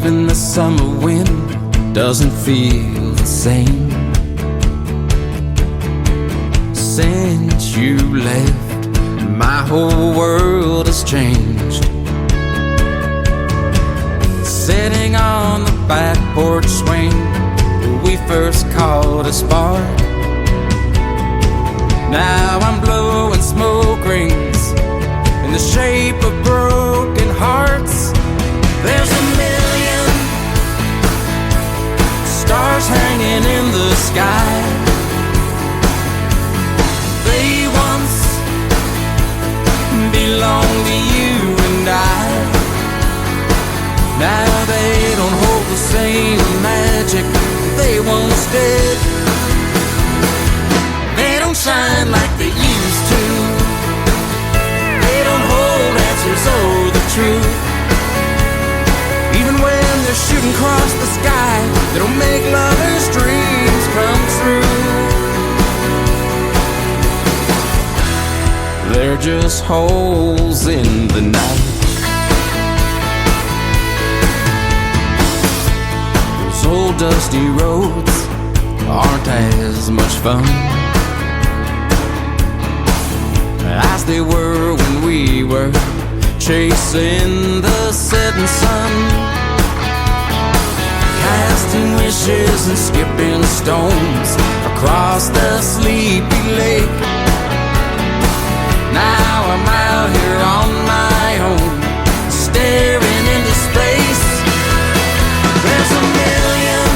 Even the summer wind doesn't feel the same. Since you left, my whole world has changed. Sitting on the back porch swing where we first caught a spark. Now I'm blowing smoke rings in the shape of broken hearts. There's a million stars hanging in the sky. They once belonged to you and I. Now they don't hold the same magic they once did. They don't shine like they used to. They don't hold answers or the truth. Even when they're shooting across the sky, they don't make lovers' dreams come true. They're just holes in the night. Those old dusty roads aren't as much fun as they were when we were chasing the setting sun, casting wishes and skipping stones across the sleepy lake. Now I'm out here on my own, staring into space. There's a million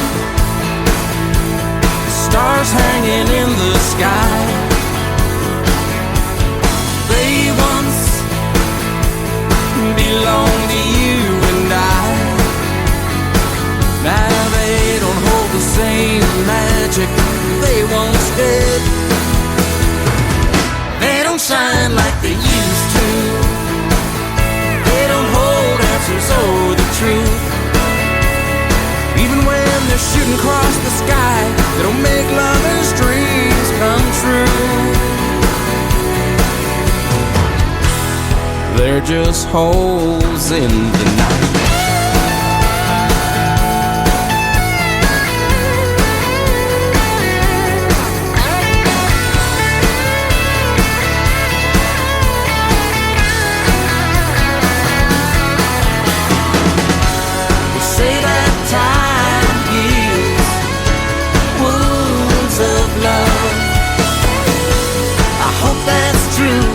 stars hanging in the sky. They once belonged to you and I. Now they don't hold the same magic they once did. They don't shine like they used to. They don't hold answers or the truth. Even when they're shooting across the sky, they don't make lovers' dreams come true. They're just holes in the night. They say that time heals wounds of love. I hope that's true.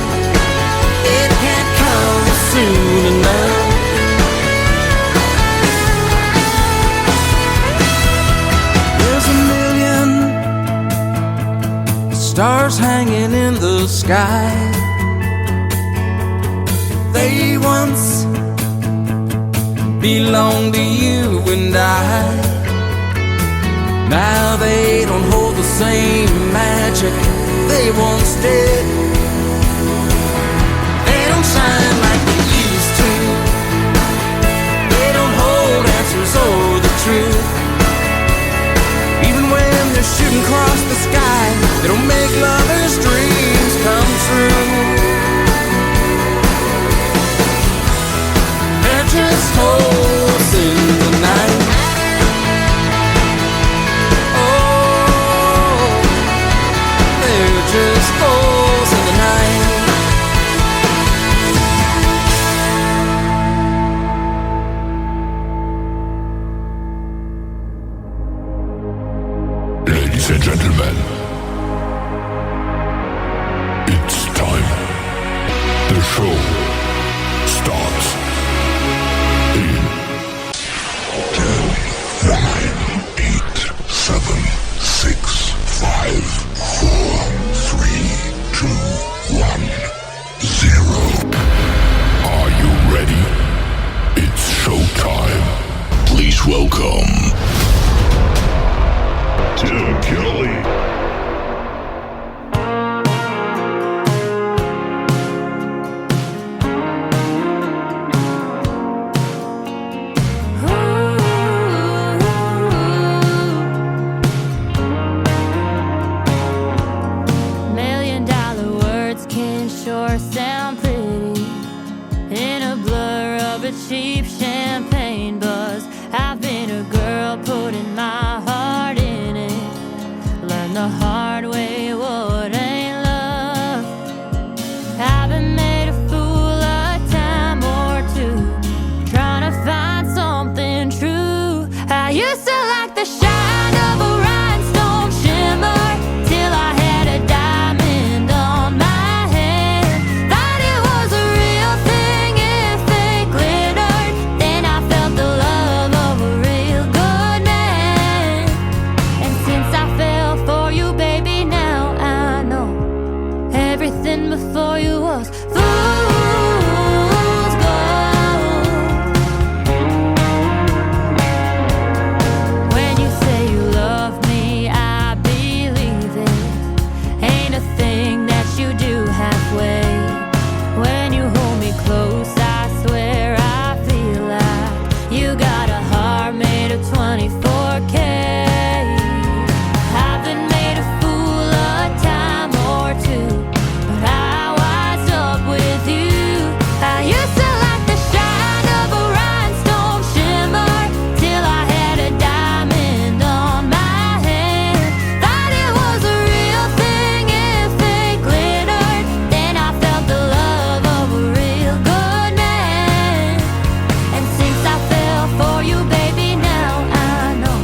It can't come soon enough. There's a million stars hanging in the sky. They once belonged to you and I. Now they don't hold the same magic they once did. They don't shine like they used to. They don't hold answers or the truth. Even when they're shooting across the sky, they don't make lovers' dreams come true. They're just holes in the night. Oh, they're just holes in the night. Ladies and gentlemen, it's time. The show starts in 10, 9, 8, 7, 6, 5, 4, 3, 2, 1, 0. Are you ready? It's showtime. Please welcome Tim Kelly. learned the hard way what ain't love. I've been made a fool a time or two, trying to find something true. I used to like the shine of a rhinestone shimmer till I had a diamond on my head. Thought it was a real thing if it glittered. Then I felt the love of a real good man. And since I fell for you, baby, now I know everything before you was fool's gold. When you say you love me, I believe it. Ain't a thing that you do halfway. When you hold me close, I swear I feel like you got a heart made of 24K. I've been made a fool a time or two, but I wised up with you. I used to like the shine of a rhinestone shimmer till I had a diamond on my head. Thought it was a real thing if it glittered. Then I felt the love of a real good man. And since I fell for you, baby, now I know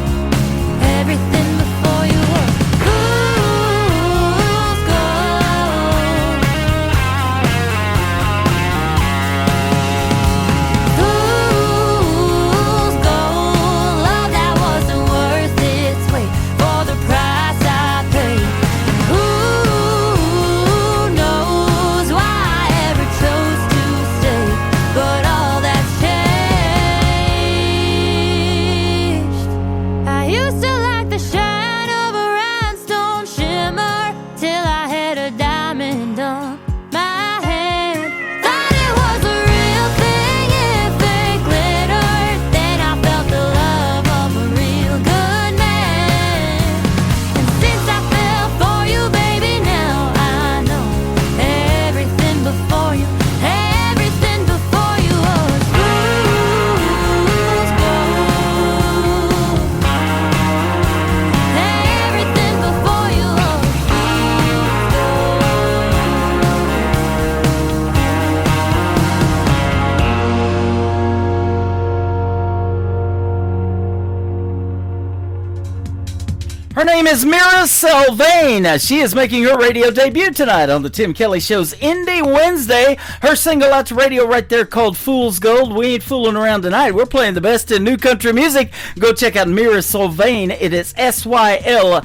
everything before you was fool's gold. Fool's gold, love that wasn't worth its weight for the price I paid. Who knows why I ever chose to stay? But all that's changed. I used to like the shine of a rhinestone shimmer till I had a diamond on my head. Thought it was a real thing if it glittered. Then I felt the love of a real good man. And since I fell for you, baby, now I know everything before you, everything before you was fool's gold. Everything before you was fool's Her name is Mira Sylvain. She is making her radio debut tonight on the Tim Kelly Show's Indie Wednesday. Her single out to radio right there called Fool's Gold. We ain't fooling around tonight. We're playing the best in new country music. Go check out Mira Sylvain. It is Sylvain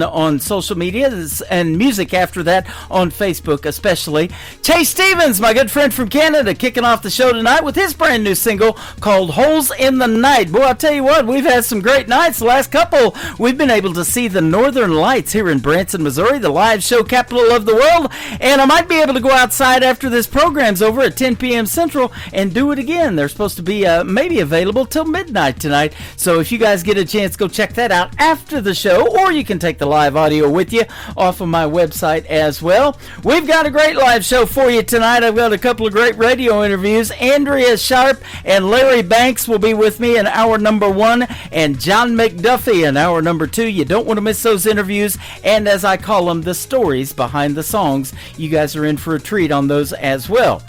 on social media and music after that on Facebook especially. Chase Stevens, my good friend from Canada, kicking off the show tonight with his brand new single called Holes in the Night. Boy, I'll tell you what, we've had some great nights the last couple. We've been able to see the Northern Lights here in Branson, Missouri, the live show capital of the world, and I might be able to go outside after this program's over at 10 p.m. Central and do it again. They're supposed to be maybe available till midnight tonight, so if you guys get a chance, go check that out after the show, or you can take the live audio with you off of my website as well. We've got a great live show for you tonight. I've got a couple of great radio interviews. Andrea Sharp and Larry Banks will be with me in hour number 1, and John McDuffie in hour number 2. You don't want to miss those interviews, and as I call them, the stories behind the songs. You guys are in for a treat on those as well.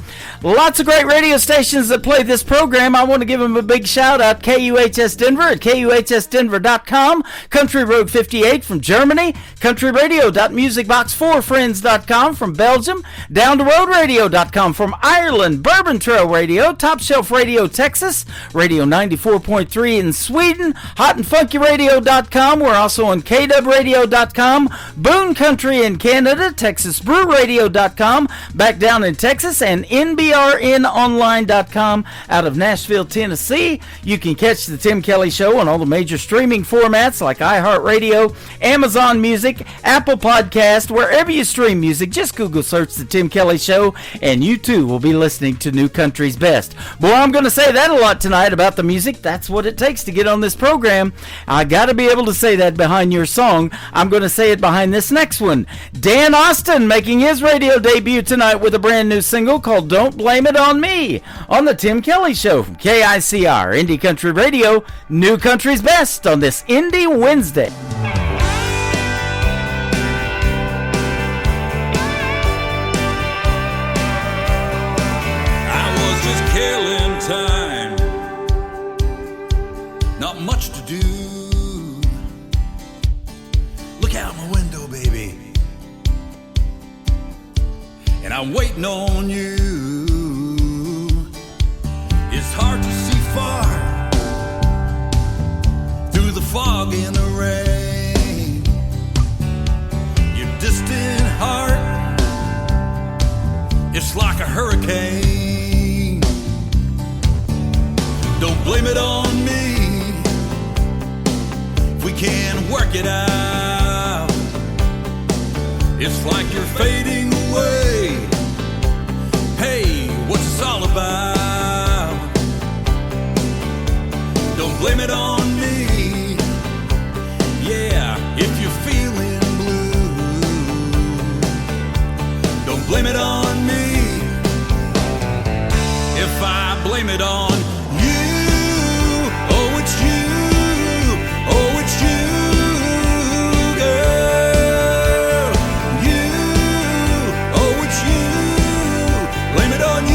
Lots of great radio stations that play this program. I want to give them a big shout out. KUHS Denver at KUHSdenver.com, Country Road 58 from Germany, countryradio.musicbox4friends.com from Belgium, downtheroadradio.com from Ireland, Bourbon Trail Radio, Top Shelf Radio Texas, Radio 94.3 in Sweden, Hot and Funky Radio.com. We're also on KWRadio.com, Boone Country in Canada, TexasBrewRadio.com, back down in Texas, and NBRNOnline.com out of Nashville, Tennessee. You can catch the Tim Kelly Show on all the major streaming formats like iHeartRadio, Amazon Music, Apple Podcast, wherever you stream music. Just Google search the Tim Kelly Show, and you too will be listening to New Country's Best. Boy, I'm going to say that a lot tonight about the music. That's what it takes to get on this program. I got to be able to say that behind your song. I'm going to say it behind this next one. Dan Austin making his radio debut tonight with a brand new single called Don't Blame It on Me on the Tim Kelly Show from KICR, Indie Country Radio, New Country's Best on this Indie Wednesday. my window, baby, and I'm waiting on you. It's hard to see far through the fog and the rain. Your distant heart, it's like a hurricane. Don't blame it on me if we can't work it out. It's like you're fading away. Hey, what's this all about? Don't blame it on me. Yeah, if you're feeling blue, don't blame it on me. If I blame it on you, oh, it's you, oh, it's you, girl. You, oh, it's you. Blame it on you,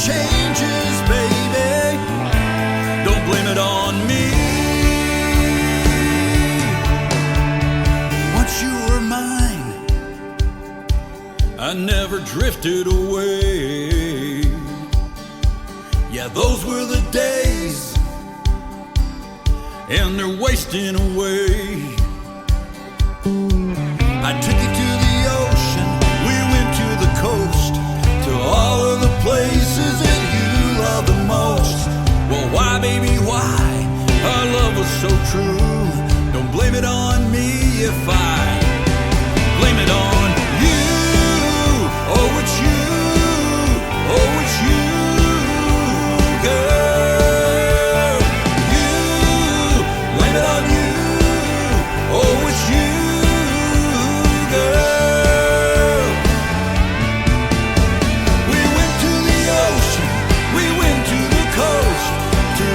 changes, baby. Don't blame it on me. Once you were mine, I never drifted away. Yeah, those were the days, and they're wasting away. I took you to the ocean, we went to the coast, to all of the places that you love the most. Well, why, baby, why? Our love was so true. Don't blame it on me if I blame it on you. Oh, it's you. Oh, it's you, girl. You, blame it on you. Oh, it's you, girl.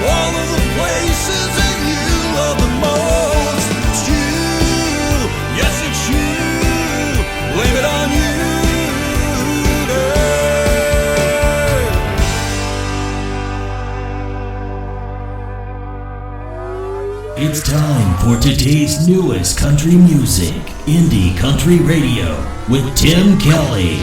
All of the places that you love the most. It's you, yes, it's you. Blame it on you, girl. It's time for today's newest country music, Indie Country Radio, with Tim Kelly.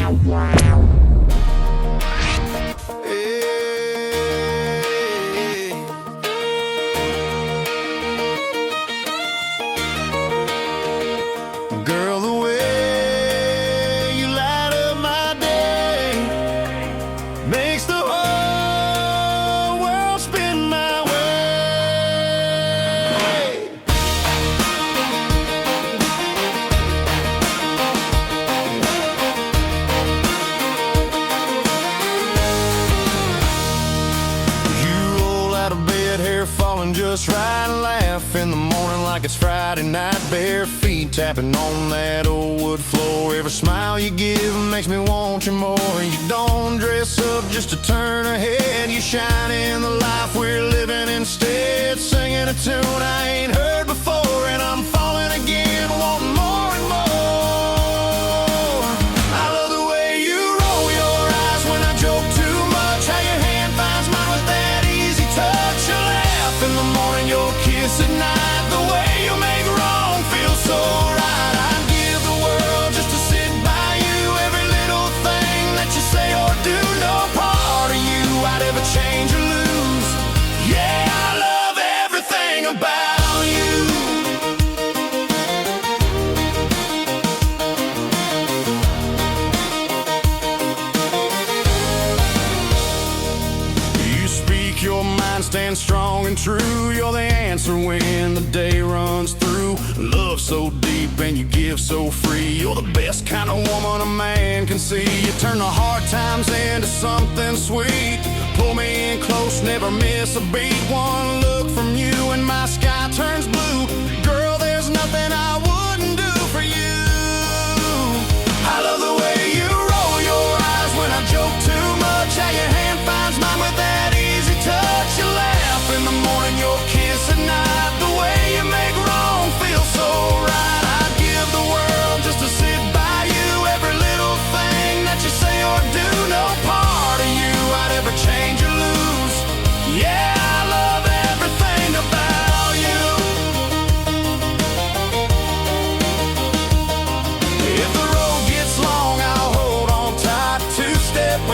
Just right and laugh in the morning like it's Friday night. Bare feet tapping on that old wood floor. Every smile you give makes me want you more. You don't dress up just to turn a head. You shine in the life we're living instead. Singing a tune I ain't heard before, and I'm falling again, wanting more and more. I love the way you roll your eyes when I joke too much. How your hand finds mine with that easy touch. You laugh in the morning, your kiss at night. The way you make wrong feel so right. I'd give the world just to sit by you. Every little thing that you say or do, no part of you I'd ever change or lose. Yeah, I love everything about you. You speak your mind, stand strong and true. You're the answer when the day runs through. Love so deep and you give so free. You're the best kind of woman a man can see. You turn the hard times into something sweet. Pull me in close, never miss a beat. One look from you and my sky turns blue. Girl, there's nothing I wouldn't do for you. I love the way you roll your eyes when I joke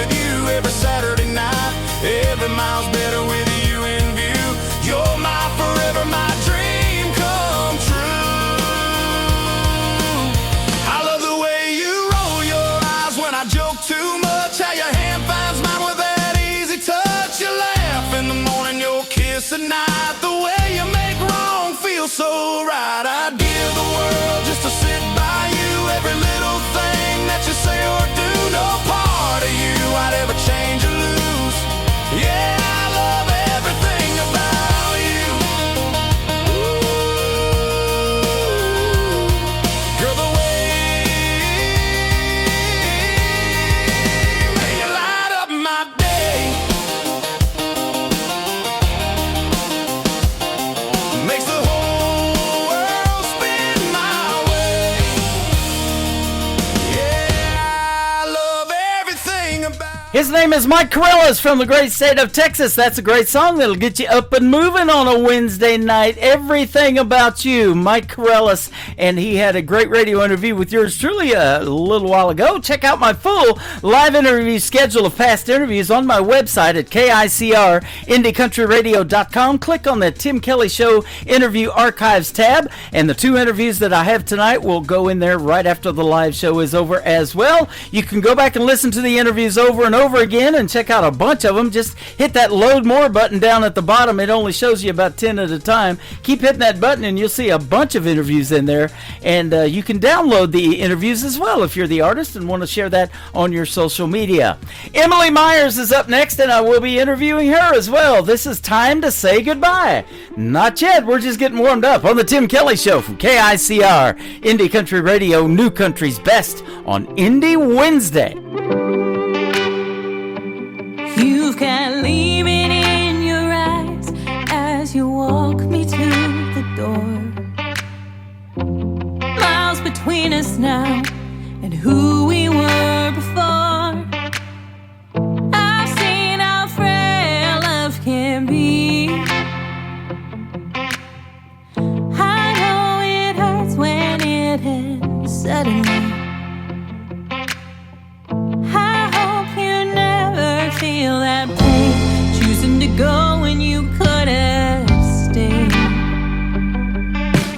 with you every Saturday night. Every mile's better with you in view. You're my forever, my dream come true. I love the way you roll your eyes when I joke too much. How your hand finds mine with that easy touch. You laugh in the morning, you'll kiss at night. The way you make wrong feel so right. I'd give the world just to sit by you. Every little thing that you say or do, no part of you I'd ever change or lose. Yeah, I love everything about you. Ooh, girl, the way you light up my day makes the whole world spin my way. Yeah, I love everything about. His name is Mike Corellis from the great state of Texas. That's a great song that'll get you up and moving on a Wednesday night. Everything About You, Mike Corellis. And he had a great radio interview with yours truly a little while ago. Check out my full live interview schedule of past interviews on my website at KICRIndieCountryRadio.com. Click on the Tim Kelly Show Interview Archives tab, and the 2 interviews that I have tonight will go in there right after the live show is over as well. You can go back and listen to the interviews over and over again and check out a bunch of them. Just hit that load more button down at the bottom. It only shows you about 10 at a time. Keep hitting that button and you'll see a bunch of interviews in there, and you can download the interviews as well if you're the artist and want to share that on your social media. Emily Myers is up next, and I will be interviewing her as well. This is Time to Say Goodbye. Not yet, we're just getting warmed up on the Tim Kelly Show from KICR Indie Country Radio, New Country's Best on Indie Wednesday. You've got lemon in your eyes as you walk me to the door. Miles between us now and who we were before. I've seen how frail love can be. I know it hurts when it ends suddenly. Feel that pain, choosing to go when you could have stayed.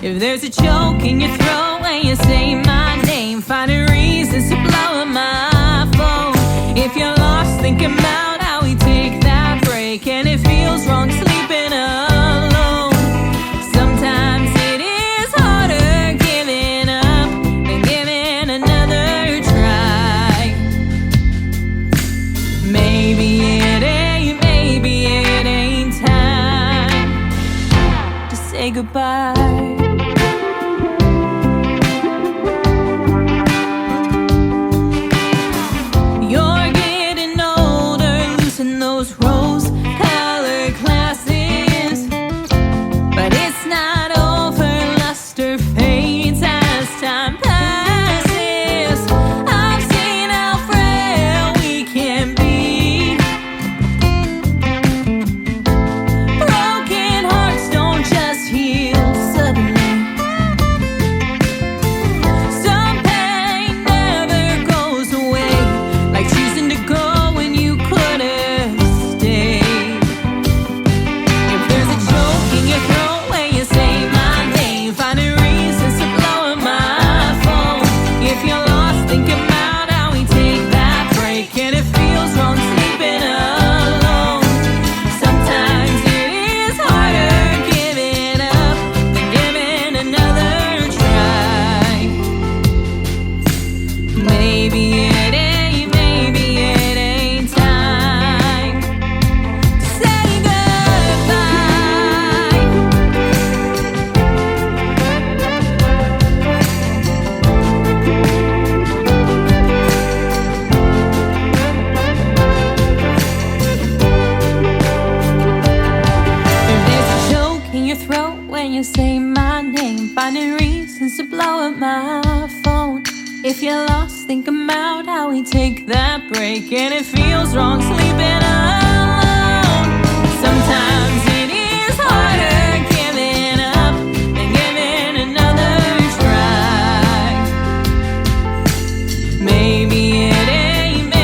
If there's a choke in your throat when you say my name, finding reasons to blow up my phone. If you're lost, thinking about how we take that break, and it feels wrong sleeping alone. Sometimes it is harder giving up than giving another try. Maybe it ain't time to say goodbye. You're getting older, losing those rose-colored glasses, but it's not over. Luster fades as time passes. I've seen how frail we can be. Broken hearts don't just heal suddenly. Some pain never goes away, like choosing to go when you could have stayed. If there's a choke in your throat when you say my name, finding reasons to blow up my phone. If you're lost, thinking about how we take that break, and it feels wrong sleeping alone. Sometimes it is harder giving up than giving another try. Maybe it ain't time to say goodbye. If there's a choke in your throat when you say my name, finding reasons to blow up my phone. If you're lost, think about how we take that break, and it feels wrong sleeping alone. Sometimes it is harder giving up than giving another try. Maybe it ain't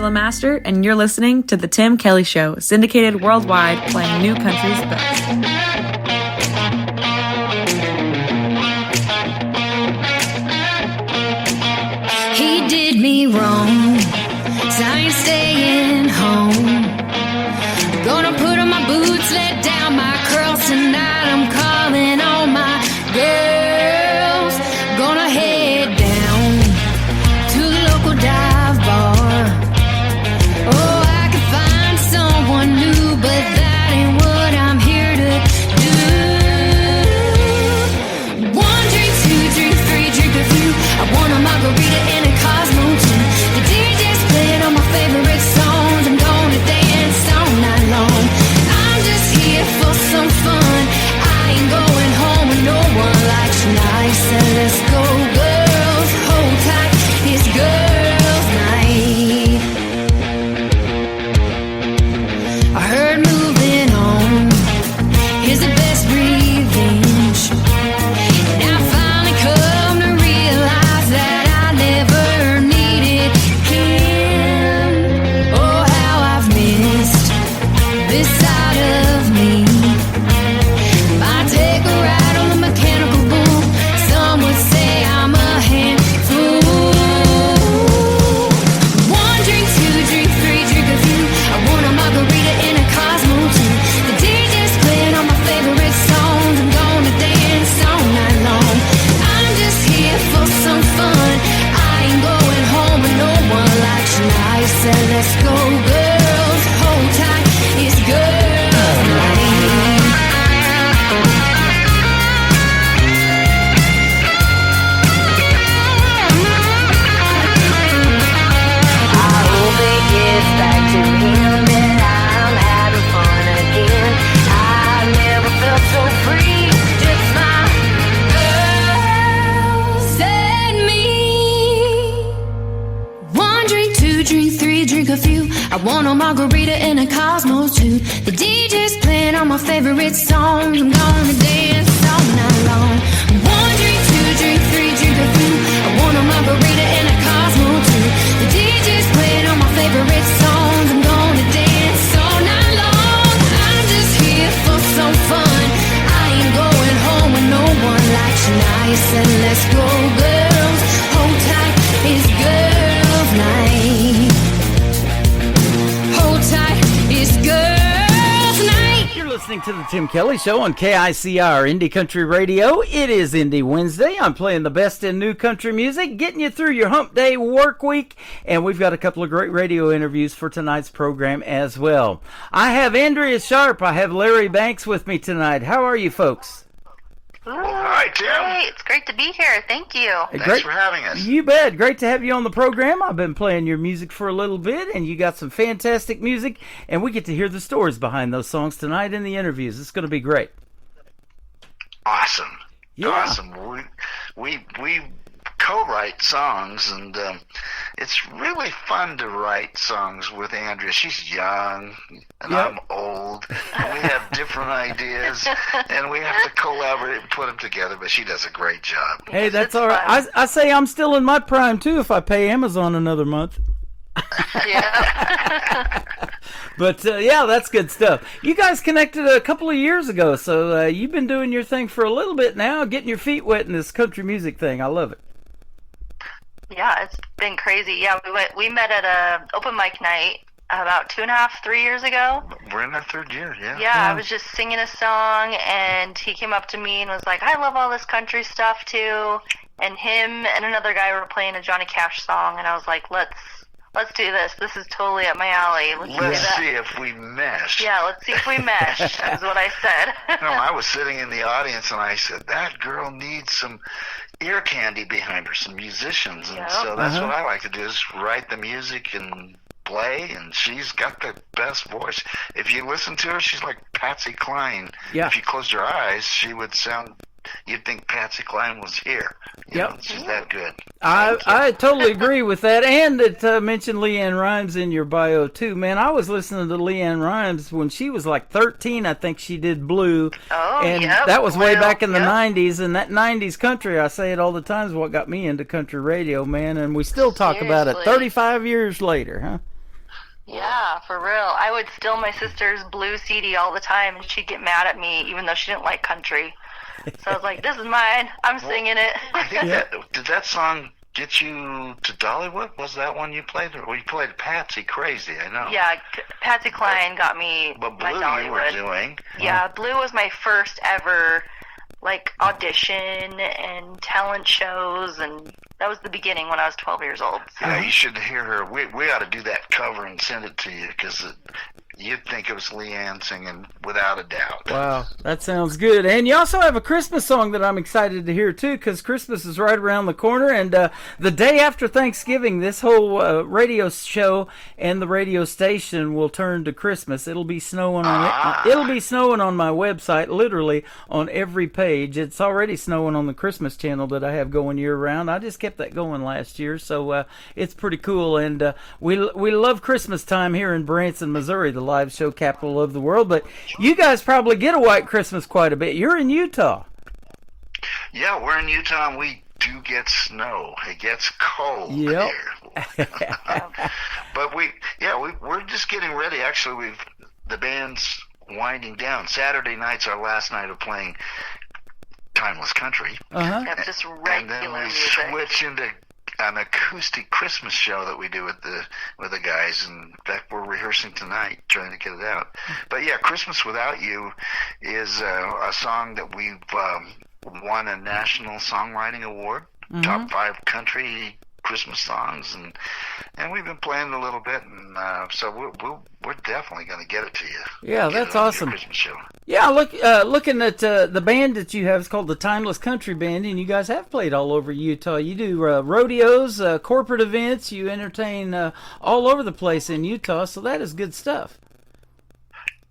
Angela Master, and you're listening to The Tim Kelly Show, syndicated worldwide, playing new country's best. He did me wrong, so I ain't staying home. Gonna put on my boots, let down my curls tonight. I'm calling all my girls. Gonna head down to the local dive bar. Oh, I could find someone new, but that ain't what I'm here to do. One drink, two drink, three drink a few. I want a margarita and a Cosmo too. The DJ's playing all my favorite songs. I'm gonna dance all night long. I'm just here for some fun. I ain't going home with no one likes you nice. And let's go, girls. Hold tight, it's girls' night. I heard moving on is the best revenge. And I finally come to realize that I never needed him. Oh, how I've missed this side of me. I take a ride on the mechanical bull. Some would say I'm a handful. One drink, two drink, three drink a few. I want a margarita and a Cosmo too. The DJ's playing all my favorite songs. I'm gonna dance all night long. I'm just here for some fun. I ain't going home with no one likes you nice. And let's go, girls. Hold tight, it's girls' night. I hope it gets back to him that I'm having fun again. I never felt so free, just my girls and me. One drink, two drink, three drink a few. I want a margarita and a Cosmo too. The DJ's playing all my favorite songs. I'm gonna dance all night long. One drink, two drink, three drink a few. I want a margarita and a Cosmo too. The DJ's playing all my favorite songs. I'm gonna dance all night long. I'm just here for some fun. I ain't going home with no one likes you nice. And let's go, girls. Hold tight, it's girls' night. Hold tight, it's girls' night. You're listening to the Tim Kelly Show on KICR Indie Country Radio. It is Indie Wednesday. I'm playing the best in new country music, getting you through your hump day work week, and we've got a couple of great radio interviews for tonight's program as well. I have Andrea Sharp. I have Larry Banks with me tonight. How are you folks? Hi, Tim. Great. It's great to be here. Thank you. Thanks for having us. You bet. Great to have you on the program. I've been playing your music for a little bit, and you got some fantastic music, and we get to hear the stories behind those songs tonight in the interviews. It's going to be great. Awesome. Yeah. Awesome. We co-write songs, and it's really fun to write songs with Andrea. She's young, and Yep. I'm old, and we have different ideas, and we have to collaborate and put them together, but she does a great job. Hey, that's It's all right. fun. I say I'm still in my prime, too, if I pay Amazon another month. Yeah. But, yeah, that's good stuff. You guys connected a couple of years ago, so you've been doing your thing for a little bit now, getting your feet wet in this country music thing. I love it. Yeah, it's been crazy. Yeah, we met at a open mic night about 2.5, 3 years ago. We're in our third year, yeah. Yeah, I was just singing a song, and he came up to me and was like, I love all this country stuff, too. And him and another guy were playing a Johnny Cash song, and I was like, let's do this. This is totally up my alley. Let's Let's do that. see if we mesh. Yeah, let's see if we mesh, is what I said. No, I was sitting in the audience, and I said, that girl needs some ear candy behind her, some musicians. And Yeah. so that's what I like to do, is write the music and play, and she's got the best voice. If you listen to her, she's like Patsy Cline. Yeah. If you closed your eyes, she would sound, you'd think Patsy Cline was here. You Yep. know, she's that good. I totally agree with that. And it mentioned Leanne Rimes in your bio, too. Man, I was listening to Leanne Rimes when she was like 13. I think she did Blue. Oh, and yep, that was way Blue, back in the yep. 90s. And that 90s country, I say it all the time, is what got me into country radio, man. And we still talk about it Seriously. 35 years later, huh? Yeah, for real. I would steal my sister's blue CD all the time, and she'd get mad at me, even though she didn't like country. So I was like, "This is mine. I'm singing it." I think did that song get you to Dollywood? Was that one you played? Or you played Patsy Crazy, I know. Yeah, Patsy Cline got me But my Blue Dollywood. you were doing. Yeah, Blue was my first ever audition and talent shows, and that was the beginning when I was 12 years old. So. Yeah, you should hear her. We ought to do that cover and send it to you, because you'd think it was Leanne singing without a doubt. Wow, that sounds good. And you also have a Christmas song that I'm excited to hear, too, because Christmas is right around the corner. And the day after Thanksgiving, this whole radio show and the radio station will turn to Christmas. It'll be snowing on It'll be snowing on my website, literally on every page. It's already snowing on the Christmas channel that I have going year-round. I just kept that going last year, so it's pretty cool. And we love Christmas time here in Branson, Missouri, the live show capital of the world. But you guys probably get a white Christmas quite a bit. You're in Utah. Yeah, we're in Utah, and we do get snow. It gets cold Yep. here. But we're just getting ready. Actually, the band's winding down. Saturday night's our last night of playing Timeless Country. Yeah, just And regular then we music. switch into an acoustic Christmas show that we do with the guys. And in fact, we're rehearsing tonight, trying to get it out. But yeah, Christmas Without You is a song that we've won a National Songwriting Award, top 5 country Christmas songs, and we've been playing a little bit, and so we're definitely going to get it to you. Yeah, Get that's it on your awesome. Christmas show. Yeah, looking at the band that you have is called the Timeless Country Band, and you guys have played all over Utah. You do rodeos, corporate events, you entertain all over the place in Utah, so that is good stuff.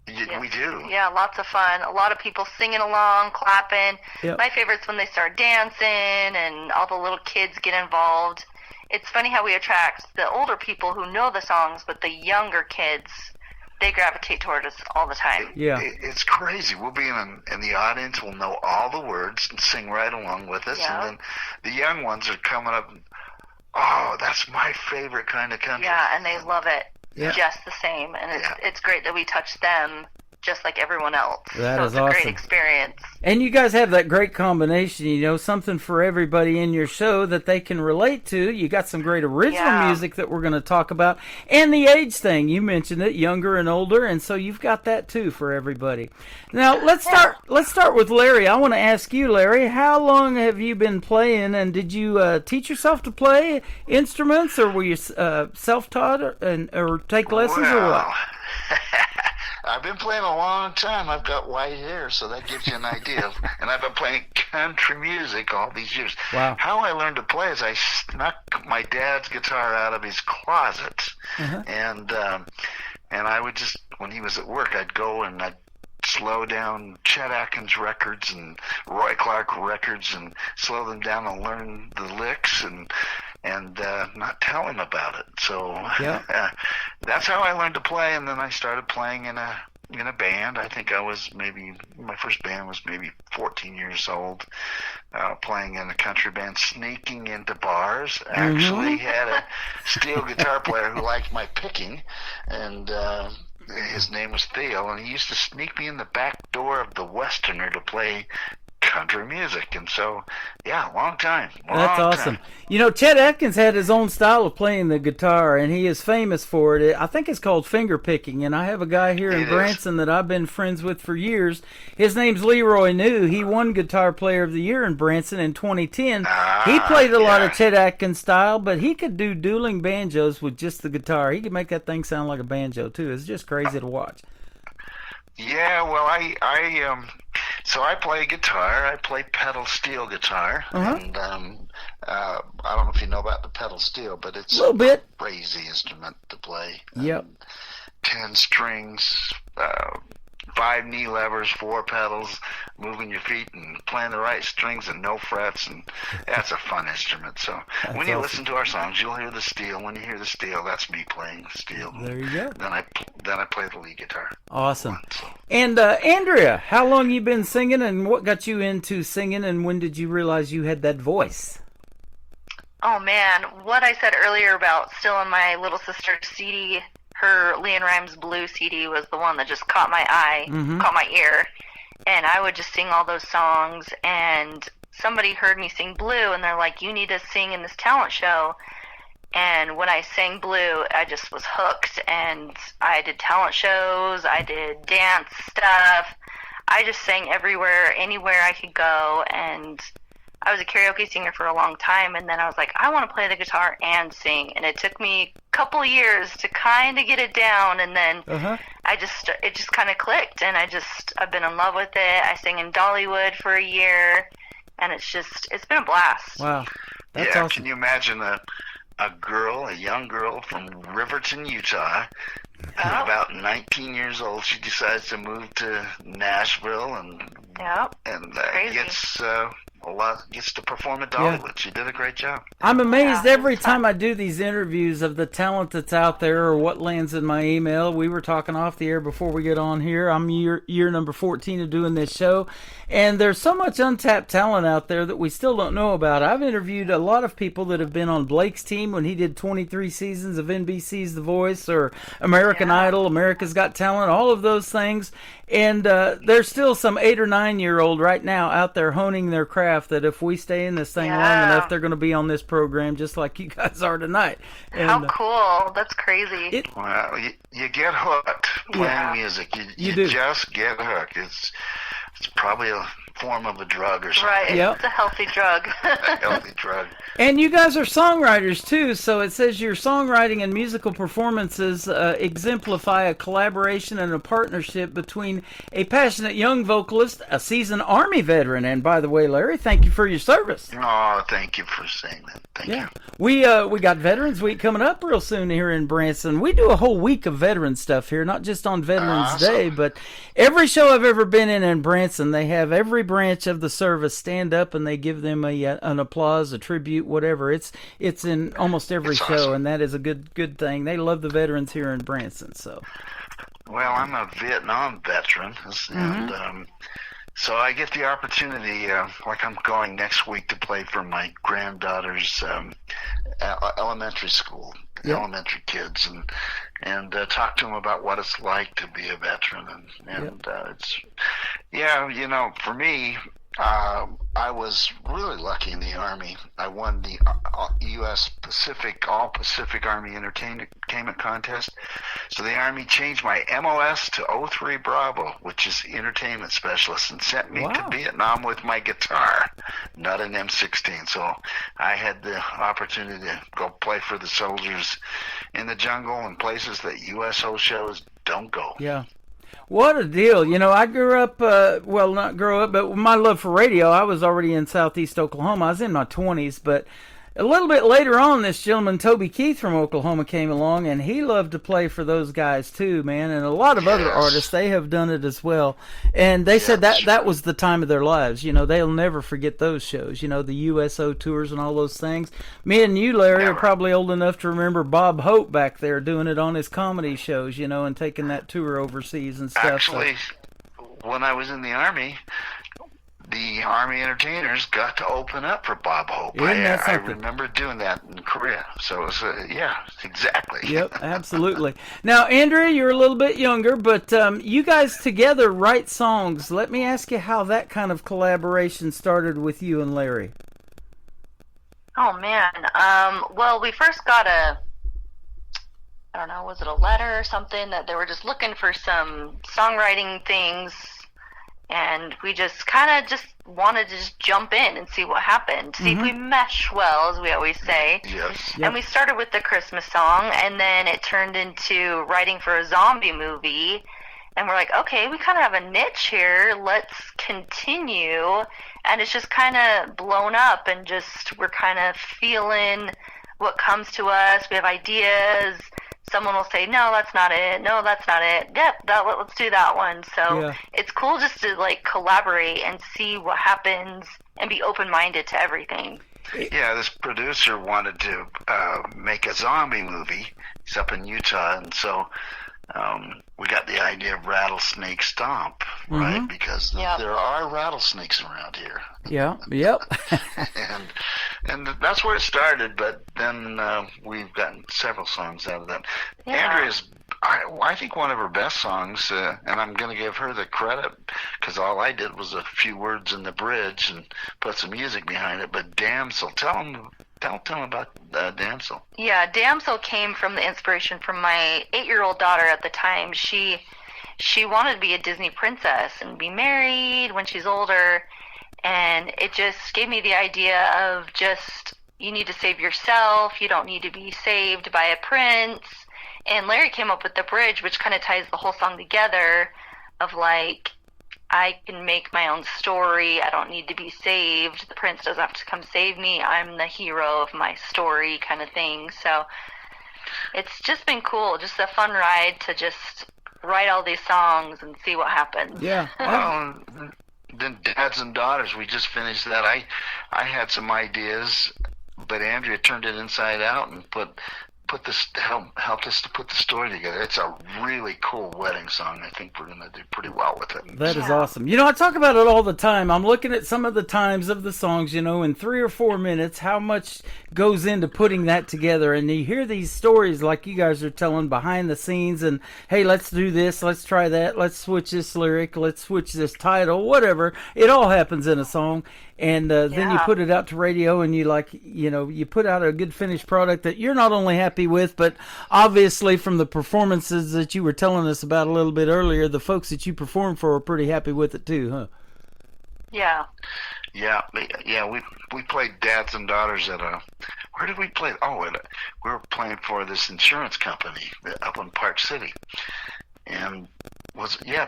We do. Yeah, lots of fun. A lot of people singing along, clapping. Yep. My favorite's when they start dancing and all the little kids get involved. It's funny how we attract the older people who know the songs, but the younger kids, they gravitate toward us all the time. Yeah. It's crazy. We'll be in the audience, we'll know all the words and sing right along with us, Yeah. and then the young ones are coming up and, oh, that's my favorite kind of country. Yeah, and they love it Yeah. just the same. And it's great that we touch them just like everyone else. That so is it's a great awesome. experience. And you guys have that great combination, something for everybody in your show that they can relate to. You got some great original Yeah. music that we're going to talk about. And the age thing, you mentioned it, younger and older, and so you've got that too for everybody. Now, let's start with Larry. I want to ask you, Larry, how long have you been playing, and did you teach yourself to play instruments, or were you self-taught or take lessons, or what? I've been playing a long time. I've got white hair, so that gives you an idea. And I've been playing country music all these years. Wow. How I learned to play is I snuck my dad's guitar out of his closet, and I would just, when he was at work, I'd go and I'd slow down Chet Atkins records and Roy Clark records and slow them down and learn the licks and not tell him about it. So that's how I learned to play. And then I started playing in a band. I think my first band was maybe 14 years old, playing in a country band, sneaking into bars. Actually had a steel guitar player who liked my picking, and his name was Theo, and he used to sneak me in the back door of the Westerner to play country music. And so, yeah, long time. That's awesome. Chet Atkins had his own style of playing the guitar, and he is famous for it. I think it's called finger picking, and I have a guy here in Branson that I've been friends with for years. His name's Leroy New. He won Guitar Player of the Year in Branson in 2010. He played a lot of Chet Atkins style, but he could do dueling banjos with just the guitar. He could make that thing sound like a banjo, too. It's just crazy to watch. Yeah, well, so I play guitar. I play pedal steel guitar, and I don't know if you know about the pedal steel, but it's a little bit crazy instrument to play. Yep. 10 strings, 5 knee levers, 4 pedals, moving your feet and playing the right strings and no frets, and that's a fun instrument. So when you listen to our songs, you'll hear the steel. When you hear the steel, that's me playing the steel. There you go. Then I play the lead guitar. Awesome. And Andrea, how long you been singing, and what got you into singing, and when did you realize you had that voice? Oh man, what I said earlier about stealing my little sister's CD her Leanne Rimes Blue CD was the one that just caught my eye, caught my ear, and I would just sing all those songs. And somebody heard me sing Blue, and they're like, "You need to sing in this talent show." And when I sang Blue, I just was hooked, and I did talent shows, I did dance stuff, I just sang everywhere, anywhere I could go, and I was a karaoke singer for a long time, and then I was like, I want to play the guitar and sing, and it took me a couple years to kind of get it down, and then it just kind of clicked, and I've been in love with it. I sang in Dollywood for a year, and it's been a blast. Wow. That's yeah, awesome. Can you imagine a young girl from Riverton, Utah, about 19 years old. She decides to move to Nashville and gets to perform at Dollywood. Yeah. She did a great job. I'm amazed every time I do these interviews of the talent that's out there or what lands in my email. We were talking off the air before we get on here. I'm year number 14 of doing this show, and there's so much untapped talent out there that we still don't know about. I've interviewed a lot of people that have been on Blake's team when he did 23 seasons of NBC's The Voice or American Idol, America's Got Talent, all of those things. And there's still some 8 or 9 year old right now out there honing their craft that if we stay in this thing long enough, they're going to be on this program just like you guys are tonight. And, how cool. That's crazy. Well, you get hooked playing music. You do. Just get hooked. It's probably a form of a drug or something. Right. Yep. It's a healthy drug. A healthy drug. And you guys are songwriters too, so it says your songwriting and musical performances exemplify a collaboration and a partnership between a passionate young vocalist, a seasoned Army veteran, and by the way, Larry, thank you for your service. Oh, thank you for saying that. Thank you. We got Veterans Week coming up real soon here in Branson. We do a whole week of veteran stuff here, not just on Veterans Day, but every show I've ever been in Branson, they have every branch of the service stand up and they give them an applause, a tribute, whatever. It's in almost every show, awesome. And that is a good thing. They love the veterans here in Branson. So, well, I'm a Vietnam veteran, and so I get the opportunity. Like I'm going next week to play for my granddaughter's elementary school, elementary kids, and talk to them about what it's like to be a veteran, and it's for me. I was really lucky in the Army. I won the U.S. All Pacific Army Entertainment Contest. So the Army changed my MOS to 03 Bravo, which is Entertainment Specialist, and sent me to Vietnam with my guitar, not an M16. So I had the opportunity to go play for the soldiers in the jungle and places that USO shows don't go. Yeah. What a deal. I grew up, not grow up, but my love for radio, I was already in Southeast Oklahoma. I was in my 20s, but a little bit later on, this gentleman, Toby Keith from Oklahoma, came along, and he loved to play for those guys too, man. And a lot of other artists, they have done it as well. And they said that was the time of their lives. They'll never forget those shows, the USO tours and all those things. Me and you, Larry, are probably old enough to remember Bob Hope back there doing it on his comedy shows, and taking that tour overseas and stuff. Actually, when I was in the Army, the Army entertainers got to open up for Bob Hope. I remember doing that in Korea. So it was, exactly. Yep, absolutely. Now, Andrea, you're a little bit younger, but you guys together write songs. Let me ask you how that kind of collaboration started with you and Larry. Oh, man. Well, we first got was it a letter or something that they were just looking for some songwriting things. And we just kind of wanted to just jump in and see what happened, see if we mesh well, as we always say. Yes. And we started with the Christmas song, and then it turned into writing for a zombie movie. And we're like, okay, we kind of have a niche here. Let's continue. And it's just kind of blown up, and we're kind of feeling what comes to us. We have ideas. Someone will say, no, that's not it. No, that's not it. Yep, let's do that one. So it's cool just to collaborate and see what happens and be open-minded to everything. Yeah, this producer wanted to make a zombie movie. He's up in Utah, and so we got the idea of Rattlesnake Stomp, right? Because there are rattlesnakes around here. Yeah, yep. and that's where it started, but then we've gotten several songs out of that. Yeah. Andrea's I think one of her best songs, and I'm going to give her the credit because all I did was a few words in the bridge and put some music behind it. But Damsel, tell them about Damsel. Yeah, Damsel came from the inspiration from my 8-year-old daughter at the time. She wanted to be a Disney princess and be married when she's older, and it just gave me the idea of just, you need to save yourself. You don't need to be saved by a prince. And Larry came up with the bridge, which kind of ties the whole song together of like, I can make my own story. I don't need to be saved. The prince doesn't have to come save me. I'm the hero of my story kind of thing. So it's just been cool. Just a fun ride to just write all these songs and see what happens. Yeah. Well, then Dads and Daughters, we just finished that. I had some ideas, but Andrea turned it inside out and helped us to put the story together. It's a really cool wedding song. I think we're going to do pretty well with it. That is awesome. I talk about it all the time. I'm looking at some of the times of the songs, in 3 or 4 minutes, how much goes into putting that together. And you hear these stories like you guys are telling behind the scenes and, hey, let's do this, let's try that, let's switch this lyric, let's switch this title, whatever. It all happens in a song. And then you put it out to radio and you put out a good finished product that you're not only happy with, but obviously from the performances that you were telling us about a little bit earlier, the folks that you perform for are pretty happy with it too, huh? Yeah. Yeah. We played Dads and Daughters at where did we play? We were playing for this insurance company up in Park City. And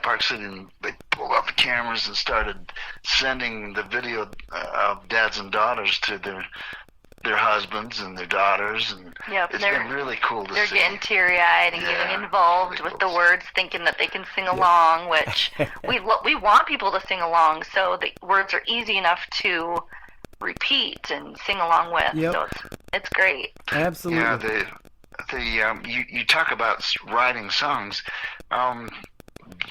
Park City, and they pulled out the cameras and started sending the video of Dads and Daughters to their husbands and their daughters, and it's been really cool to see. They're getting teary-eyed and getting involved with the words, thinking that they can sing along, which we want people to sing along, so the words are easy enough to repeat and sing along with. Yep. So it's great. Absolutely. You talk about writing songs.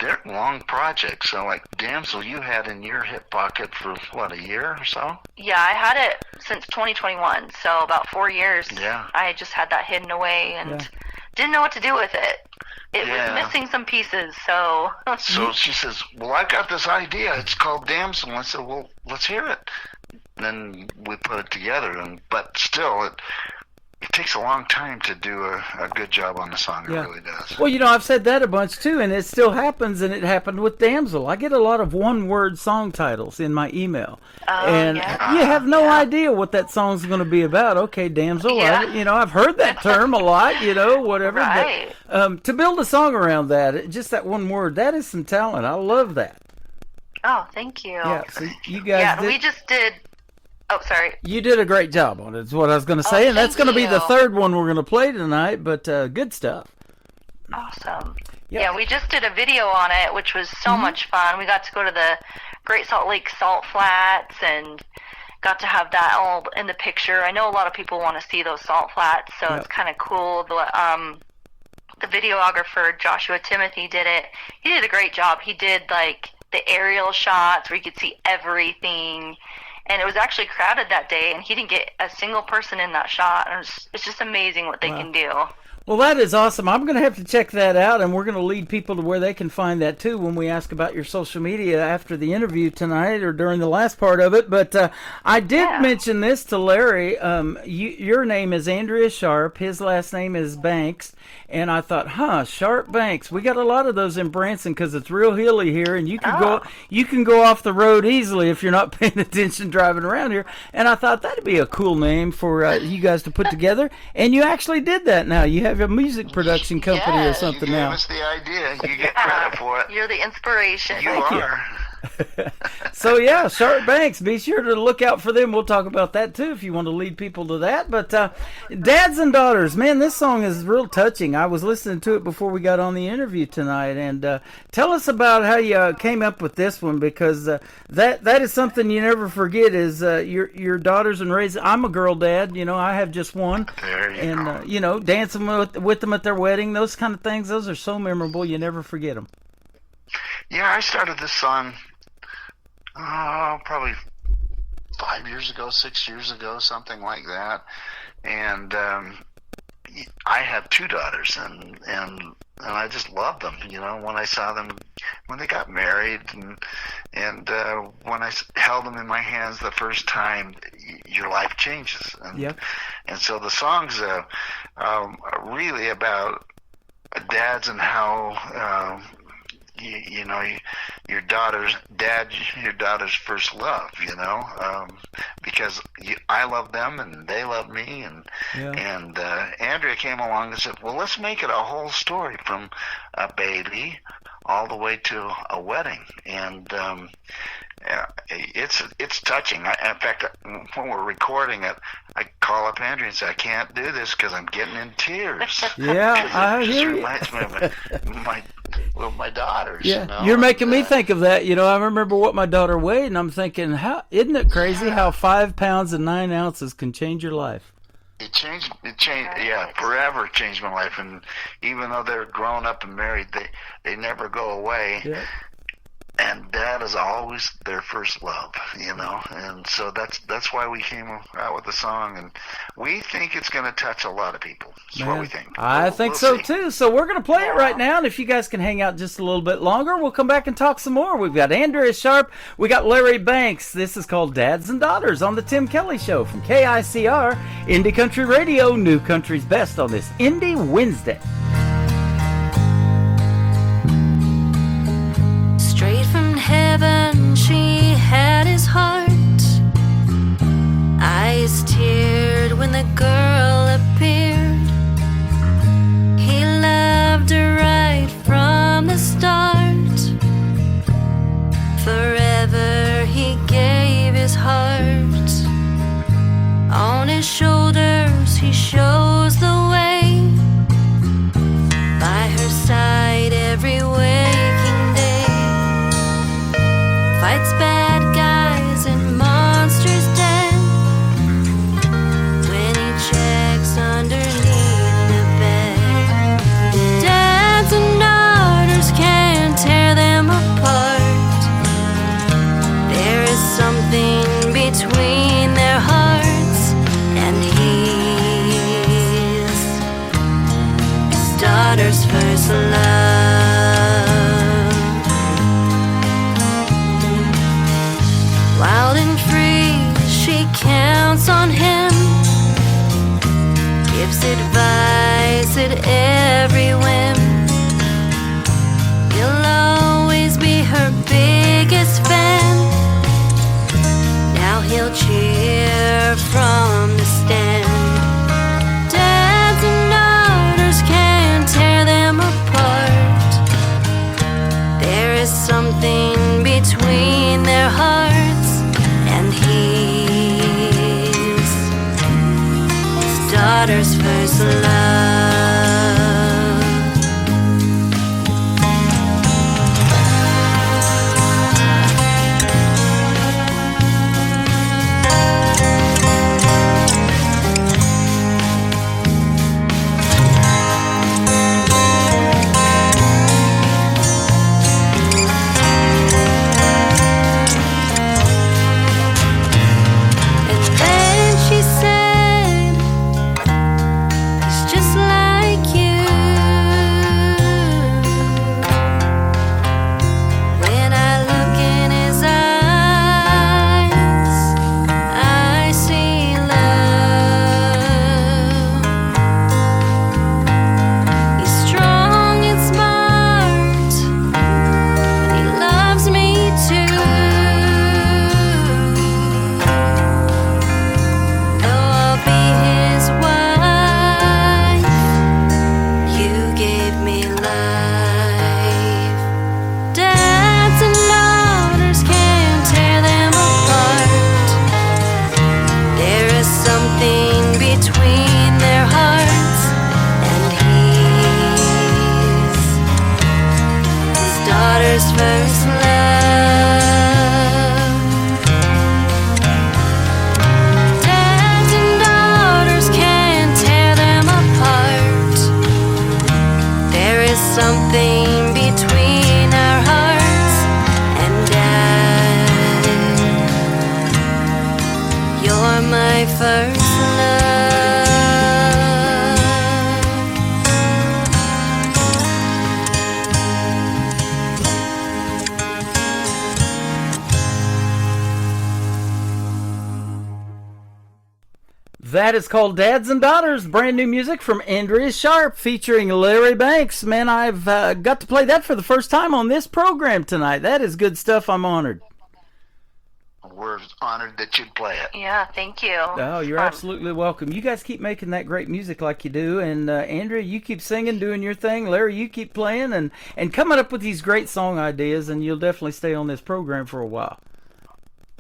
They're long projects. So, like Damsel, you had in your hip pocket for a year or so? Yeah, I had it since 2021, so about 4 years. Yeah. I just had that hidden away and didn't know what to do with it. It was missing some pieces, so. So she says, "Well, I've got this idea. It's called Damsel." And I said, "Well, let's hear it." And then we put it together, but still, it takes a long time to do a good job on the song. It really does. Well, I've said that a bunch too, and it still happens, and it happened with Damsel. I get a lot of one-word song titles in my email, and you have no idea what that song's going to be about. Okay, Damsel, I've heard that term a lot, whatever. Right. But, to build a song around that, just that one word, that is some talent. I love that. Oh, thank you. Yeah, so you guys we just did. Oh, sorry. You did a great job on it, is what I was going to say. And that's going to be the third one we're going to play tonight, but good stuff. Awesome. Yep. Yeah, we just did a video on it, which was so much fun. We got to go to the Great Salt Lake Salt Flats and got to have that all in the picture. I know a lot of people want to see those salt flats, so it's kind of cool. The videographer, Joshua Timothy, did it. He did a great job. He did, like, the aerial shots where you could see everything. And it was actually crowded that day, and he didn't get a single person in that shot. And it's just amazing what they can do. Well, that is awesome. I'm going to have to check that out, and we're going to lead people to where they can find that, too, when we ask about your social media after the interview tonight or during the last part of it. But I did mention this to Larry. Your name is Andrea Sharp. His last name is Banks. And I thought, Sharp Banks. We got a lot of those in Branson because it's real hilly here, and you can go off the road easily if you're not paying attention driving around here. And I thought that'd be a cool name for you guys to put together. And you actually did that now. You have a music production company or something now. You gave us the idea. You get credit for it. You're the inspiration. You are. So Sharp Banks, be sure to look out for them. We'll talk about that too if you want to lead people to that. But Dads and Daughters, man, this song is real touching. I was listening to it before we got on the interview tonight, and tell us about how you came up with this one, because that is something you never forget. Is your daughters and raising. I'm a girl dad, I have just one, and dancing with them at their wedding, those kind of things. Those are so memorable. You never forget them. Yeah, I started this song probably 5 years ago, 6 years ago, something like that. And I have two daughters, and I just loved them. When I saw them, when they got married, and when I held them in my hands the first time, your life changes. And so the songs are really about dads and how your daughter's first love, because I love them and they love me, and Andrea came along and said, well, let's make it a whole story from a baby all the way to a wedding, and it's touching. In fact, when we're recording it, I call up Andrea and say, I can't do this because I'm getting in tears. Yeah, I it just hear you. reminds me of my daughters. Yeah, you're making me think of that. I remember what my daughter weighed, and I'm thinking, isn't it crazy how 5 pounds and 9 ounces can change your life? It changed, forever changed my life. And even though they're grown up and married, they never go away. Yeah. And Dad is always their first love, and so that's why we came out with the song, and we think it's going to touch a lot of people. That's what we think. I think so too. So we're going to play it right now, and if you guys can hang out just a little bit longer, we'll come back and talk some more. We've got Andrea Sharp, we got Larry Banks. This is called Dads and Daughters on the Tim Kelly Show from KICR, Indie Country Radio, New Country's Best on this Indie Wednesday. Straight from heaven, she had his heart. Eyes teared when the girl appeared. He loved her right from the start. Forever he gave his heart. On his shoulders he shows the way. By her side every waking day. Fights bad guys and monsters dead. When he checks underneath the bed, dads and daughters can't tear them apart. There is something between their hearts, and he's his daughter's first love. Wild and free, she counts on him. Gives advice at every whim. He'll always be her biggest fan. Now he'll cheer from the stand. Dads and daughters can't tear them apart. There is something between their hearts, and he's his daughter's first love. And then she said, he's just like you. When I look in his eyes, I see love. He's strong and smart, and he loves me too. Though I'll be his wife, you gave me life. Dads and daughters can't tear them apart. There is something between their hearts, and he's his daughter's first love. Dads and daughters can't tear them apart. There is something between our hearts, and Dad, you're my first love. That is called Dads and Daughters, brand new music from Andrea Sharp featuring Larry Banks. Man, I've got to play that for the first time on this program tonight. That is good stuff. I'm honored. We're honored that you'd play it. Yeah, thank you. Oh, you're absolutely welcome. You guys keep making that great music like you do. And Andrea, you keep singing, doing your thing. Larry, you keep playing and coming up with these great song ideas, and you'll definitely stay on this program for a while.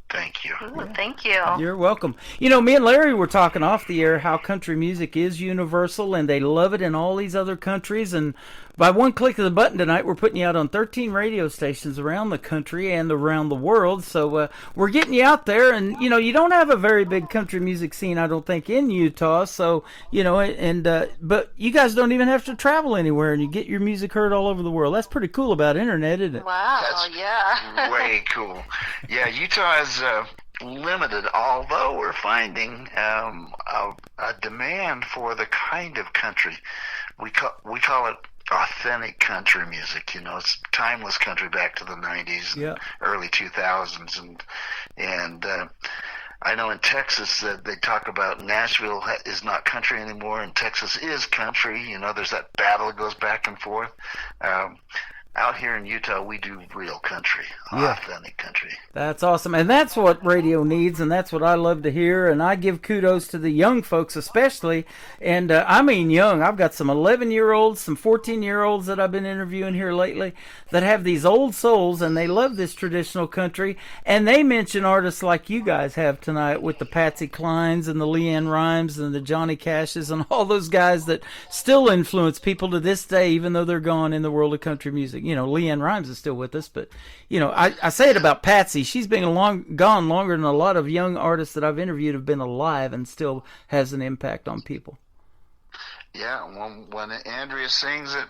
Thank you. Ooh, thank you. You're welcome. You know, me and Larry were talking off the air how country music is universal and they love it in all these other countries. And by one click of the button tonight, we're putting you out on 13 radio stations around the country and around the world. So we're getting you out there. And, you know, you don't have a very big country music scene, I don't think, in Utah. So, you know, but you guys don't even have to travel anywhere and you get your music heard all over the world. That's pretty cool about internet, isn't it? Wow, That's yeah. way cool. Yeah, Utah is limited, although we're finding a demand for the kind of country we call it authentic country music. You know, it's timeless country back to the 90s, and early 2000s, and I know in Texas that they talk about Nashville is not country anymore, and Texas is country. You know, there's that battle that goes back and forth. Out here in Utah, we do real country, authentic country. That's awesome. And that's what radio needs, and that's what I love to hear. And I give kudos to the young folks especially. And I mean young. I've got some 11-year-olds, some 14-year-olds that I've been interviewing here lately that have these old souls, and they love this traditional country. And they mention artists like you guys have tonight with the Patsy Clines and the Leanne Rimes and the Johnny Cashes and all those guys that still influence people to this day, even though they're gone in the world of country music. You know, Leanne Rimes is still with us, but, you know, I say it about Patsy. She's been gone longer than a lot of young artists that I've interviewed have been alive and still has an impact on people. Yeah, when Andrea sings it,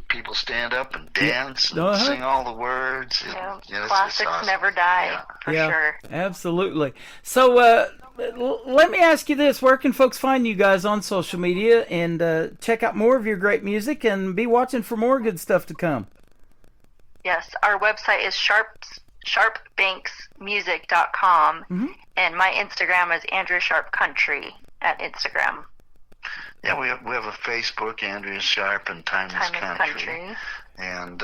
people stand up and dance and sing all the words. Classics awesome. Never die, for sure. Absolutely. So let me ask you this. Where can folks find you guys on social media and check out more of your great music and be watching for more good stuff to come? Yes, our website is sharpbanksmusic.com, and my Instagram is Andrea Sharp Country at Instagram. Yeah, we have a Facebook, Andrea Sharp and Timeless Country. And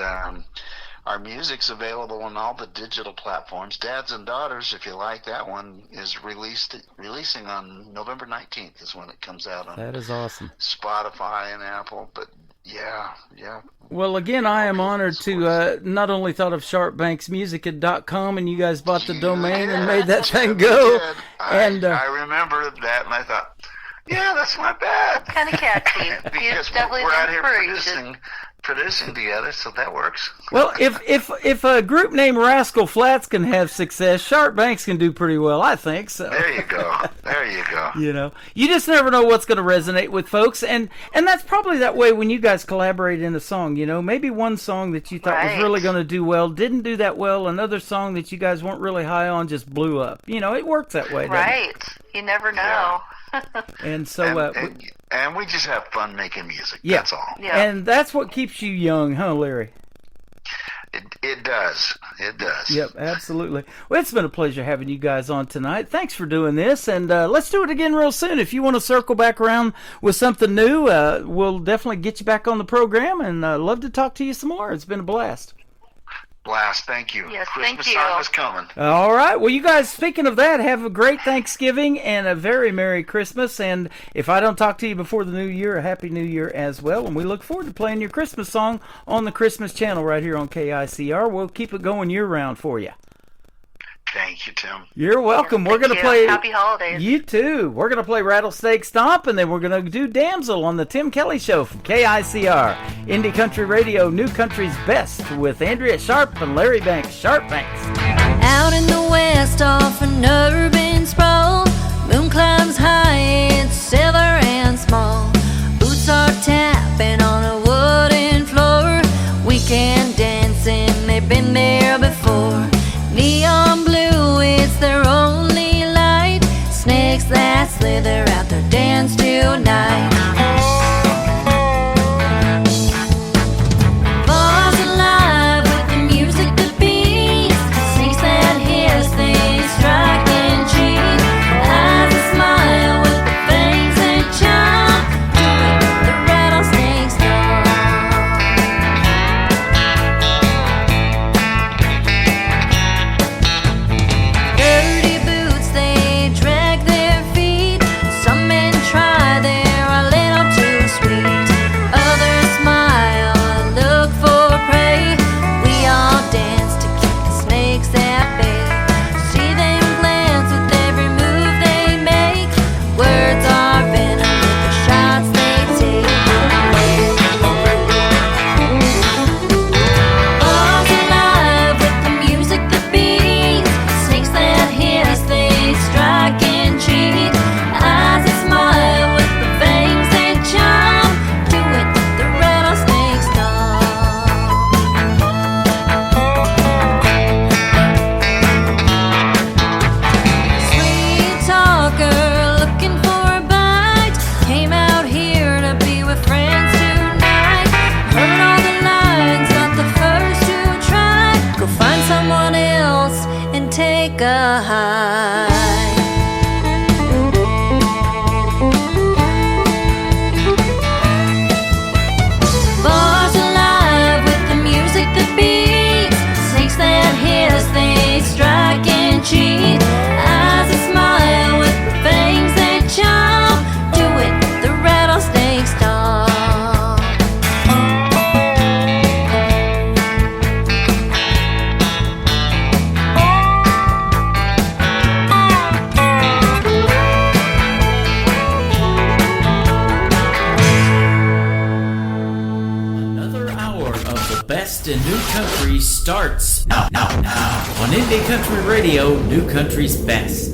our music's available on all the digital platforms. Dads and Daughters, if you like that one, is releasing on November 19th is when it comes out on That is awesome. Spotify and Apple, but yeah. Well, again, I am honored to not only thought of sharpbanksmusic.com, and you guys bought the domain and made that thing go. I remember that, and I thought, yeah, that's not bad. Kind of catchy. Because we're out here producing together, so that works. Well, if a group named Rascal Flatts can have success, Sharp Banks can do pretty well, I think. So there you go. You know, you just never know what's going to resonate with folks, and that's probably that way when you guys collaborate in a song. You know, maybe one song that you thought was really going to do well didn't do that well. Another song that you guys weren't really high on just blew up. You know, it works that way. Right. You never know. Yeah. And so, and we just have fun making music. Yeah. That's all. Yeah. And that's what keeps you young, huh, Larry? It does. Yep, absolutely. Well, it's been a pleasure having you guys on tonight. Thanks for doing this, and let's do it again real soon. If you want to circle back around with something new, we'll definitely get you back on the program, and love to talk to you some more. It's been a blast. Thank you. Yes, Christmas thank you. time is coming. All right. Well, you guys, speaking of that, have a great Thanksgiving and a very Merry Christmas. And if I don't talk to you before the new year, a Happy New Year as well. And we look forward to playing your Christmas song on the Christmas channel right here on KICR. We'll keep it going year-round for you. Thank you, Tim. You're welcome. Yes, we're going to play... Happy holidays. You too. We're going to play Rattlesnake Stomp, and then we're going to do Damsel on the Tim Kelly Show from KICR. Indie Country Radio, New Country's Best, with Andrea Sharp and Larry Banks. Sharp Banks. Out in the west off an urban sprawl, moon climbs high, it's silver and small. Boots are tapping on a wooden floor. Weekend dancing, they've been there before. Neon blue, it's their only light. Snakes that slither out their dance tonight. Falls alive with the music that beats. Snakes that hiss, they strike and cheat. Eyes that smile with the New Country starts now on Indie Country Radio, New Country's best.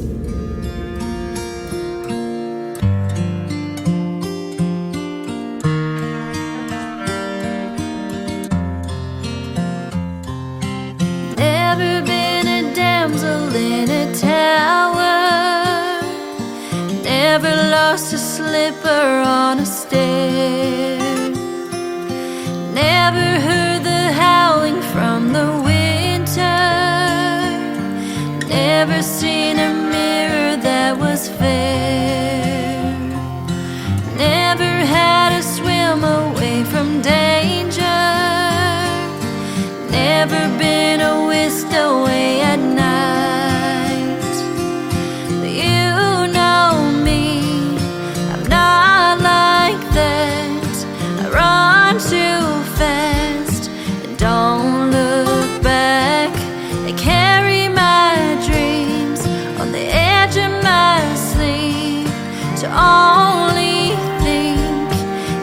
Never been a damsel in a tower, never lost a slipper on a stair, never heard the howling from the winter, never seen a mirror that was fair, never had to swim away from danger, never been a whisked away at night. But you know me, I'm not like that. I run too fast and don't look back. I carry my dreams on the edge of my sleeve. To only think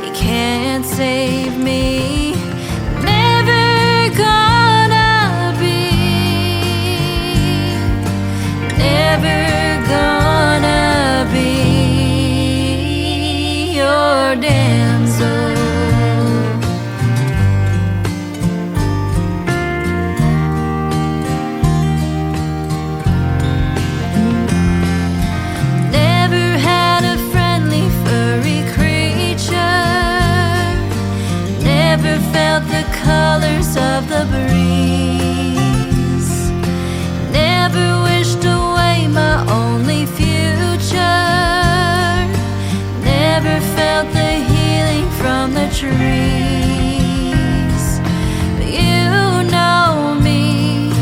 you can't save me. Never gonna be, never gonna be your damsel. Never had a friendly furry creature, never felt the colors of the breeze, never wished away my only future, never felt the healing from the trees. But you know me,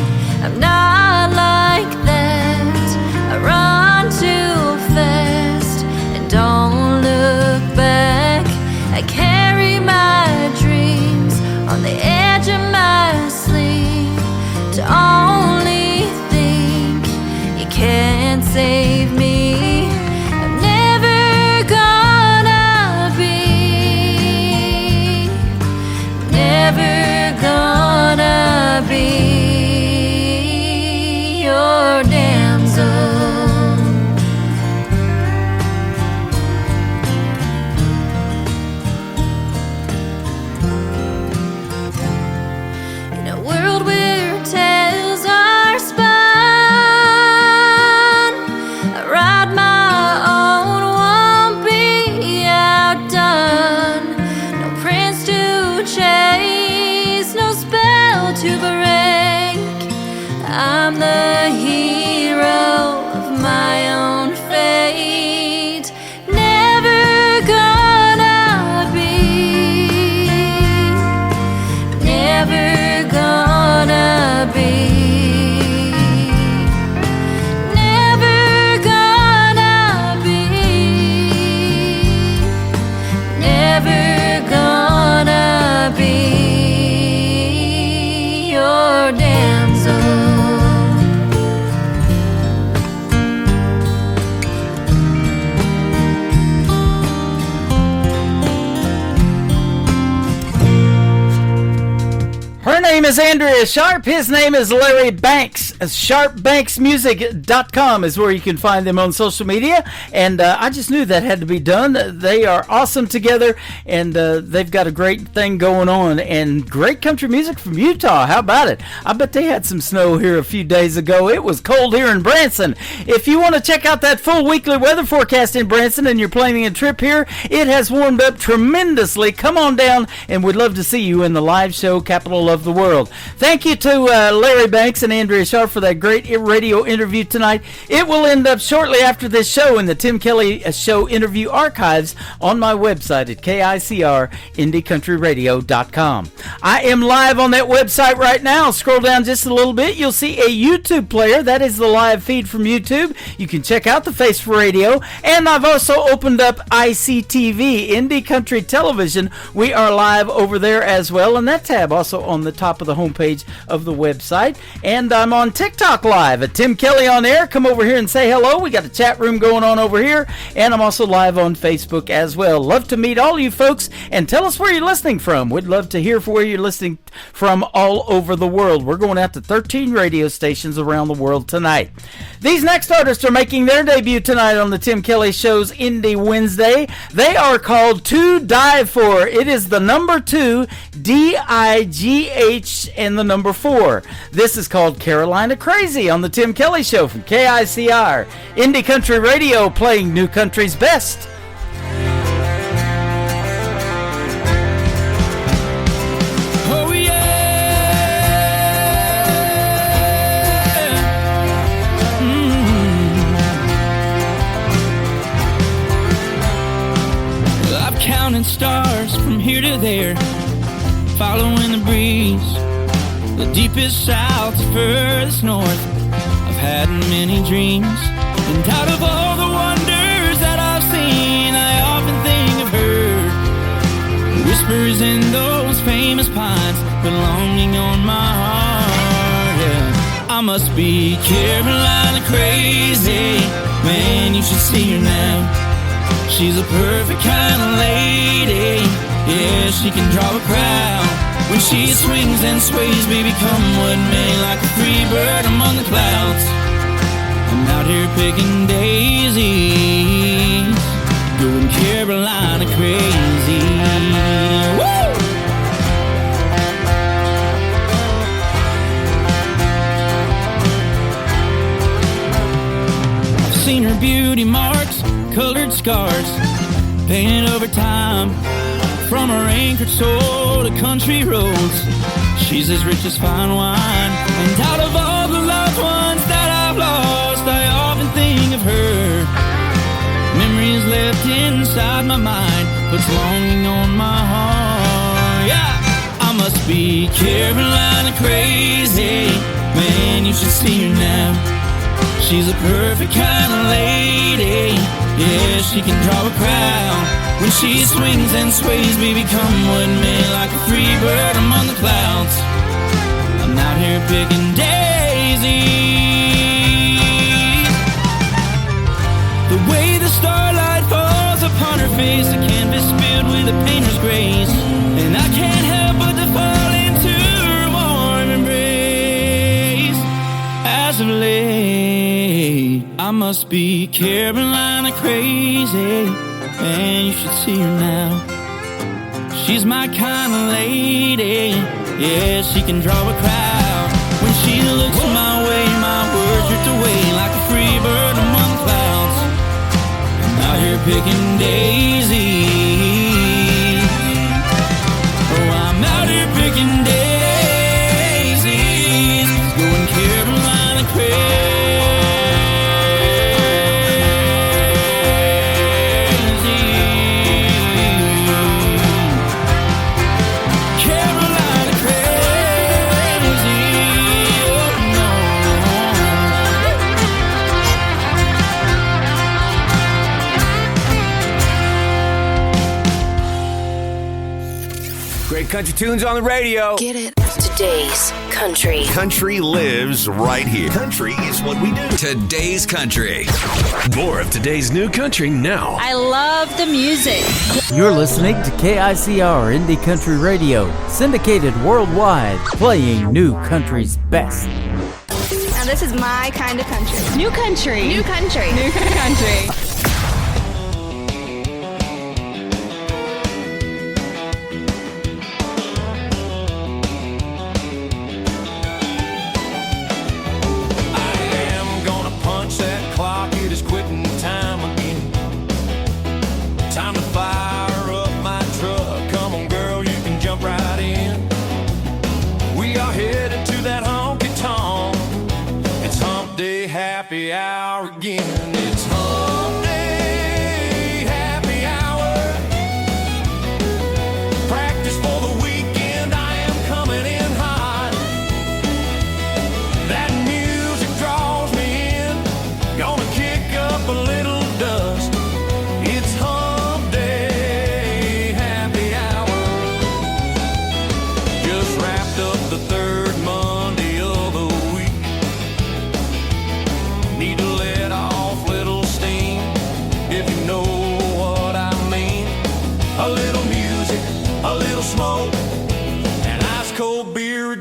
I'm not like that. I run too fast and don't look back. I carry my dreams on the edge of my sleeve. To only think you can't save me. I'm never gonna be, never gonna be your damsel. In a world where tales are spun, I ride my own, won't be outdone. No prince to chase, no spell to break. I'm the hero of my own fate. Never gonna be, never gonna be, never gonna be, never gonna be your damsel. Her name is Andrea Sharp. His name is Larry Banks. SharpBanksMusic.com is where you can find them on social media. And I just knew that had to be done. They are awesome together, and they've got a great thing going on. And great country music from Utah. How about it? I bet they had some snow here a few days ago. It was cold here in Branson. If you want to check out that full weekly weather forecast in Branson and you're planning a trip here, it has warmed up tremendously. Come on down, and we'd love to see you in the live show, capital of the world. Thank you to Larry Banks and Andrea Sharp for that great radio interview tonight. It will end up shortly after this show in the Tim Kelly Show interview archives on my website at KICR-IndieCountryRadio.com. I am live on that website right now. Scroll down just a little bit. You'll see a YouTube player. That is the live feed from YouTube. You can check out the Face for Radio. And I've also opened up ICTV, Indie Country Television. We are live over there as well. And that tab also on the top of the homepage of the website. And I'm on TikTok Live at Tim Kelly on Air. Come over here and say hello. We got a chat room going on over here. And I'm also live on Facebook as well. Love to meet all you folks and tell us where you're listening from. We'd love to hear from where you're listening from all over the world. We're going out to 13 radio stations around the world tonight. These next artists are making their debut tonight on the Tim Kelly Show's Indie Wednesday. They are called To Die For. It is the number 2, D-I-G-H, and the number 4. This is called Carolina Crazy on the Tim Kelly Show from KICR. Indie Country Radio, playing new country's best. Oh yeah. Well, I'm counting stars from here to there, following the breeze. The deepest south, the furthest north, I've had many dreams. And out of all the wonders that I've seen, I often think of her. Whispers in those famous pines, belonging on my heart, yeah. I must be Carolina crazy, man, you should see her now. She's a perfect kind of lady, yeah, she can draw a crowd. When she swings and sways, baby, come with me like a free bird among the clouds. I'm out here picking daisies, going Carolina crazy. Woo! I've seen her beauty marks, colored scars, painted over time. From her anchored soul to country roads, she's as rich as fine wine. And out of all the loved ones that I've lost, I often think of her. Memories left inside my mind, puts longing on my heart. Yeah, I must be Carolina crazy, man, you should see her now. She's a perfect kind of lady, yeah, she can draw a crowd. When she swings and sways, baby, come with me like a free bird among the clouds. I'm out here picking daisies. The way the starlight falls upon her face, a canvas filled with a painter's grace, and I can't help but to fall into her warm embrace. As of late, I must be Carolina crazy, and you should see her now. She's my kind of lady, yeah, she can draw a crowd. When she looks my way, my words drift away like a free bird among clouds. I'm out here picking daisies. Oh, I'm out here picking daisies, going Carolina crazy. Great country tunes on the radio. Get it? Today's country. Country lives right here. Country is what we do. Today's country. More of today's new country now. I love the music. You're listening to KICR Indie Country Radio, syndicated worldwide, playing new country's best. Now this is my kind of country. New country. New country. New country. Happy hour again. It's hump day.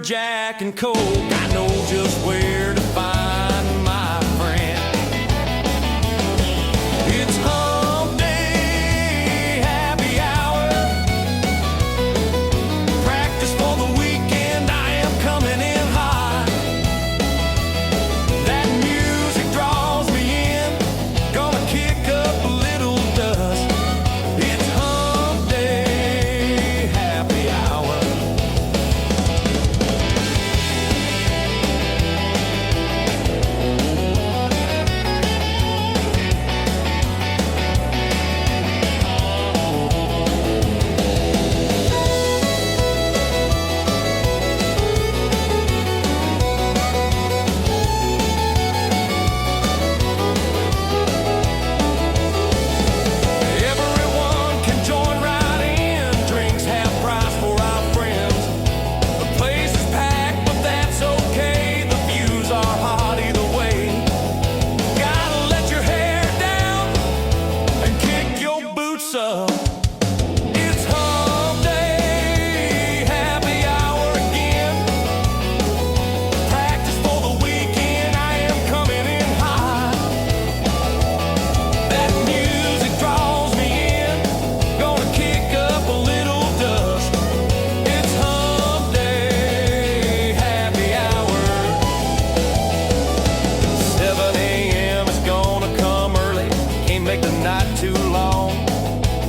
Jack and Coke, I know just where to find my friend. It's hump day, happy hour. Practice for the weekend, I am coming in hot. That music draws me in, gonna kick up a little dust. It's hump day, happy hour. Everyone can join right in. Drinks half price for our friends. The place is packed, but that's okay. The views are hot either way. Gotta let your hair down and kick your boots up. It's hump day, happy hour again. Practice for the weekend, I am coming in hot. That music draws me in, gonna kick up a little dust. It's hump day, happy hour. 7 a.m. is gonna come early, can't make the night too long.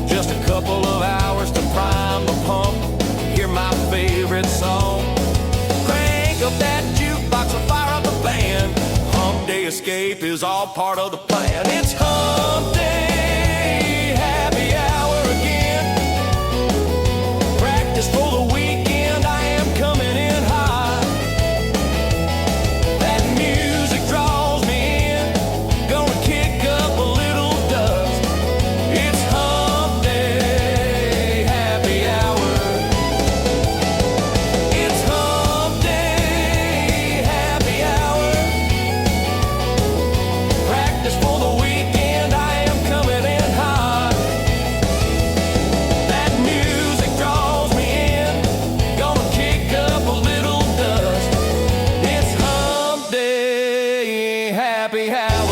Just a couple of hours to prime the pump, hear my favorite song. Crank up that jukebox and fire up the band. Hump day escape is all part of the plan. It's hump day, happy hour again. Practice for the weekend, I am coming in hot. That music draws me in, gonna kick up a little dust. It's hump day, happy hour. It's hump day, happy hour. Practice for the weekend, I am coming in hot. That music draws me in, gonna kick up a little dust. It's hump day, happy hour.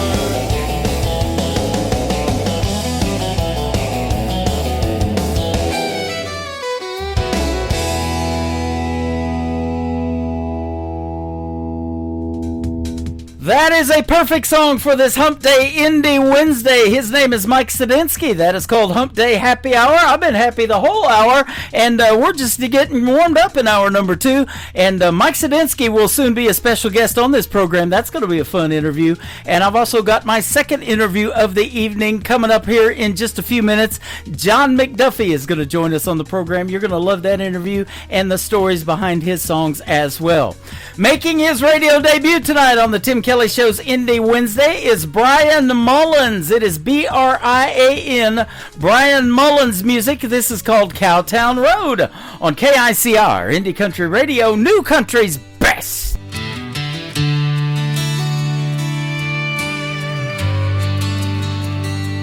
That is a perfect song for this Hump Day Indie Wednesday. His name is Mike Sadinsky. That is called Hump Day Happy Hour. I've been happy the whole hour, and we're just getting warmed up in hour number 2. And Mike Sadinsky will soon be a special guest on this program. That's going to be a fun interview. And I've also got my second interview of the evening coming up here in just a few minutes. John McDuffie is going to join us on the program. You're going to love that interview and the stories behind his songs as well. Making his radio debut tonight on the Tim Kelly Show's Indie Wednesday is Brian Mullins. It is B-R-I-A-N, Brian Mullins music. This is called Cowtown Road on KICR, Indie Country Radio, New Country's best.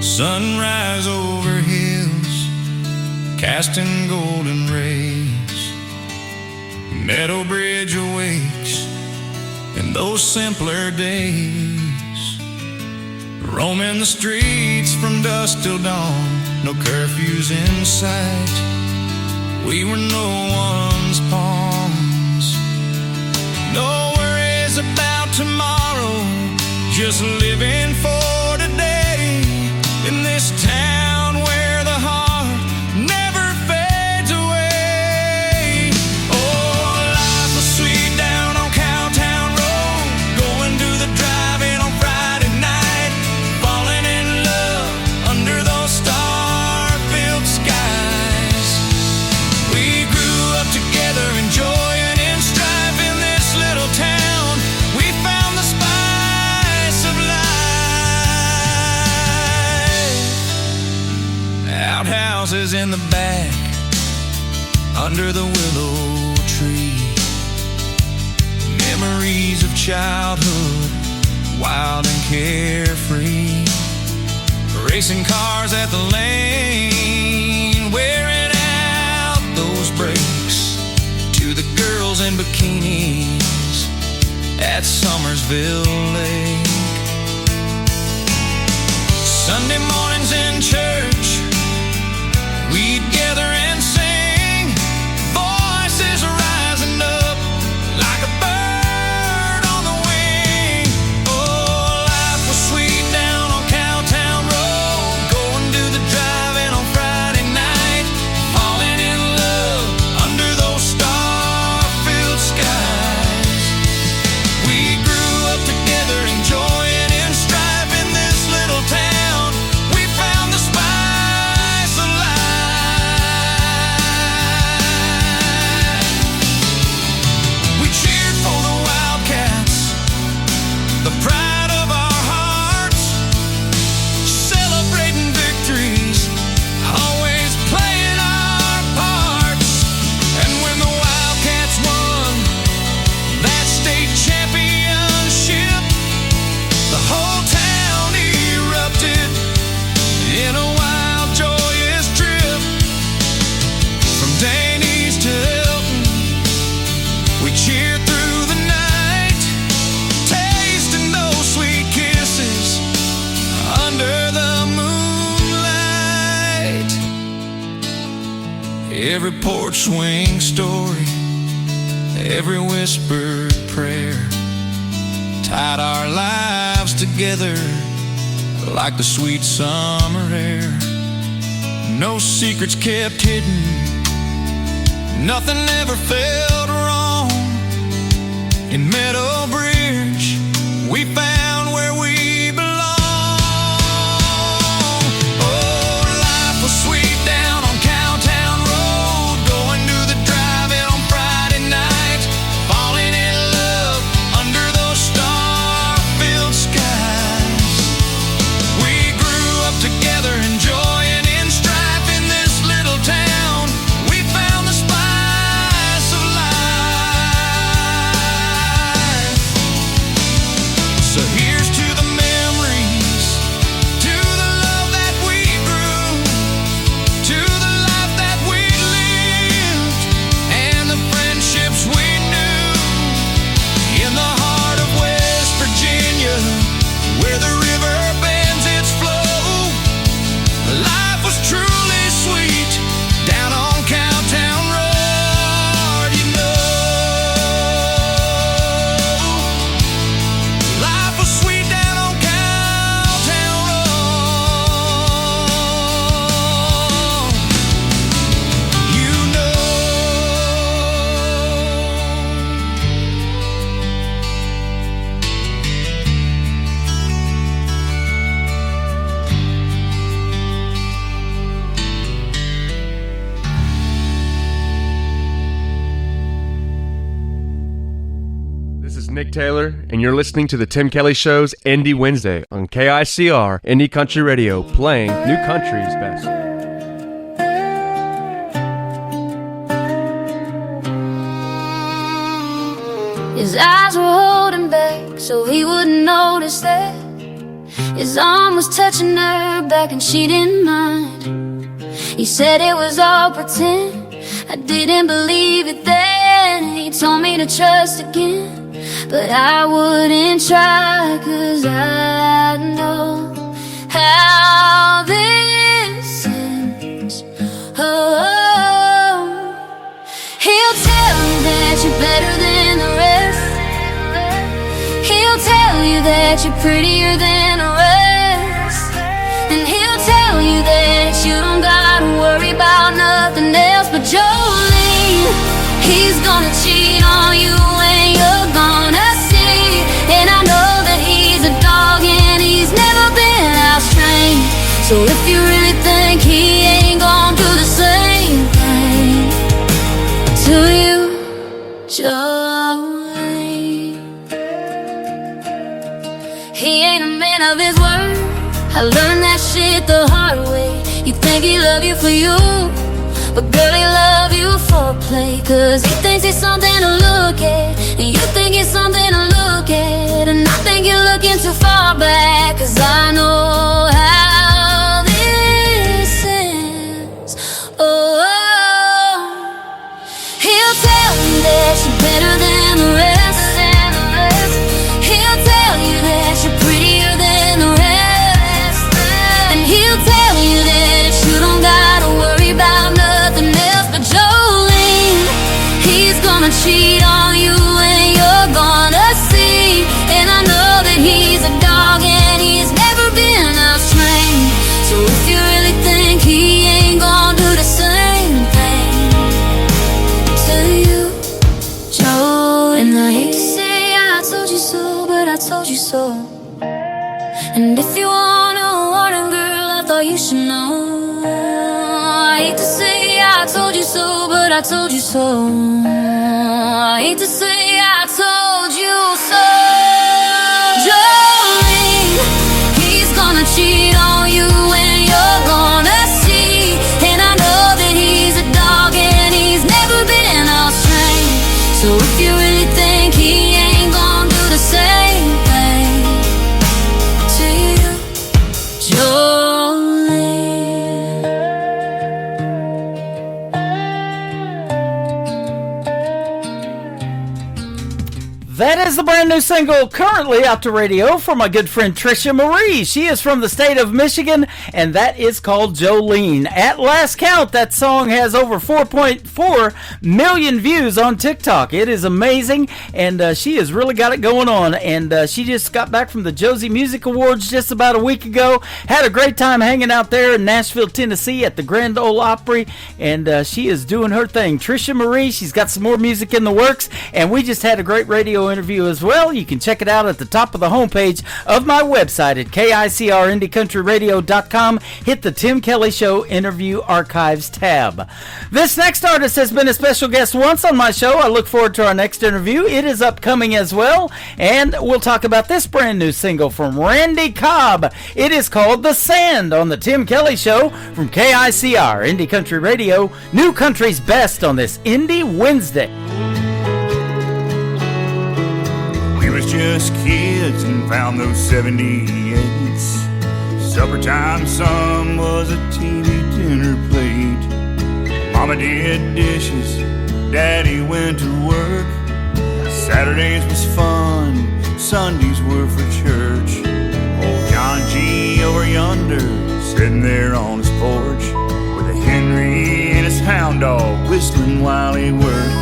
Sunrise over hills, casting golden rays. Meadow Bridge awakes in those simpler days. Roaming the streets from dusk till dawn, no curfews in sight. We were no one's pawns. No worries about tomorrow, just living for today. In this town where the heart never fades away. Oh, life was sweet down on Cowtown Road, going to the drive-in on Friday night, falling in love under those star-filled skies. We grew up together, enjoying in strife in this little town. We found the spice of life. Outhouses in the back, under the willow tree. Memories of childhood, wild and carefree. Racing cars at the lane, wearing out those brakes. To the girls girls in bikinis at Summersville Lake. Sunday mornings in church, we'd gather and sing, voices rising up like a bird on the wing. Oh, life was sweet down on Cowtown Road, going to the drive-in on Friday night, falling in love under those star-filled skies. We grew up together, enjoying in strife in this little town. We found the spice of life. We cheered for the Wildcats, the pride of our hearts, celebrating victories, always playing our parts. And when the Wildcats won that state championship, the whole town erupted in a wild, joyous trip. From Danny's to Hilton, we cheered through the night, tasting those sweet kisses under the moonlight. Every porch swing story, every whispered prayer tied our lives together like the sweet summer air. No secrets kept hidden, nothing ever felt wrong. In Meadow Bridge, we found where we belong. Oh, life was sweet down on Cowtown Road, going to the drive-in on Friday night, falling in love under those star-filled skies. We grew up together, enjoying in strife in this little town. We found the spice of life. So here's to the memories, to the love that we grew, to the life that we lived, and the friendships we knew. In the heart of West Virginia, where the river bends its flow, life was truly sweet down on Cowtown Road. You know, life was sweet down on Cowtown Road. You know. This is Nick Taylor, and you're listening to The Tim Kelly Show's Indie Wednesday on KICR, Indie Country Radio, playing new country's best. His eyes were holding back so he wouldn't notice that his arm was touching her back and she didn't mind. He said it was all pretend, I didn't believe it then. He told me to trust again, but I wouldn't try, 'cause I know how this ends. Oh, he'll tell you that you're better than the rest. He'll tell you that you're prettier than the rest. And he'll tell you that you don't gotta worry about nothing else. But Jolene, he's gonna cheat on you and you're gonna see. And I know that he's a dog and he's never been out-trained. So if you really think he ain't gonna do the same thing to you, Jolene, he ain't a man of his word. I learned that shit the hard way. You think he love you for you, but girl, he love you for play. 'Cause he thinks he's something to look at, and you think he's something to look at. And I think you're looking too far back, 'cause I know how this ends. Oh, he'll tell you that you're better And I hate to say I told you so, but I told you so. And if you want a warning, girl, I thought you should know. I hate to say I told you so, but I told you so. I hate to say I told you so. Jolene, he's gonna cheat on you and you're gonna see. And I know that he's a dog and he's never been off train. So if you really think he ain't gonna do the same thing to you, Jolene. That is the brand new single currently out to radio from my good friend Trisha Marie. She is from the state of Michigan, and that is called Jolene. At last count, that song has over 4.4 million views on TikTok. It is amazing, and she has really got it going on. And she just got back from the Josie Music Awards just about a week ago. Had a great time hanging out there in Nashville, Tennessee at the Grand Ole Opry, and she is doing her thing. Trisha Marie, she's got some more music in the works, and we just had a great radio interview as well. You can check it out at the top of the homepage of my website at KICRIndieCountryRadio.com. Hit the Tim Kelly Show Interview Archives tab. This next artist has been a special guest once on my show. I look forward to our next interview. It is upcoming as well, and we'll talk about this brand new single from Randy Cobb. It is called The Sand on the Tim Kelly Show from KICR Indie Country Radio, New Country's Best on this Indie Wednesday. We was just kids and found those 78s. Suppertime sun was a TV dinner plate. Mama did dishes, Daddy went to work. Saturdays was fun, Sundays were for church. Old John G. over yonder, sitting there on his porch with a Henry and his hound dog whistling while he worked.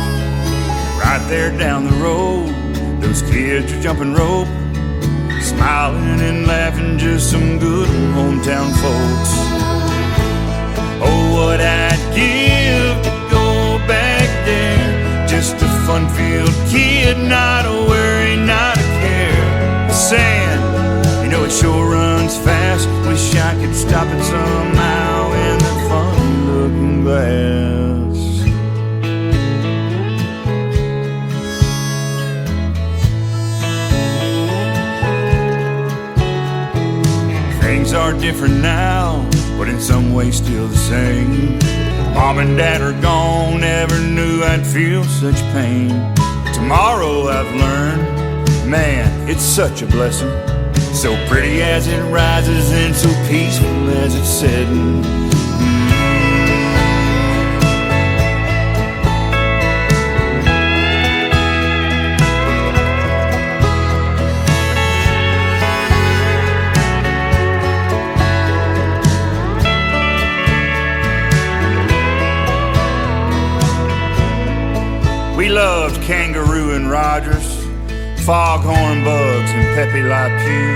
Right there down the road, those kids are jumping rope, smiling and laughing, just some good hometown folks. Oh, what I'd give to go back there, just a fun-filled kid, not a worry, not a care. The sand, you know it sure runs fast, wish I could stop it somehow in that funny-looking glass. Things are different now, but in some ways still the same. Mom and Dad are gone, never knew I'd feel such pain. Tomorrow I've learned, man, it's such a blessing. So pretty as it rises and so peaceful as it's setting. We loved Kangaroo and Rogers, Foghorn Bugs and Pepe Le Pew.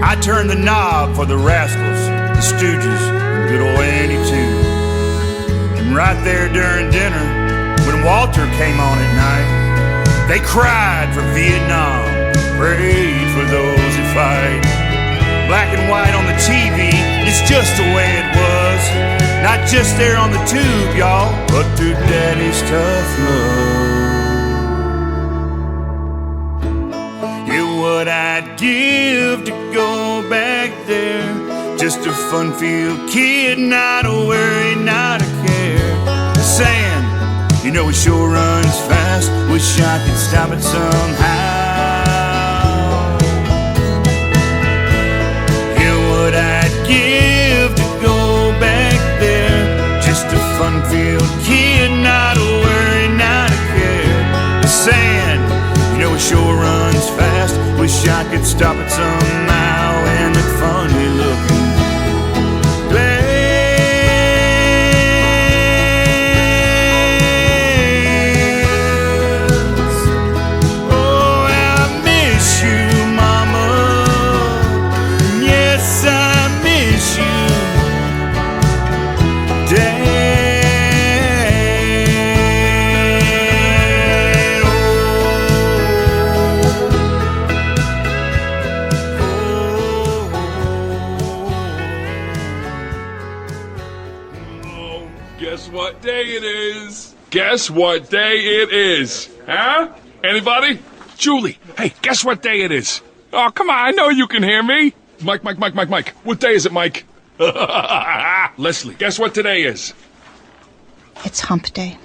I turned the knob for the Rascals, the Stooges, and good old Andy too. And right there during dinner, when Walter came on at night, they cried for Vietnam, prayed for those who fight. Black and white on the TV, it's just the way it was. Not just there on the tube, y'all, but through Daddy's tough love. Yeah, what I'd give to go back there, just a fun-filled kid, not a worry, not a care. Sand, you know it sure runs fast, wish I could stop it somehow. Yeah, what I'd give to go back there, just a fun-filled kid, not a worry, not a care. The sand, you know it sure runs fast, wish I could stop it somehow in that funny-looking glass. Oh, I miss you, Mama, yes, I miss you, Dad. Oh, day it is? Guess what day it is? Huh? Anybody? Julie, hey, guess what day it is? Oh, come on, I know you can hear me. Mike. What day is it, Mike? Leslie, guess what today is? It's hump day.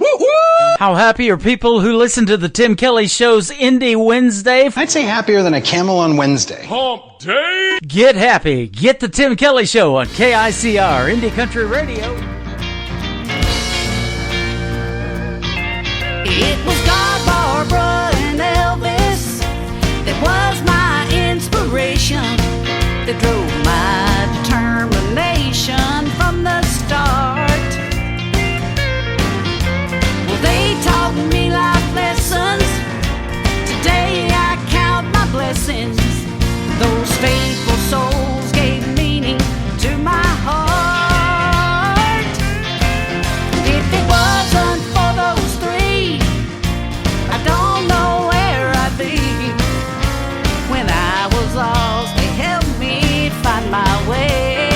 How happy are people who listen to the Tim Kelly Show's Indie Wednesday? I'd say happier than a camel on Wednesday. Hump day? Get happy. Get the Tim Kelly Show on KICR, Indie Country Radio. It was God, Barbara, and Elvis that was my inspiration, that drove my determination from the start. Well, they taught me life lessons. Today I count my blessings. Those faithful souls gave meaning to my heart. If it wasn't for those three, I don't know where I'd be. When I was lost, they helped me find my way.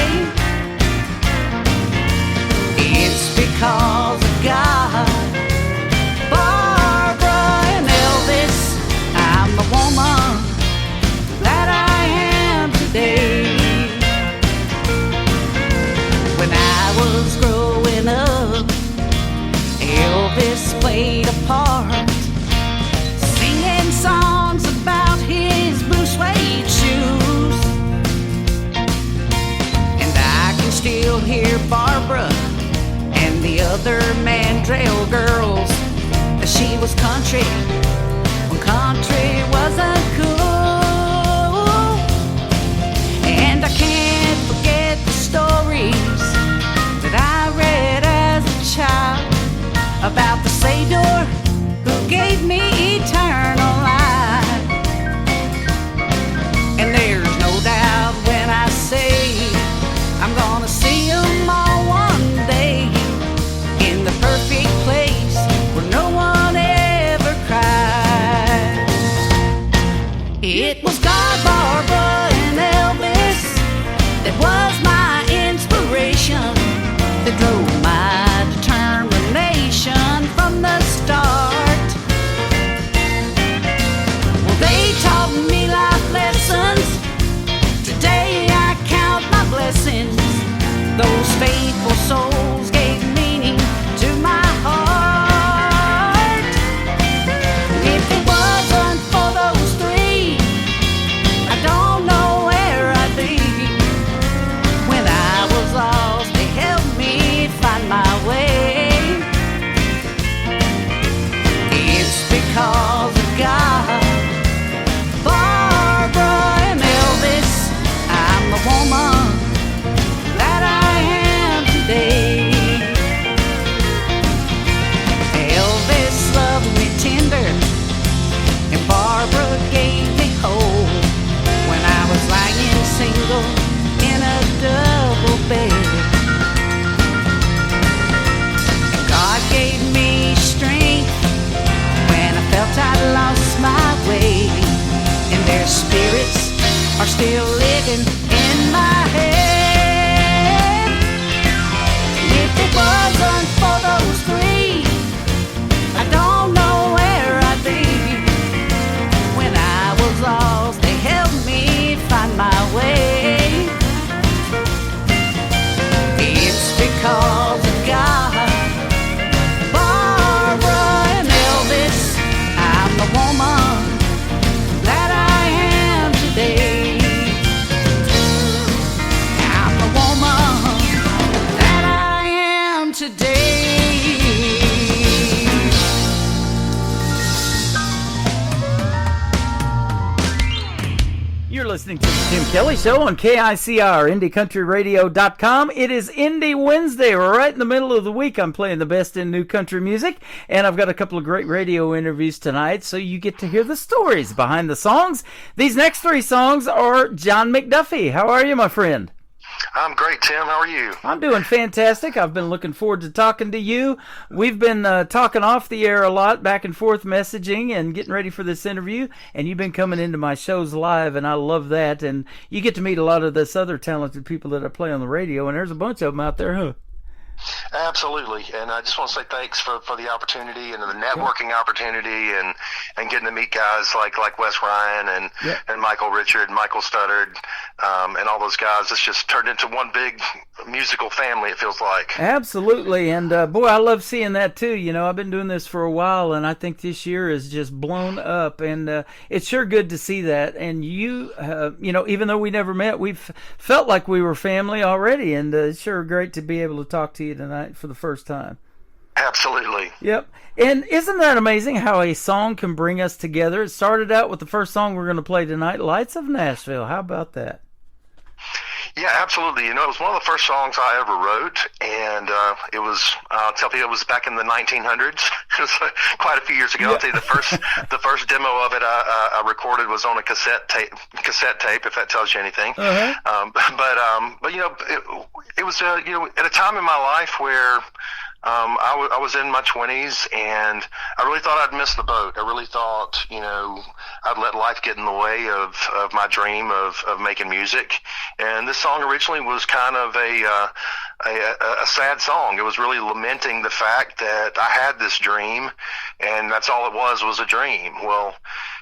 It's because of God, Barbara and Elvis, I'm the woman that I am today. When I was growing up, Elvis played a part, singing songs about his blue suede shoes. And I can still hear Barbara and the other Mandrell girls. She was country when country wasn't cool. And I can't forget the stories that I read as a child about the Savior who gave me eternal life. And there's no doubt when I say I'm gonna see them all one day in the perfect place where no one ever cried. It was God, Barbara, and Elvis that was my inspiration, that drove my determination from the start. Well, they taught me life lessons. Today I count my blessings. Those faithful souls gave meaning to my heart. If it wasn't for those three, I don't know where I'd be. When I was lost, they helped me find my way. It's because of God, Barbara and Elvis, I'm the woman that I am today. Elvis loved me tender, and Barbara gave me hope when I was lying single in a double bed. And God gave me strength when I felt I'd lost my way, and their spirits are still living in my head. If it wasn't for those three, I don't know where I'd be. When I was lost, they helped me find my way. It's because of God, Barbara and Elvis, I'm the woman that I am today. I'm the woman that I am today. You're listening to the Tim Kelly Show on KICR, IndieCountryRadio.com. It is Indie Wednesday. We're right in the middle of the week. I'm playing the best in new country music, and I've got a couple of great radio interviews tonight, so you get to hear the stories behind the songs. These next three songs are John McDuffie. How are you, my friend? I'm great, Tim. How are you? I'm doing fantastic. I've been looking forward to talking to you. We've been talking off the air a lot, back and forth messaging and getting ready for this interview, and you've been coming into my shows live, and I love that. And you get to meet a lot of this other talented people that I play on the radio, and there's a bunch of them out there, huh? Absolutely, and I just want to say thanks for the opportunity and the networking opportunity, and getting to meet guys like Wes Ryan and Michael Richard, Michael Studdard, and all those guys. It's just turned into one big musical family, it feels like. Absolutely, and boy, I love seeing that too. You know, I've been doing this for a while, and I think this year is just blown up, and it's sure good to see that. And you know, even though we never met, we've felt like we were family already, and it's sure great to be able to talk to you tonight for the first time. Absolutely. Yep. And isn't that amazing how a song can bring us together? It started out with the first song we're going to play tonight, Lights of Nashville. How about that? Yeah, absolutely. You know, it was one of the first songs I ever wrote, and it was, I'll tell you, it was back in the 1900s. It was quite a few years ago. I'll tell you, the first demo of it I recorded was on a cassette tape, if that tells you anything. But you know, it was, you know, at a time in my life where I was in my 20s, and I really thought I'd missed the boat. I really thought, you know, I'd let life get in the way of my dream of making music. And this song originally was kind of a sad song. It was really lamenting the fact that I had this dream, and that's all it was a dream. Well,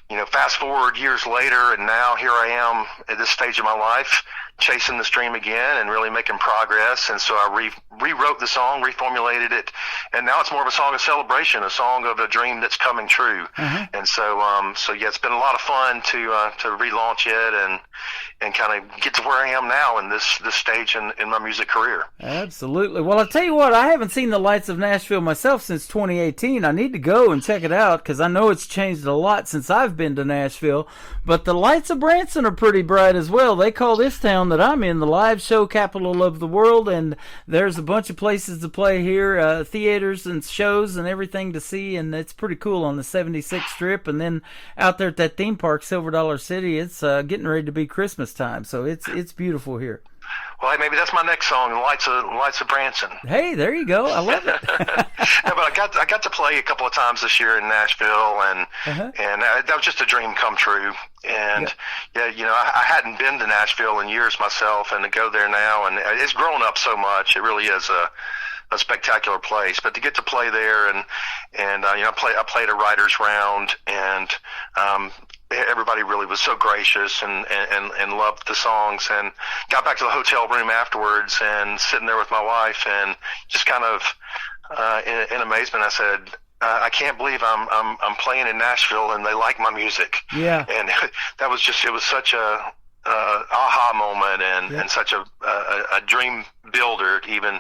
you know, fast forward years later, and now here I am at this stage of my life, chasing this dream again and really making progress. And so I rewrote the song, reformulated it, and now it's more of a song of celebration, a song of a dream that's coming true. And so yeah, it's been a lot of fun to relaunch it and kind of get to where I am now in this stage in my music career. Absolutely. Well, I'll tell you what, I haven't seen the Lights of Nashville myself since 2018. I need to go and check it out because I know it's changed a lot since I've been to Nashville. But the Lights of Branson are pretty bright as well. They call this town that I'm in the live show capital of the world, and there's a bunch of places to play here, theaters and shows and everything to see, and it's pretty cool on the 76th Strip. And then out there at that theme park, Silver Dollar City, it's getting ready to be Christmas time, so it's beautiful here. Well, hey, maybe that's my next song, Lights of Branson. Hey, there you go. I love it. Yeah, but I got to play a couple of times this year in Nashville, and that was just a dream come true. And yeah, you know, I hadn't been to Nashville in years myself, and to go there now, and it's grown up so much. It really is a spectacular place. But to get to play there, and you know, I played a writers round, and everybody really was so gracious and loved the songs, and got back to the hotel room afterwards and sitting there with my wife and just kind of in amazement, I said, I can't believe I'm playing in Nashville and they like my music. Yeah. And that was just, it was such a aha moment and such a dream builder even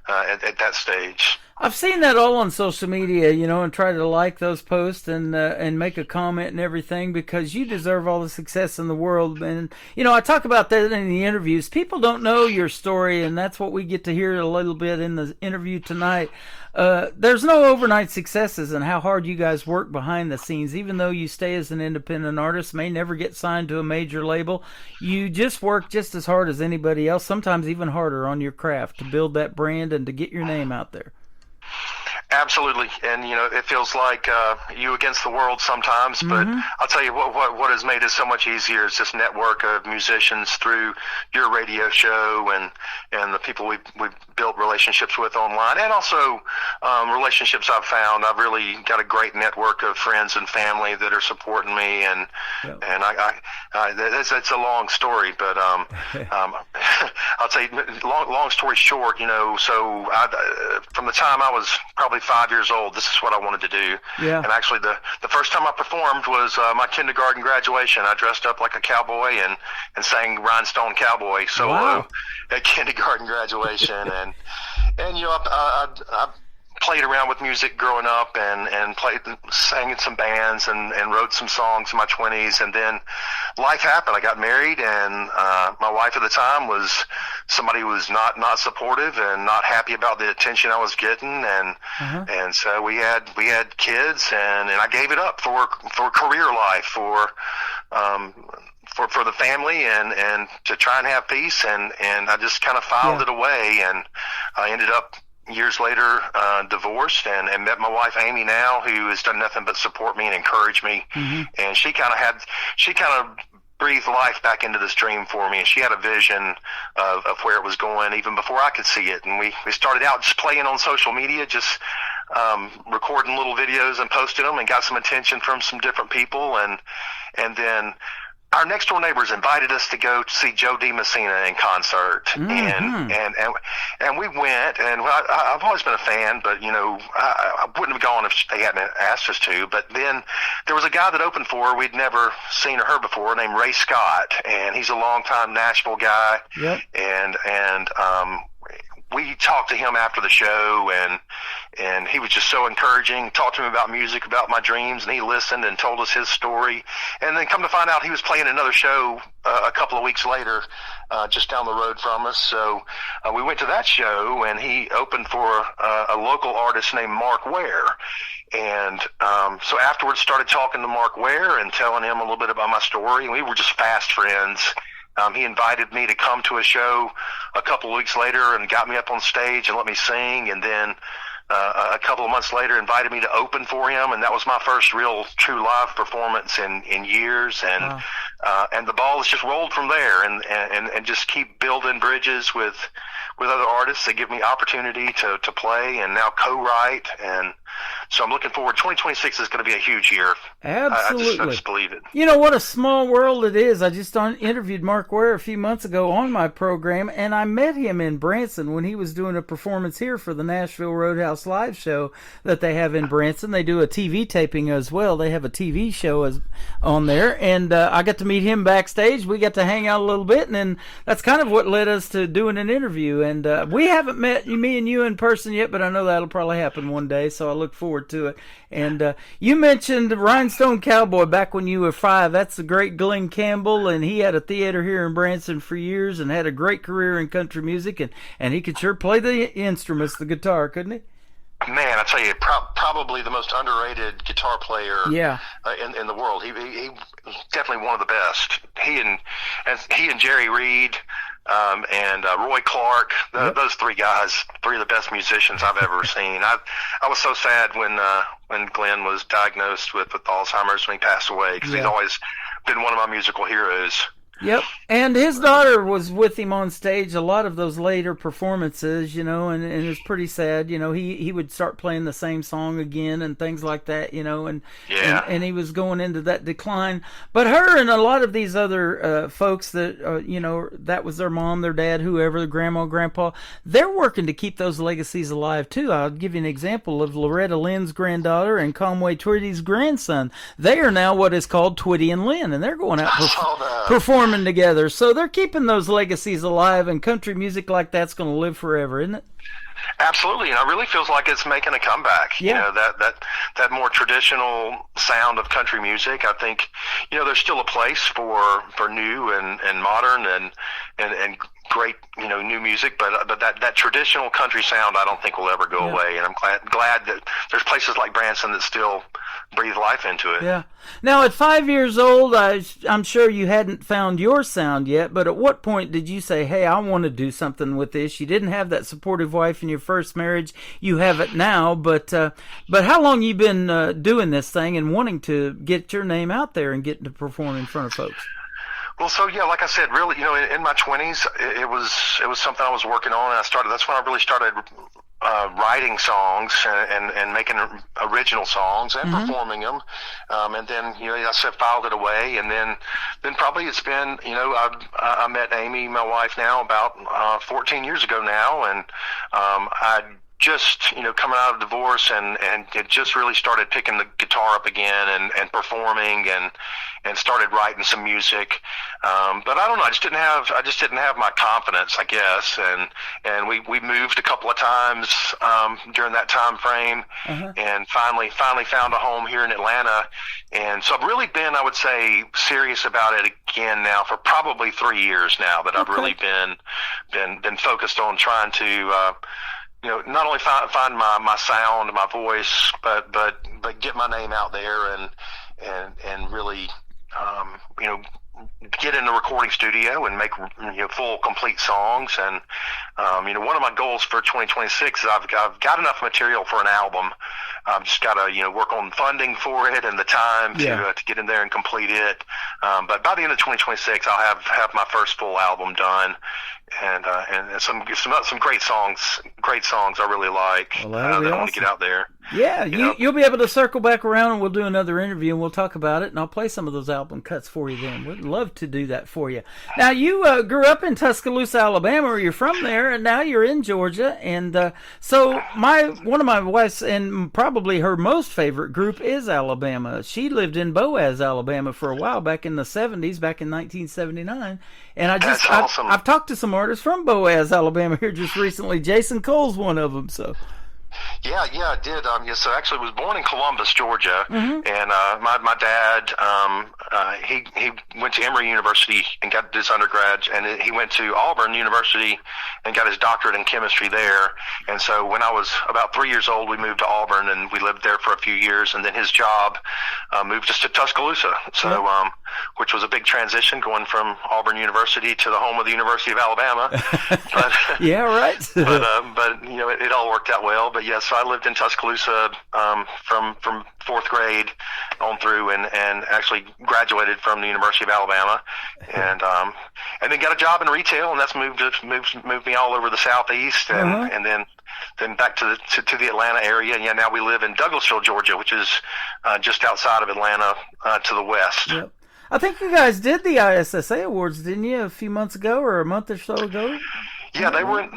at that stage. I've seen that all on social media, you know, and try to like those posts and make a comment and everything, because you deserve all the success in the world. And, you know, I talk about that in the interviews. People don't know your story, and that's what we get to hear a little bit in the interview tonight. There's no overnight successes and how hard you guys work behind the scenes. Even though you stay as an independent artist, may never get signed to a major label, you just work just as hard as anybody else, sometimes even harder on your craft to build that brand and to get your name out there. Absolutely, and you know, it feels like you against the world sometimes. But I'll tell you what has made it so much easier is this network of musicians through your radio show and the people we've built relationships with online, and also relationships I've found. I've really got a great network of friends and family that are supporting me, and I it's a long story, but I'll tell you, long story short, you know, so from the time I was probably 5 years old, this is what I wanted to do. Yeah. And actually the first time I performed was my kindergarten graduation. I dressed up like a cowboy and sang Rhinestone Cowboy solo at kindergarten graduation. and you know, I played around with music growing up and sang in some bands and wrote some songs in my 20s, and then life happened. I got married, and my wife at the time was somebody who was not supportive and not happy about the attention I was getting, and so we had kids, and I gave it up for career life, for the family and to try and have peace, and I just kind of filed it away, and I ended up years later divorced and met my wife Amy now, who has done nothing but support me and encourage me. And she kind of breathed life back into this dream for me, and she had a vision of where it was going even before I could see it. And we started out just playing on social media, just recording little videos and posting them, and got some attention from some different people, and then our next door neighbors invited us to go see Joe DiMessina in concert, and we went. And I've always been a fan, but I wouldn't have gone if they hadn't asked us to. But then there was a guy that opened for her we'd never seen or heard before, named Ray Scott, and he's a longtime Nashville guy. Yep. And we talked to him after the show, and he was just so encouraging. Talked to him about music, about my dreams, and he listened and told us his story. And then come to find out, he was playing another show a couple of weeks later, just down the road from us. So we went to that show, and he opened for a local artist named Mark Ware. And so afterwards started talking to Mark Ware and telling him a little bit about my story, and we were just fast friends. He invited me to come to a show a couple of weeks later and got me up on stage and let me sing. And then a couple of months later invited me to open for him. And that was my first real true live performance in years. And and the ball has just rolled from there, and just keep building bridges with other artists that give me opportunity to play and now co-write. And so I'm looking forward. 2026 is going to be a huge year. Absolutely. I just believe it. You know what a small world it is. I just interviewed Mark Ware a few months ago on my program, and I met him in Branson when he was doing a performance here for the Nashville Roadhouse Live show that they have in Branson. They do a TV taping as well. They have a TV show on there, and I got to meet him backstage. We got to hang out a little bit, and then that's kind of what led us to doing an interview. And we haven't met me and you in person yet, but I know that'll probably happen one day, so I look forward to it. And you mentioned Rhinestone Cowboy back when you were 5. That's the great Glenn Campbell, and he had a theater here in Branson for years and had a great career in country music, and he could sure play the instruments, the guitar, couldn't he? Man, I tell you, probably the most underrated guitar player in the world. He definitely one of the best. He and Jerry Reed and Roy Clark, those three guys, three of the best musicians I've ever seen. I was so sad when Glenn was diagnosed with Alzheimer's when he passed away, because he's always been one of my musical heroes. Yep, and his daughter was with him on stage a lot of those later performances, and it was pretty sad. He would start playing the same song again and things like that, and he was going into that decline. But her and a lot of these other folks that, that was their mom, their dad, whoever, their grandma, grandpa, they're working to keep those legacies alive too. I'll give you an example of Loretta Lynn's granddaughter and Conway Twitty's grandson. They are now what is called Twitty and Lynn, and they're going out performing together, so they're keeping those legacies alive, and country music like that's going to live forever, isn't it? Absolutely, and it really feels like it's making a comeback. Yeah. That more traditional sound of country music. I think there's still a place for new and modern and great new music, but that traditional country sound I don't think will ever go away, and I'm glad that there's places like Branson that still breathe life into it. Yeah. Now at 5 years old, I'm sure you hadn't found your sound yet, but at what point did you say, hey, I want to do something with this? You didn't have that supportive wife in your first marriage. You have it now, but how long you been doing this thing and wanting to get your name out there and get to perform in front of folks? Well, so like I said, really, in my 20s, it was something I was working on, and that's when I really started writing songs and making original songs and performing them, and then I said filed it away, and then probably it's been I met Amy, my wife, now about 14 years ago now, and I just coming out of divorce and it just really started picking the guitar up again and performing and started writing some music, but I don't know, I just didn't have my confidence, I guess, and we moved a couple of times during that time frame, and finally found a home here in Atlanta, and so I've really been, I would say, serious about it again now for probably 3 years now that I've really been focused on trying to not only find my sound, my voice, but get my name out there and really, get in the recording studio and make full, complete songs. And one of my goals for 2026 is I've got enough material for an album, just got to work on funding for it and the time to get in there and complete it. But by the end of 2026, I'll have my first full album done, and some great songs I really like that I want to get out there. Yeah, you'll be able to circle back around, and we'll do another interview, and we'll talk about it, and I'll play some of those album cuts for you then. We'd love to do that for you. Now, you grew up in Tuscaloosa, Alabama, or you're from there, and now you're in Georgia, and so one of my wife's, and probably her most favorite group is Alabama. She lived in Boaz, Alabama for a while back in the 70s, back in 1979, and I've talked to some artists from Boaz, Alabama here just recently. Jason Cole's one of them, so... Yeah, I did. So actually, I was born in Columbus, Georgia, and my dad, he went to Emory University and got his undergrad, and he went to Auburn University and got his doctorate in chemistry there. And so when I was about 3 years old, we moved to Auburn, and we lived there for a few years, and then his job moved us to Tuscaloosa. So, which was a big transition, going from Auburn University to the home of the University of Alabama. But, yeah, right. but it all worked out well. But yes, so I lived in Tuscaloosa from fourth grade on through, and actually graduated from the University of Alabama, and then got a job in retail, and that's moved me all over the Southeast, and then back to the Atlanta area. And now we live in Douglasville, Georgia, which is just outside of Atlanta to the west. Yep. I think you guys did the ISSA Awards, didn't you, a few months ago or a month or so ago? Yeah, they were.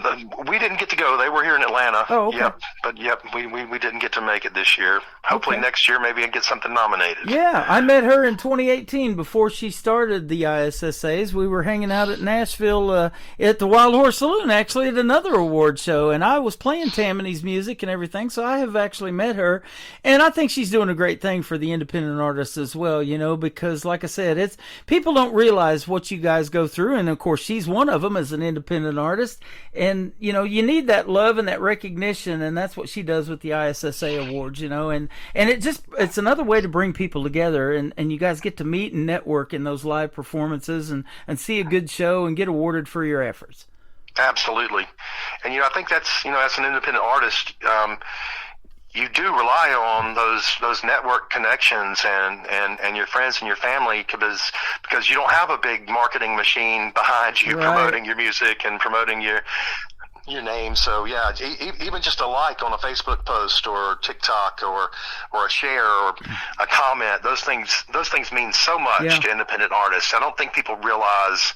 We didn't get to go. They were here in Atlanta. Oh, okay. Yep. We didn't get to make it this year. Hopefully next year, maybe I get something nominated. Yeah, I met her in 2018 before she started the ISSAs. We were hanging out at Nashville at the Wild Horse Saloon, actually, at another award show, and I was playing Tammany's music and everything, so I have actually met her, and I think she's doing a great thing for the independent artists as well, because, like I said, it's people don't realize what you guys go through, and of course, she's one of them as an independent artist. And you need that love and that recognition, and that's what she does with the ISSA Awards, and it's another way to bring people together, and you guys get to meet and network in those live performances and see a good show and get awarded for your efforts. Absolutely. And I think that's as an independent artist, you do rely on those network connections and your friends and your family, because you don't have a big marketing machine behind you promoting your music and promoting your name. So yeah, even just a like on a Facebook post or TikTok or a share or a comment, those things mean so much to independent artists. I don't think people realize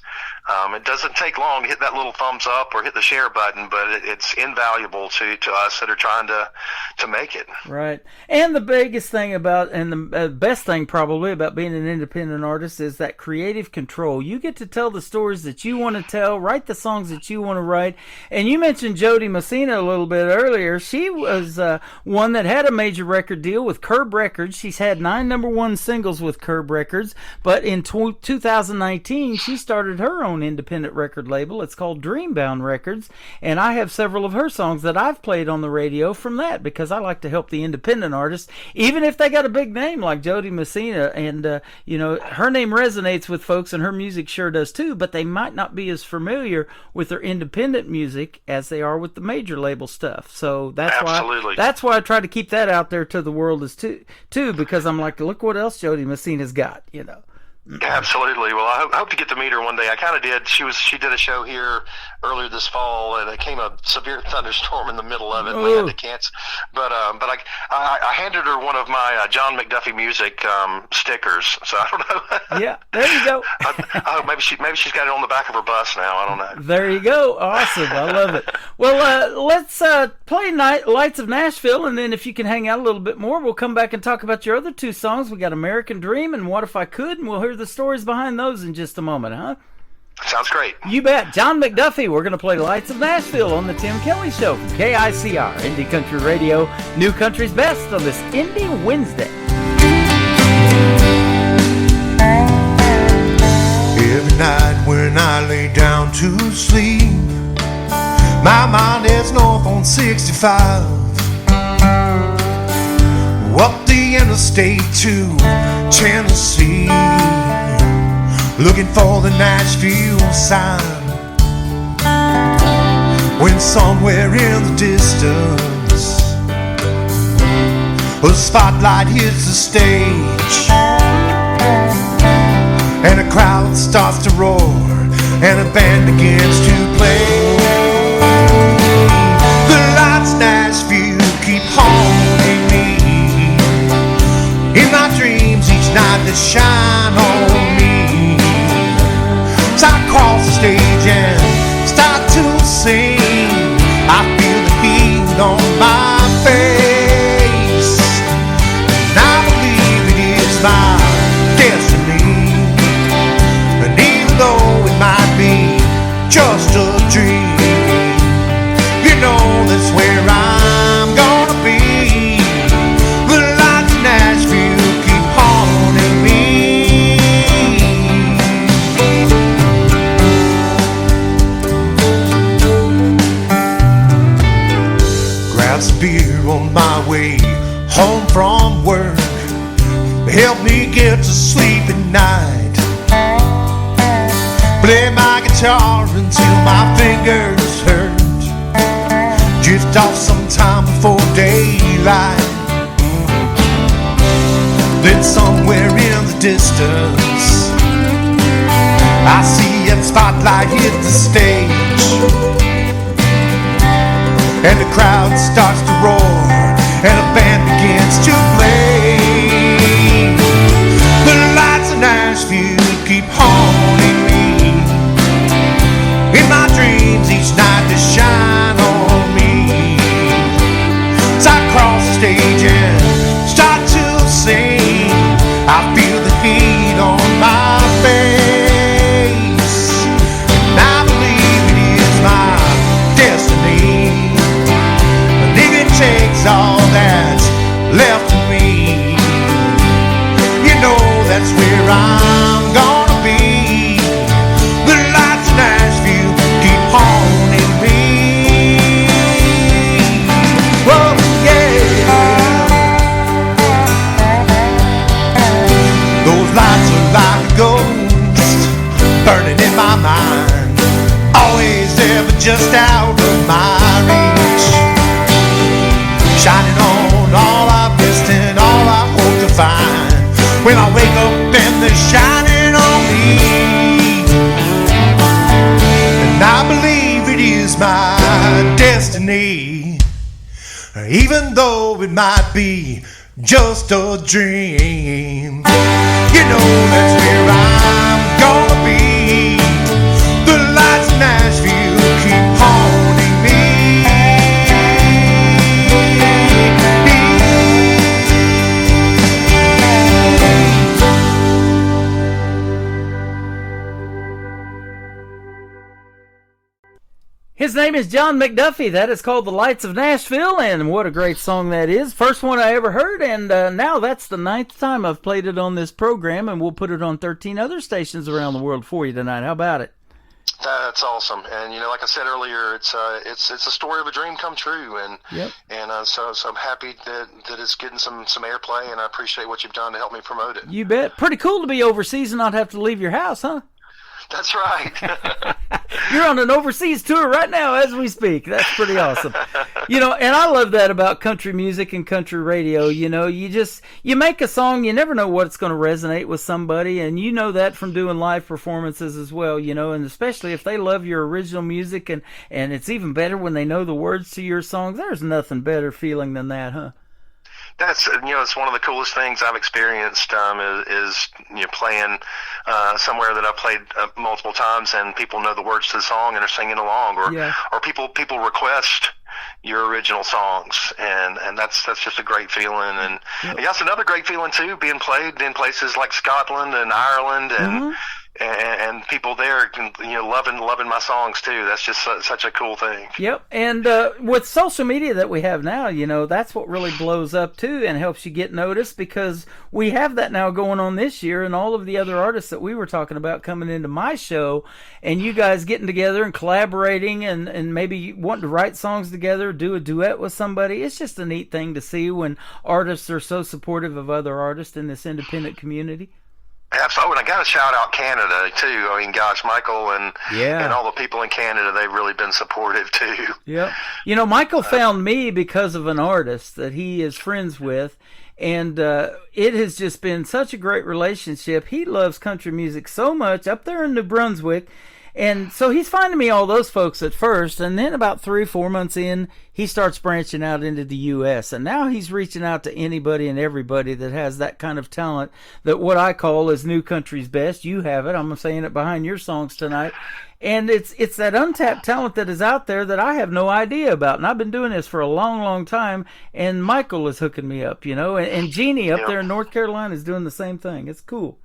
it doesn't take long to hit that little thumbs up or hit the share button, but it's invaluable to us that are trying to make it. Right. And the biggest thing and the best thing probably about being an independent artist is that creative control. You get to tell the stories that you want to tell, write the songs that you want to write. And you mentioned Jody Messina a little bit earlier. She was one that had a major record deal with Curb Records. She's had 9 #1 singles with Curb Records, but in 2019 she started her own independent record label. It's called Dreambound Records, and I have several of her songs that I've played on the radio from that, because I like to help the independent artists, even if they got a big name like Jody Messina, and her name resonates with folks, and her music sure does too, but they might not be as familiar with their independent music as they are with the major label stuff. So that's why I try to keep that out there to the world too, because I'm like, look what else Jody Messina's got, Absolutely. Well, I hope to get to meet her one day. I kind of did. She did a show here earlier this fall, and it came a severe thunderstorm in the middle of it. We had to cancel. But I handed her one of my John McDuffie music stickers. So I don't know. Yeah, there you go. I hope maybe she's got it on the back of her bus now. I don't know. There you go. Awesome. I love it. Well, let's play Lights of Nashville, and then if you can hang out a little bit more, we'll come back and talk about your other 2 songs. We got American Dream and What If I Could, and we'll hear the stories behind those in just a moment, huh? Sounds great. You bet. John McDuffie. We're going to play Lights of Nashville on the Tim Kelly Show from KICR, Indie Country Radio, New Country's Best on this Indie Wednesday. Every night when I lay down to sleep, my mind is north on 65, up the interstate to Tennessee, looking for the Nashville sign, when somewhere in the distance The spotlight hits the stage, and a crowd starts to roar, and a band begins to play. The lights Nashville keep haunting me. In my dreams each night they shine on me. So I cross the stage and start to sing. I feel the heat on my face, and I believe it is my destiny. And even though it might be just a dream, you know that's where I'm gonna be. The lights in Nashville keep haunting me. Grab some beer on my way home from work, help me get to sleep at night. Play my guitar until my fingers hurt, drift off sometime before daylight. Then somewhere in the distance I see a spotlight hit the stage, and the crowd starts to roar, and a band begins to play. The lights of Nashville keep haunting me. In my dreams each night they shine on me. So I cross the stage and start to sing. I feel the heat on my face, and I believe it is my destiny. And if it takes all that's left of me, you know that's where I'm gonna be. The lights in Nashville keep haunting me. Whoa, yeah. Those lights are like a ghost burning in my mind, always there but just out of my reach, shining on all I've missed and all I hope to find. When I wake up and they're shining on me, and I believe it is my destiny, even though it might be just a dream. You know that's where I'm gonna be. The lights in Nashville keep haunting me. His name is John McDuffie. That is called The Lights of Nashville, and what a great song that is. First one I ever heard, and now that's the 9th time I've played it on this program, and we'll put it on 13 other stations around the world for you tonight. How about it? That's awesome, and you know, like I said earlier, it's a story of a dream come true, and Yep. so I'm happy that it's getting some airplay, and I appreciate what you've done to help me promote it. You bet. Pretty cool to be overseas and not have to leave your house, huh? That's right. You're on an overseas tour right now as we speak. That's pretty awesome. You know, and I love that about country music and country radio. You know, you make a song, you never know what's going to resonate with somebody, and you know that from doing live performances as well, you know, and especially if they love your original music, and it's even better when they know the words to your songs. There's nothing better feeling than that, huh? That's, you know, it's one of the coolest things I've experienced, is you know, playing somewhere that I've played multiple times, and people know the words to the song and are singing along, or people request your original songs, and that's just a great feeling. And that's another great feeling too, being played in places like Scotland and Ireland, and and people there can, you know, loving my songs too. That's just such a cool thing. Yep, and with social media that we have now, you know, that's what really blows up too and helps you get noticed, because we have that now going on this year, and all of the other artists that we were talking about coming into my show, and you guys getting together and collaborating, and maybe wanting to write songs together, do a duet with somebody. It's just a neat thing to see when artists are so supportive of other artists in this independent community. Absolutely. And I got to shout out Canada, too. I mean, gosh, Michael and all the people in Canada, they've really been supportive, too. Yep. You know, Michael found me because of an artist that he is friends with, and it has just been such a great relationship. He loves country music so much up there in New Brunswick. And so he's finding me all those folks at first, and then about 3 or 4 months in, he starts branching out into the U.S., and now he's reaching out to anybody and everybody that has that kind of talent that what I call is new country's best. You have it. I'm saying it behind your songs tonight. And it's that untapped talent that is out there that I have no idea about. And I've been doing this for a long, long time, and Michael is hooking me up, you know, and Jeannie up there in North Carolina is doing the same thing. It's cool.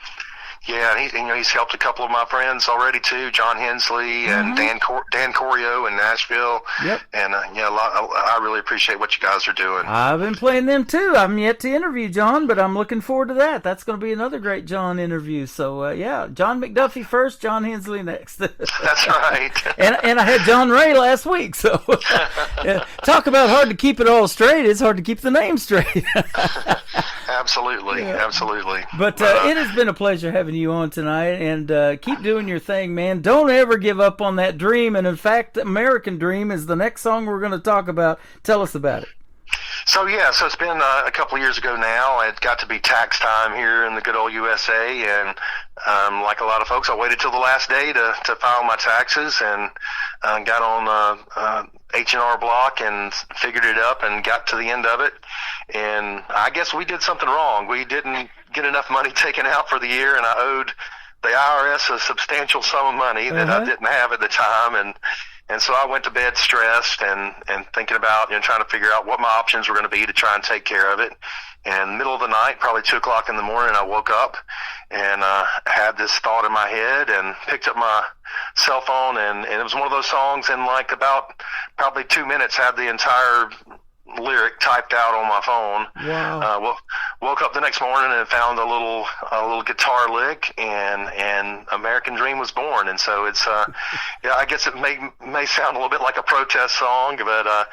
Yeah, and he's helped a couple of my friends already too, John Hensley and Dan Corio in Nashville. Yep. And I really appreciate what you guys are doing. I've been playing them too. I'm yet to interview John, but I'm looking forward to that. That's going to be another great John interview. So John McDuffie first, John Hensley next. That's right. and I had John Ray last week. So talk about hard to keep it all straight. It's hard to keep the name straight. Absolutely. But it has been a pleasure having you on tonight, and keep doing your thing, man. Don't ever give up on that dream. And in fact, American Dream is the next song we're going to talk about. Tell us about it. So it's been a couple of years ago now. It got to be tax time here in the good old USA, and like a lot of folks, I waited till the last day to file my taxes, and got on H&R Block and figured it up and got to the end of it. And I guess we did something wrong. We didn't get enough money taken out for the year, and I owed the IRS a substantial sum of money that I didn't have at the time, and so I went to bed stressed and thinking about, trying to figure out what my options were going to be to try and take care of it. And middle of the night, probably 2 o'clock in the morning, I woke up and had this thought in my head and picked up my cell phone, and it was one of those songs in like about probably 2 minutes, had the entire lyric typed out on my phone. Wow. Woke up the next morning and found a little guitar lick, and American Dream was born. And so it's I guess it may sound a little bit like a protest song, but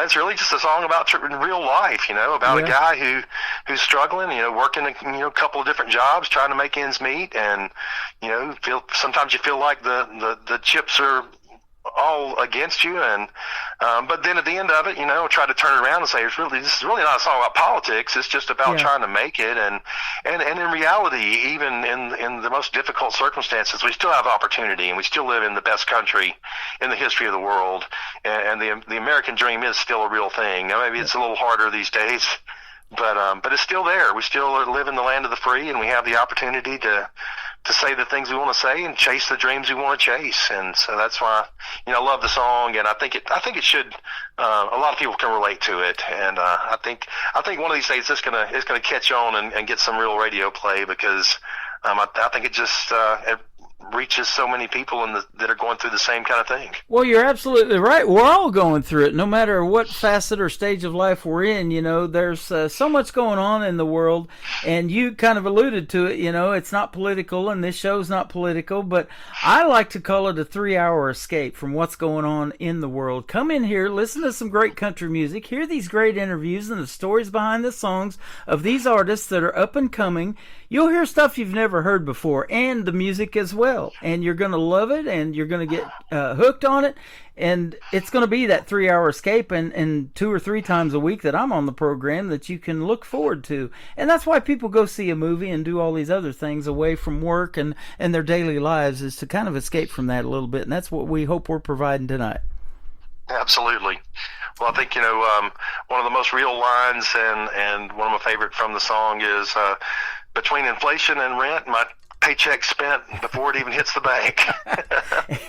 it's really just a song about real life, about a guy who's struggling, working a couple of different jobs, trying to make ends meet, and sometimes you feel like the chips are all against you, and but then at the end of it, try to turn it around and say this is really not a song about politics. It's just about trying to make it, and in reality, even in the most difficult circumstances, we still have opportunity, and we still live in the best country in the history of the world, and the American dream is still a real thing. Now, maybe it's a little harder these days, but it's still there. We still live in the land of the free, and we have the opportunity to say the things we want to say and chase the dreams we want to chase. And so that's why, I love the song, and I think it should, a lot of people can relate to it. And, I think one of these days it's going to catch on and get some real radio play, because, I think it just, it reaches so many people that are going through the same kind of thing. Well, you're absolutely right. We're all going through it, no matter what facet or stage of life we're in. There's so much going on in the world, and you kind of alluded to it. It's not political, and this show's not political, but I like to call it a 3-hour escape from what's going on in the world. Come in here, listen to some great country music, hear these great interviews and the stories behind the songs of these artists that are up and coming. You'll hear stuff you've never heard before, and the music as well. And you're going to love it, and you're going to get hooked on it. And it's going to be that 3-hour escape, and 2 or 3 times a week that I'm on the program that you can look forward to. And that's why people go see a movie and do all these other things away from work and their daily lives, is to kind of escape from that a little bit. And that's what we hope we're providing tonight. Absolutely. Well, I think, one of the most real lines and one of my favorite from the song is, between inflation and rent, my paycheck spent before it even hits the bank.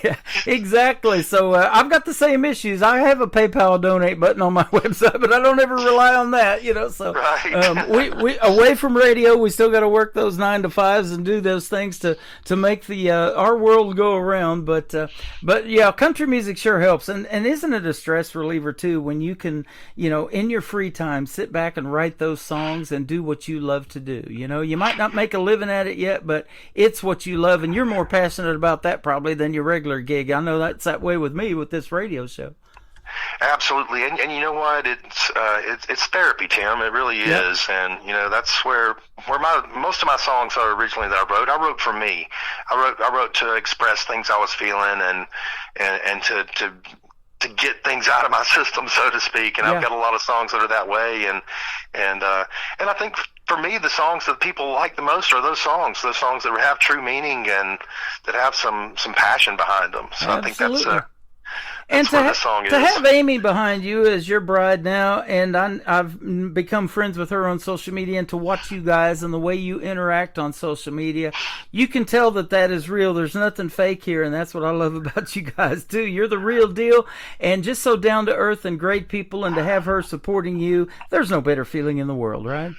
Yeah, exactly. So I've got the same issues. I have a PayPal donate button on my website, but I don't ever rely on that, So right. we away from radio, we still got to work those 9 to 5s and do those things to make the our world go around. But yeah, country music sure helps, and isn't it a stress reliever too when you can in your free time sit back and write those songs and do what you love to do. You might not make a living at it yet, but it's what you love, and you're more passionate about that probably than your regular gig. I know that's that way with me with this radio show. Absolutely, and you know what? It's therapy, Tim. It really is, and you know that's where most of my songs are originally that I wrote. I wrote for me. I wrote to express things I was feeling and to get things out of my system, so to speak. And I've got a lot of songs that are that way, and I think for me, the songs that people like the most are those songs that have true meaning and that have some passion behind them. So I think that's and what this song to is. have Amy behind you as your bride now, and I've become friends with her on social media, and to watch you guys and the way you interact on social media, you can tell that is real. There's nothing fake here, and that's what I love about you guys too. You're the real deal, and just so down to earth and great people, and to have her supporting you, there's no better feeling in the world, right?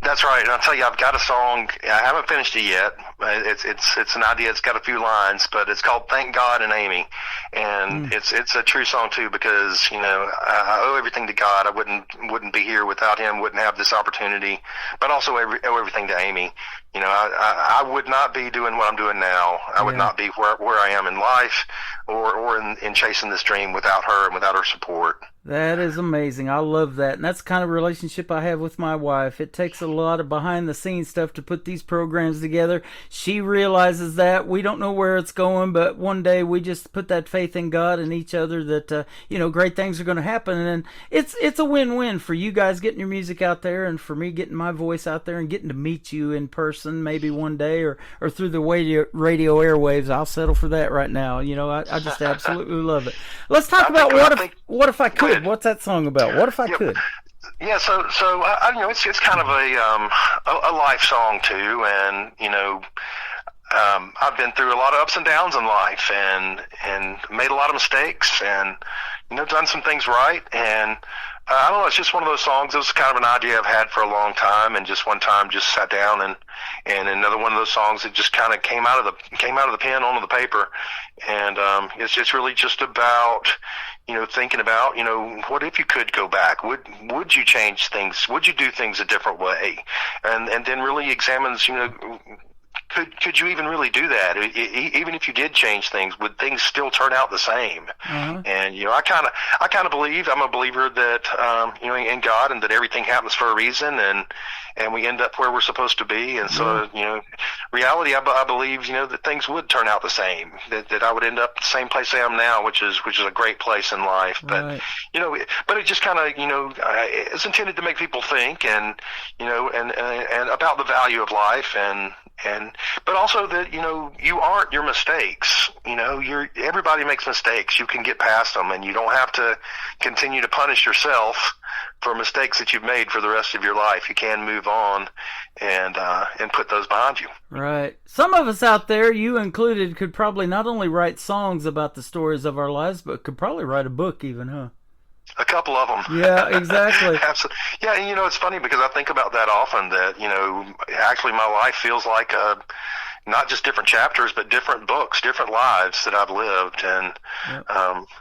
That's right, and I'll tell you, I've got a song. I haven't finished it yet. It's an idea. It's got a few lines, but it's called "Thank God and Amy," and it's a true song too, because you know I owe everything to God. I wouldn't be here without Him. Wouldn't have this opportunity, but also owe everything to Amy. You know, I would not be doing what I'm doing now. I would not be where I am in life or in chasing this dream without her and without her support. That is amazing. I love that. And that's the kind of relationship I have with my wife. It takes a lot of behind-the-scenes stuff to put these programs together. She realizes that. We don't know where it's going, but one day we just put that faith in God and each other that, great things are going to happen. And it's a win-win for you guys getting your music out there and for me getting my voice out there and getting to meet you in person maybe one day or through the radio airwaves. I'll settle for that right now. You know, I just absolutely love it. Let's talk about What If I Could. What's that song about? What if I could? Yeah, so it's kind of a life song too, and you know, I've been through a lot of ups and downs in life, and made a lot of mistakes, and you know, done some things right, and I don't know. It's just one of those songs. It was kind of an idea I've had for a long time, and just one time just sat down and another one of those songs that just kind of came out of the pen onto the paper, and it's really just about, you know, thinking about, you know, what if you could go back? Would you change things? Would you do things a different way? And then really examines, you know, could you even really do that? Even if you did change things, would things still turn out the same? Uh-huh. And you know, I kind of believe, I'm a believer that you know, in God, and that everything happens for a reason, and we end up where we're supposed to be. And so, you know, reality, I believe, you know, that things would turn out the same. That I would end up the same place I am now, which is a great place in life. But you know, but it just kind of, you know, it's intended to make people think, and you know, and about the value of life, and but also that, you know, you aren't your mistakes. You know, everybody makes mistakes. You can get past them, and you don't have to continue to punish yourself for mistakes that you've made for the rest of your life. You can move on and put those behind you. Right. Some of us out there, you included, could probably not only write songs about the stories of our lives, but could probably write a book even, huh? A couple of them. Yeah, exactly. Absolutely. Yeah, and you know, it's funny because I think about that often, that, you know, actually my life feels like not just different chapters, but different books, different lives that I've lived, and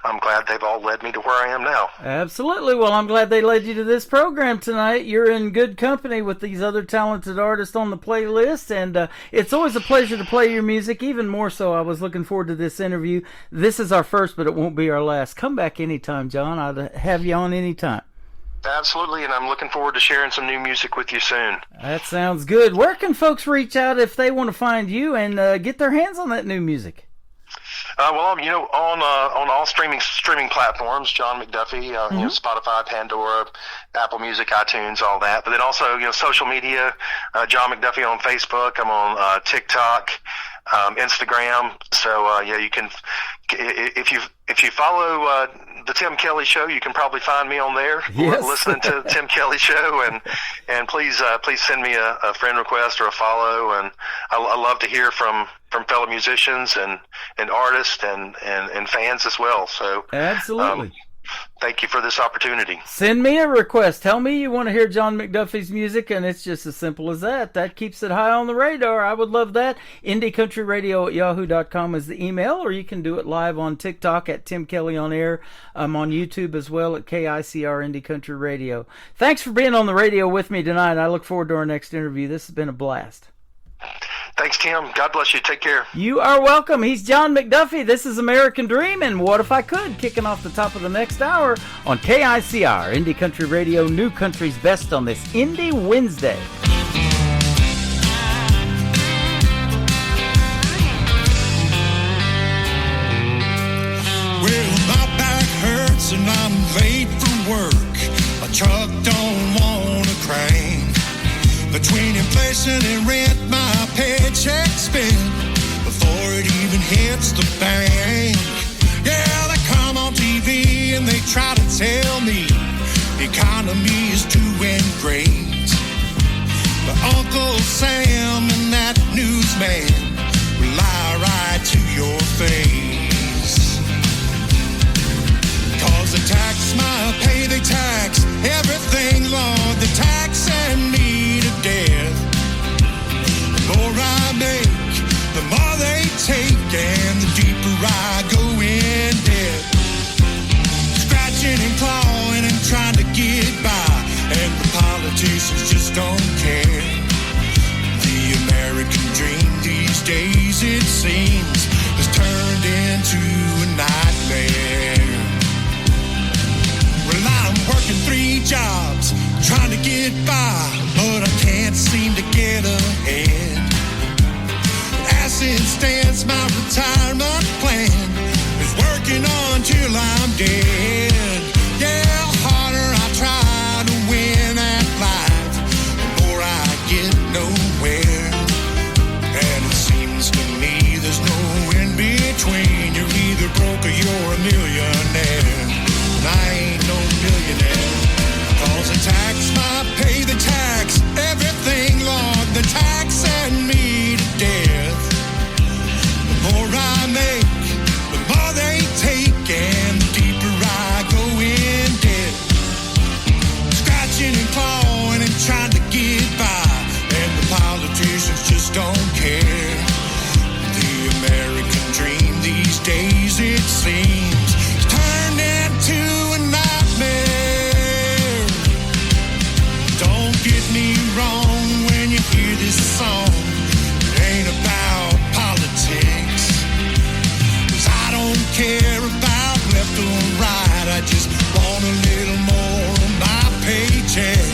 I'm glad they've all led me to where I am now. Absolutely. Well, I'm glad they led you to this program tonight. You're in good company with these other talented artists on the playlist, and it's always a pleasure to play your music, even more so. I was looking forward to this interview. This is our first, but it won't be our last. Come back anytime, John. I'd have you on anytime. Absolutely, and I'm looking forward to sharing some new music with you soon. That sounds good. Where can folks reach out if they want to find you and get their hands on that new music? Well, you know, on all streaming platforms, John McDuffie, you know, Spotify, Pandora, Apple Music, iTunes, all that. But then also, you know, social media, John McDuffie on Facebook. I'm on TikTok, Instagram. So yeah, you can, if you follow the Tim Kelly Show, you can probably find me on there. Yes. Listening to the Tim Kelly Show, and please send me a friend request or a follow. And I love to hear from fellow musicians and artists and fans as well. So absolutely. Thank you for this opportunity. Send me a request. Tell me you want to hear John McDuffie's music, and it's just as simple as that. That keeps it high on the radar. I would love that. IndieCountryRadio@yahoo.com is the email, or you can do it live on TikTok at Tim Kelly on Air. I'm on YouTube as well at KICR Indie Country Radio. Thanks for being on the radio with me tonight. I look forward to our next interview. This has been a blast. Thanks, Tim. God bless you. Take care. You are welcome. He's John McDuffie. This is American Dream and What If I Could, kicking off the top of the next hour on KICR, Indie Country Radio, New Country's Best on this Indie Wednesday. Well, my back hurts and I'm late for work. My truck don't wanna crank. Between inflation and rent, my paycheck spent before it even hits the bank. Yeah, they come on TV and they try to tell me the economy is doing great. But Uncle Sam and that newsman will lie right to your face. 'Cause they tax my pay, they tax everything, Lord. They tax and me to death. The more I make, the more they take, and the deeper I go in debt. Scratching and clawing and trying to get by, and the politicians just don't care. The American dream these days, it seems, has turned into a nightmare. Well, I'm working 3 jobs, trying to get by, but I can't seem to get ahead. As it stands, my retirement plan is working on till I'm dead. Yeah, harder I try to win at life, the more I get nowhere. And it seems to me there's no in between. You're either broke or you're a millionaire. And I ain't no millionaire. 'Cause they tax my pay, they tax everything, Lord. They tax and me to death. The more I make, the more they take, and the deeper I go in debt. Scratching and clawing and trying to get by, and the politicians just don't care. The American dream these days, it seems, is turned into a nightmare. Don't get me wrong when you hear this song. It ain't about politics, 'cause I don't care about left or right. I just want a little more of my paycheck.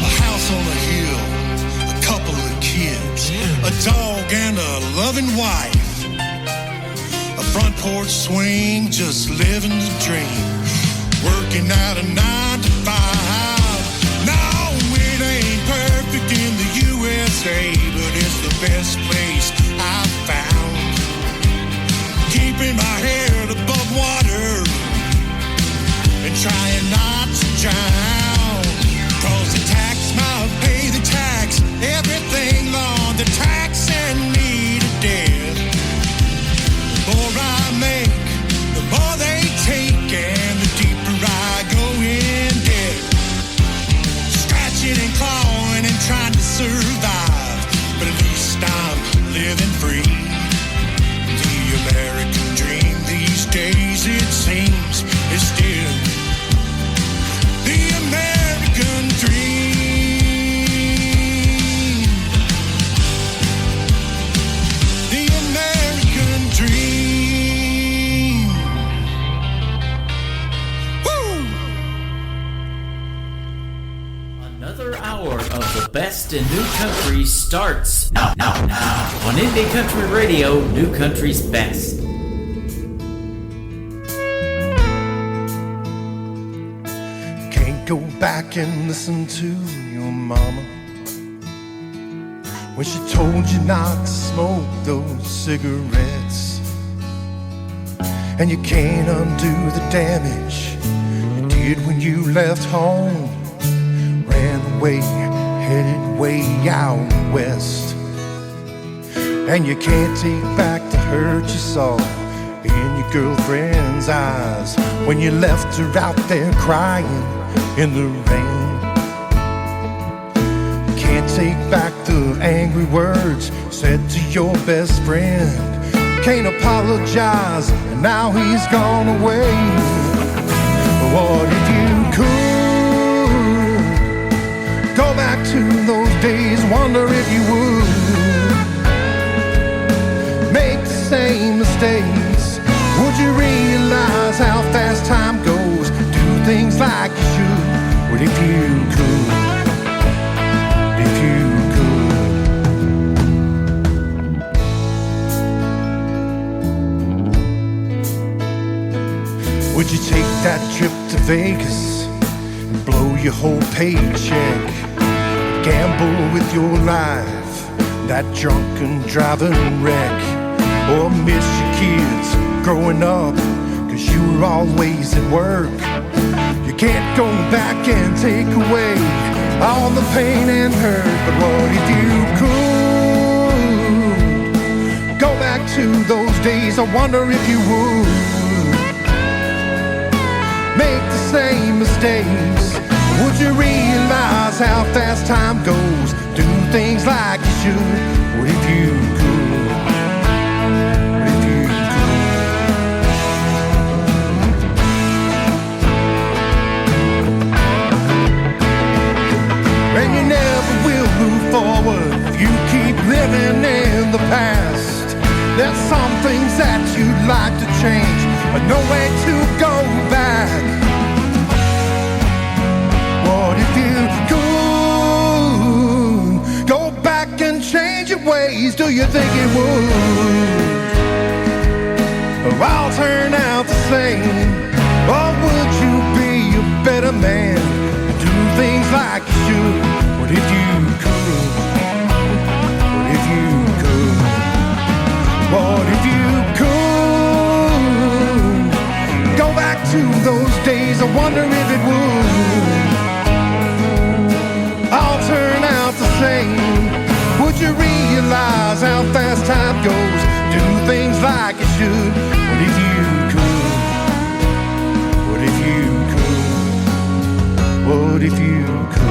A house on a hill, a couple of kids, a dog and a loving wife, a front porch swing, just living the dream, working out a 9 to 5. No, it ain't perfect in the USA, but it's the best place I've found. Keeping my head above water and trying not to drown. 'Cause they tax my pay, they tax everything, Lord. They tax and me to death. The more I make, the more they take, and the deeper I go in debt. Scratching and clawing and trying to survive, but at least I'm living free. The American dream these days, it seems, is still the American dream. The American dream. Woo! Another hour of the best in New Country starts now on Indie Country Radio, New Country's Best. Can't go back and listen to your mama when she told you not to smoke those cigarettes. And you can't undo the damage you did when you left home, ran away, headed way out west. And you can't take back the hurt you saw in your girlfriend's eyes when you left her out there crying in the rain. You can't take back the angry words said to your best friend can't apologize, and now he's gone away. What if you could go back to those days? Wonder if you would make the same mistakes. Would you realize how fast time goes? Do things like you should. What if you could? If you could. Would you take that trip to Vegas and blow your whole paycheck? Gamble with your life, that drunken driving wreck? Or miss your kids growing up, 'cause you were always at work? You can't go back and take away all the pain and hurt. But what if you could go back to those days? I wonder if you would make the same mistakes. Would you realize how fast time goes? Do things like you should. What if you could? What if you could? And you never will move forward if you keep living in the past. There's some things that you'd like to change, but no way to go back. What if you could go back and change your ways? Do you think it would? Or all turn out the same? Or would you be a better man and do things like you should? What if you could? What if you could? What if you could go back to those days? I wonder if it would all turn out the same. Would you realize how fast time goes? Do things like you should. What if you could? What if you could? What if you could?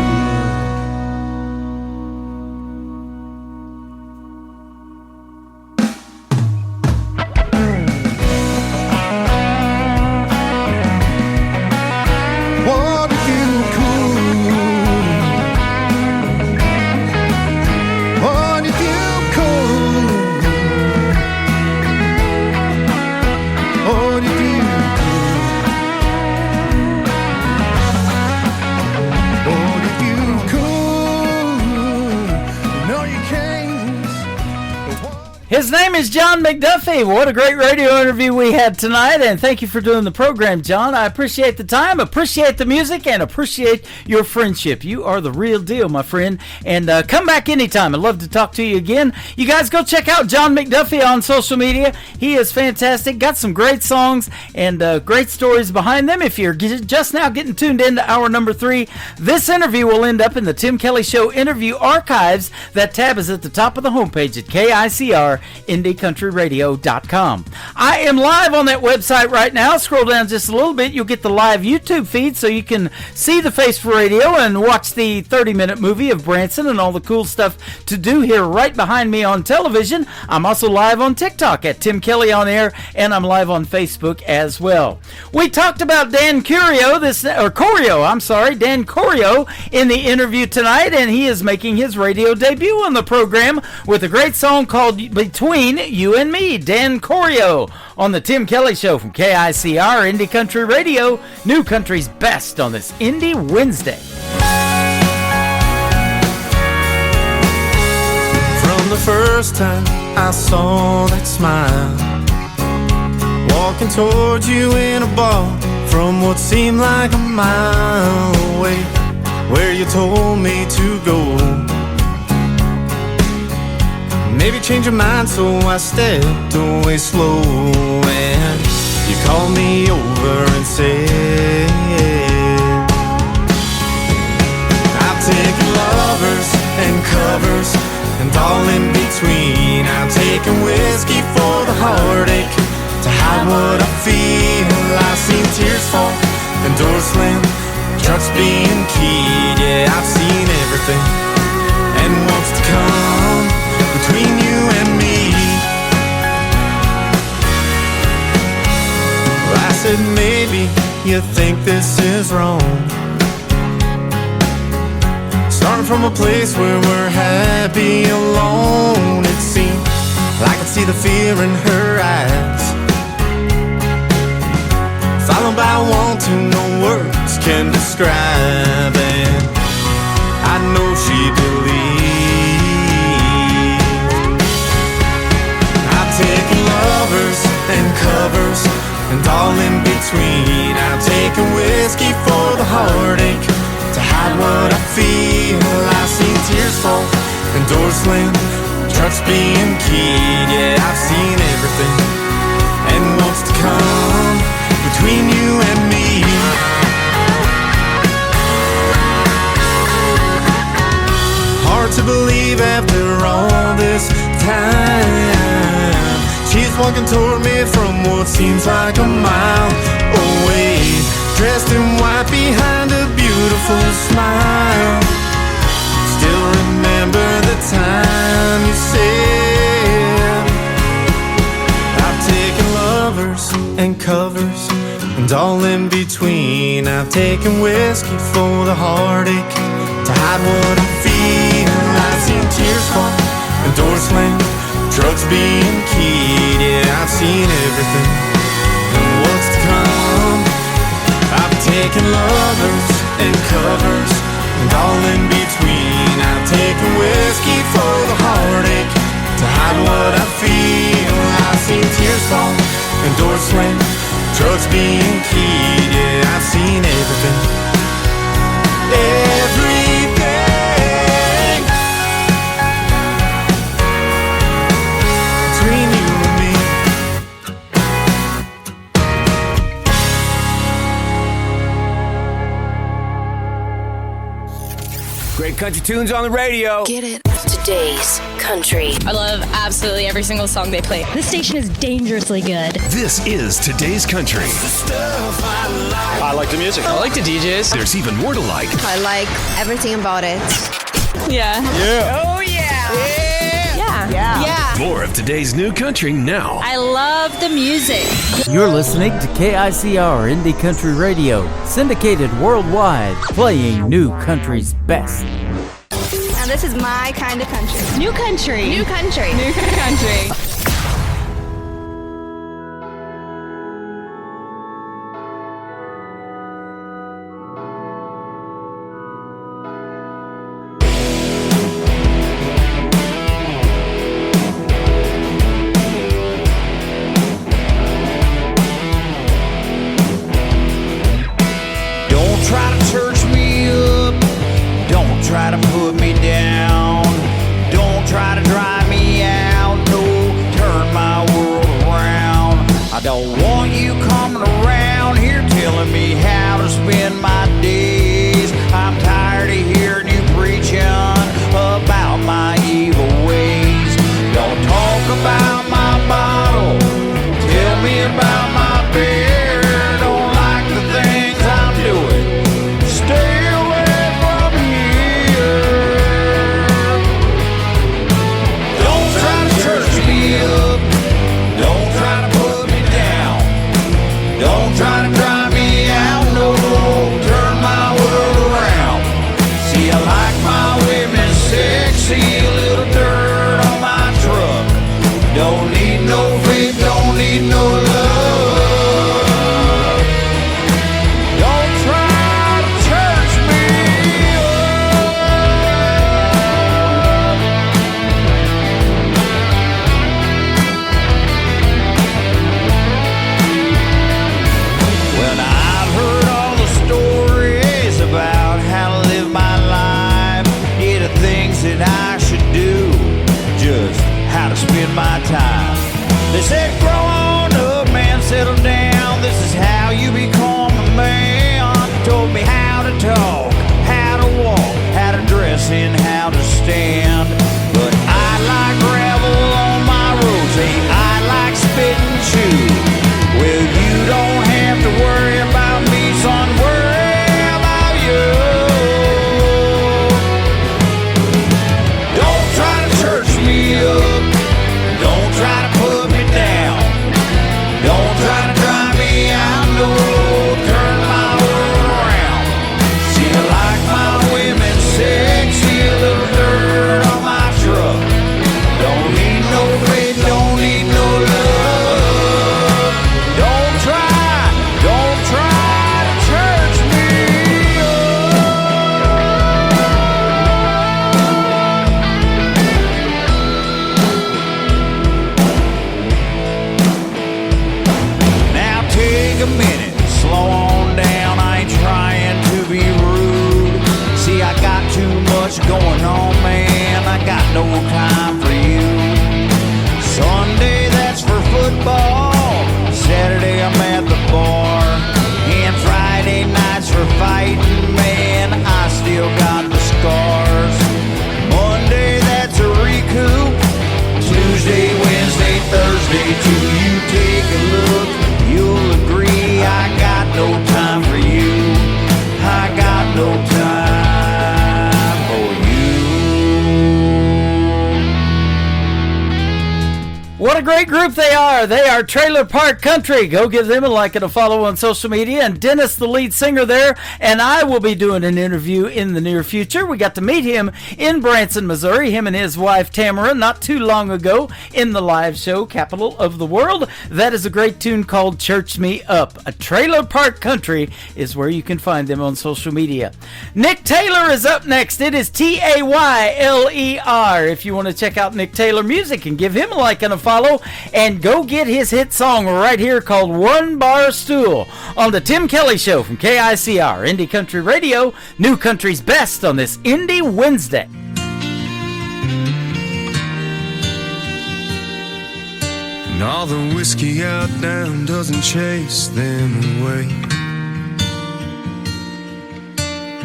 His name is John McDuffie. What a great radio interview we had tonight, and thank you for doing the program, John. I appreciate the time, appreciate the music, and appreciate your friendship. You are the real deal, my friend, and come back anytime. I'd love to talk to you again. You guys go check out John McDuffie on social media. He is fantastic, got some great songs and great stories behind them. If you're just now getting tuned into hour number 3, this interview will end up in the Tim Kelly Show interview archives. That tab is at the top of the homepage at KICR.IndieCountryRadio.com. I am live on that website right now. Scroll down just a little bit. You'll get the live YouTube feed so you can see the face for radio and watch the 30-minute movie of Branson and all the cool stuff to do here right behind me on television. I'm also live on TikTok at Tim Kelly On Air, and I'm live on Facebook as well. We talked about Dan Corio, Dan Corio in the interview tonight, and he is making his radio debut on the program with a great song called Between You and Me. Dan Corio on the Tim Kelly Show from KICR Indie Country Radio, New Country's best on this Indie Wednesday. From the first time I saw that smile, walking towards you in a bar from what seemed like a mile away, where you told me to go. Maybe change your mind, so I stepped away slow, and you called me over and said, I've taken lovers and covers and all in between. I've taken whiskey for the heartache to hide what I feel. I've seen tears fall and doors slam, trucks being keyed. Yeah, I've seen everything and what's to come between you and me. you think this is wrong. Starting from a place where we're happy alone. It seems I can see the fear in her eyes, followed by one to no words can describe. And I know she believed. I've taken lovers and covers and all in between. I've taken whiskey for the heartache to hide what I feel. I've seen tears fall and doors slam, trucks being keyed. Yeah, I've seen everything and what's to come between you and me. Hard to believe after all this time, she's walking toward me from what seems like a mile away, dressed in white behind a beautiful smile. Still remember the time you said, I've taken lovers and covers and all in between. I've taken whiskey for the heartache to hide what I feel. I've seen tears fall and doors slam, trucks being keyed. Yeah, I've seen everything and what's to come. I've taken lovers and covers and all in between. I've taken whiskey for the heartache to hide what I feel. I've seen tears fall and doors slam, trucks being keyed. Yeah, I've seen everything, everything. Between you and me. Great country tunes on the radio. Get it. Today's country. I love absolutely every single song they play. This station is dangerously good. This is Today's Country. I like the music. I like the DJs. There's even more to like. I like everything about it. Yeah. Yeah. Oh, yeah. Yeah. More of today's new country now. I love the music. You're listening to KICR Indie Country Radio, syndicated worldwide, playing new country's best. Now this is my kind of country. New country. New country. New country. Don't try to church me up, don't try to put me down, don't try to drive me out, no, turn my world around. I don't want you coming around here telling me how to spend my days. I'm tired of hearing you preaching about my evil ways. Don't talk about my bottle, tell me about my beer. Don't like the things I'm doing, stay away from here. Don't try to church me up, don't try to put me down, don't try to drive me out, no, turn my world around. See, I like my women sexy, a little dirt on my truck. Don't need no faith, don't need no love. Don't try to church me up. Well, now I've heard all the stories about how to live my life, yeah, the things that I should do, just how to spend my time. They said, grow on up, man, settle down. This is how you become a man. Told me how to talk, how to walk, how to dress, and how to stand. But I like gravel on my roads, hey, I like spit and chew. Well, you don't have to worry about me, son, worry about you. Don't try to church me up, don't try to put me down, great group they are. They are Trailer Park Country. Go give them a like and a follow on social media. And Dennis, the lead singer there, and I will be doing an interview in the near future. We got to meet him in Branson, Missouri, him and his wife Tamara, not too long ago in the live show, Capital of the World. That is a great tune called Church Me Up. A Trailer Park Country is where you can find them on social media. Nick Taylor is up next. It is Tayler. If you want to check out Nick Taylor music and give him a like and a follow, and go get his hit song right here called One Bar Stool on the Tim Kelly Show from KICR, Indie Country Radio, New Country's best on this Indie Wednesday. And all the whiskey out down doesn't chase them away.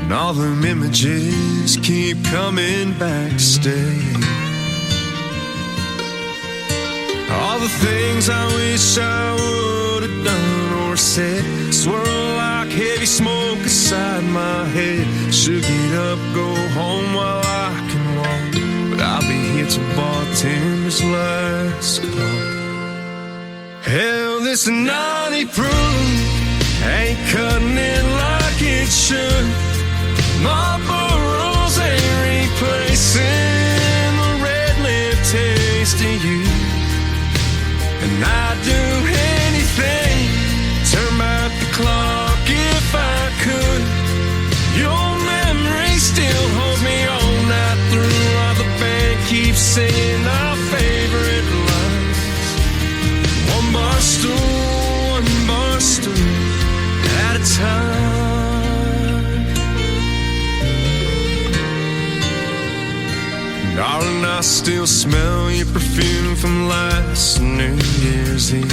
And all them images keep coming back to stay. All the things I wish I would have done or said swirl like heavy smoke inside my head. Should get up, go home while I can walk, but I'll be here till bartender's last call. Hell, this naughty proof ain't cutting it like it should. Marlboro's ain't replacing the red lip taste of you. And I'd do anything, turn back the clock if I could. Your memory still holds me all night through, while the band keeps singing our favorite lines. One bar stool at a time. Darling, I still smell your perfume from last New Year's Eve.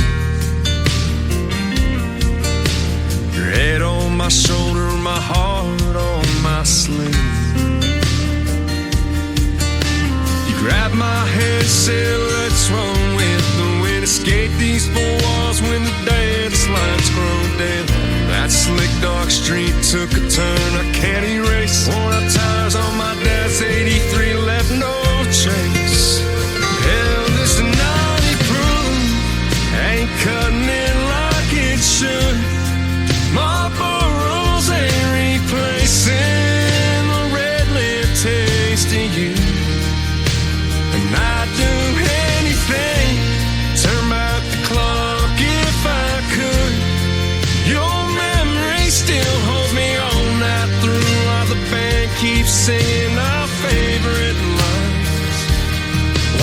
Your head on my shoulder, my heart on my sleeve. You grabbed my head, said let's run with the wind. Escape these four walls when the dance lights grow dim. That slick dark street took a turn I can't erase. Worn out tires on my dad's 83 left no trace. Hell, this naughty proof ain't cutting it like it should. Marlboro's ain't replacing the red lip taste of you. And I'd do anything, turn back the clock if I could. Your memory still holds me all night through, while the band keeps singing our favorite lines.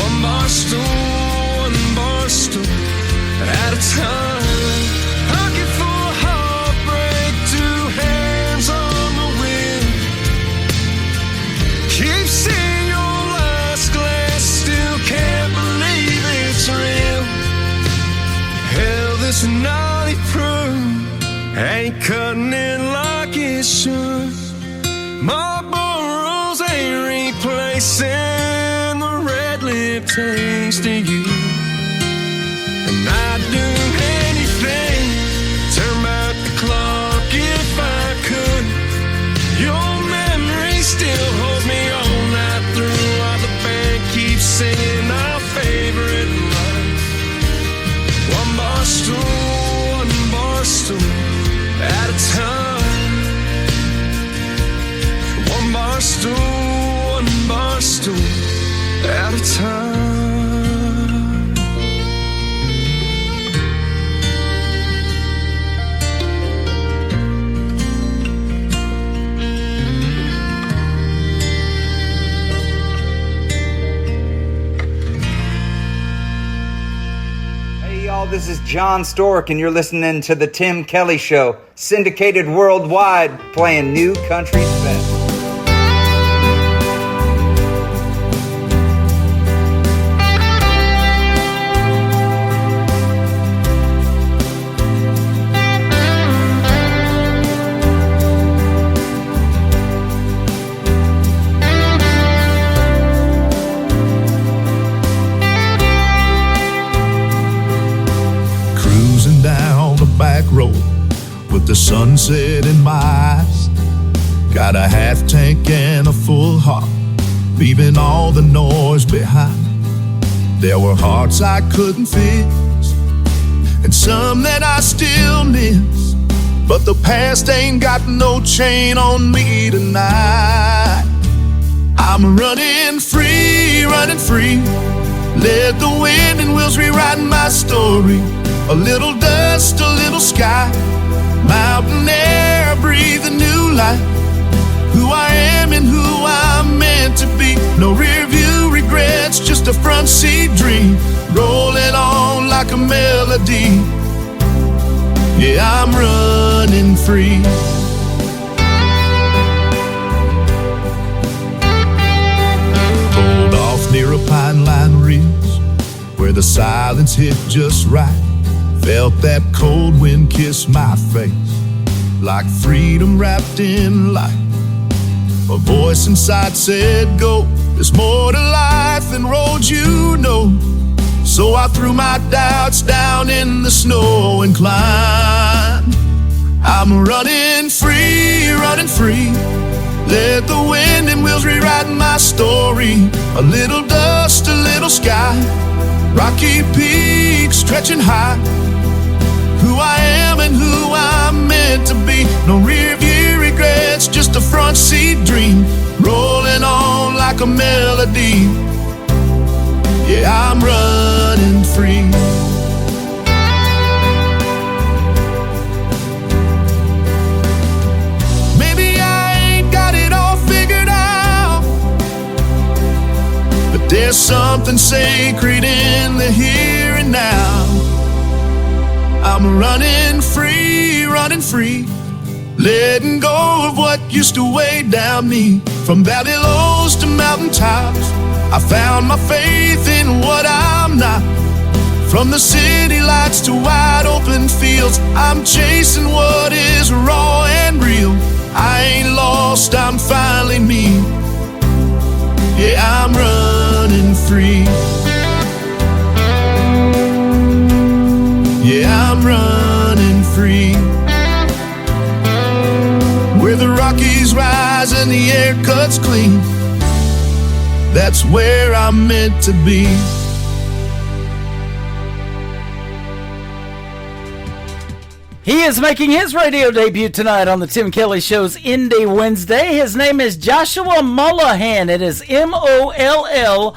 One bar stool at a time. Looking for a heartbreak, two hands on the wheel. Keep seeing your last glass, still can't believe it's real. Hell, this naughty proof ain't cutting it like it should. Marlboro's ain't replacing the red lip taste of you. And I'd do anything, turn back the clock if I could. Your memory still holds me all night through, while the band keeps singing our favorite line. One bar stool at a time. One bar stool at a time. Hey y'all, this is John Stork, and you're listening to The Tim Kelly Show, syndicated worldwide, playing New Country's best. Cruising down the back road with the sunset in my eyes. Got a half tank and a full heart, leaving all the noise behind. There were hearts I couldn't fix, and some that I still miss. But the past ain't got no chain on me tonight. I'm running free, running free. Let the wind and wheels rewrite my story. A little dust, a little sky, mountain air, breathe a new life. Who I am and who I'm meant to be. No rear view regrets, just a front seat dream, rolling on like a melody. Yeah, I'm running free. Pulled off near a pine line ridge where the silence hit just right. Felt that cold wind kiss my face like freedom wrapped in light. A voice inside said, go, there's more to life than roads you know. So I threw my doubts down in the snow and climbed. I'm running free, running free. Let the wind and wheels rewrite my story. A little dust, a little sky, rocky peaks stretching high. Who I am and who I'm meant to be. No rear view regrets, just a front seat dream, rolling on like a melody. Yeah, I'm running free. Maybe I ain't got it all figured out, but there's something sacred in the here and now. I'm running free, letting go of what used to weigh down me. From valley lows to mountain tops, I found my faith in what I'm not. From the city lights to wide open fields, I'm chasing what is raw and real. I ain't lost, I'm finally me. Yeah, I'm running free. Yeah, I'm running free. Where the Rockies rise and the air cuts clean, that's where I'm meant to be. He is making his radio debut tonight on the Tim Kelly Show's Indie Wednesday. His name is Joshua Mullahan. It is Mollohan.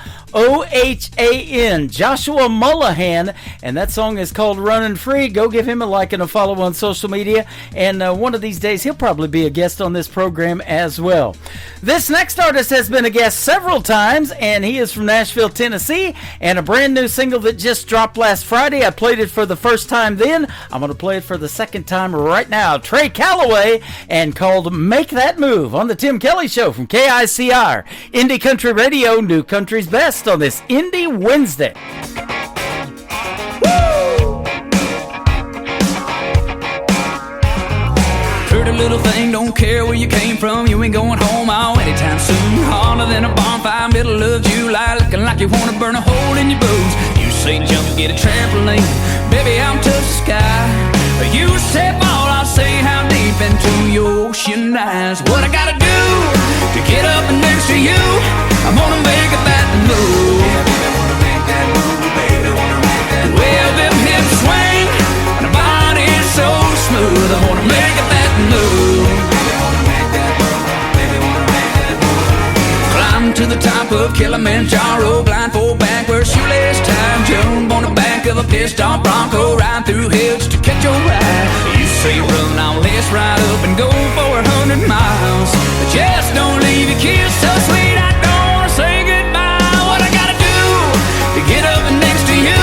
Joshua Mullahan, and that song is called Running Free. Go give him a like and a follow on social media, and one of these days he'll probably be a guest on this program as well. This next artist has been a guest several times, and he is from Nashville, Tennessee, and a brand new single that just dropped last Friday. I played it for the first time then. I'm going to play it for the second time right now. Trey Calloway, and called Make That Move on the Tim Kelly Show from KICR. Indie Country Radio, New Country's Best on this Indie Wednesday. Pretty little thing, don't care where you came from, you ain't going home out anytime soon. Hotter than a bonfire, middle of July, looking like you wanna burn a hole in your boots. You say jump, get a trampoline, baby I'm touch the sky. You say ball, I'll say how deep into your ocean eyes. What I gotta do to get up next to you? I'm gonna make it that move. Yeah, baby, wanna make that move, baby, wanna make that move. Well, them hips swing, and the body is so smooth. I wanna make it that move. Baby, wanna make that move, baby, wanna make that move. Climb to the top of Kilimanjaro, blindfold back where shoelace time. Jump on the back of a pissed-off Bronco, ride through hills to catch your ride. You say run, I'll let's ride up and go for 100 miles. Just don't leave your kiss so sweet, I don't say goodbye. What I gotta do to get up next to you?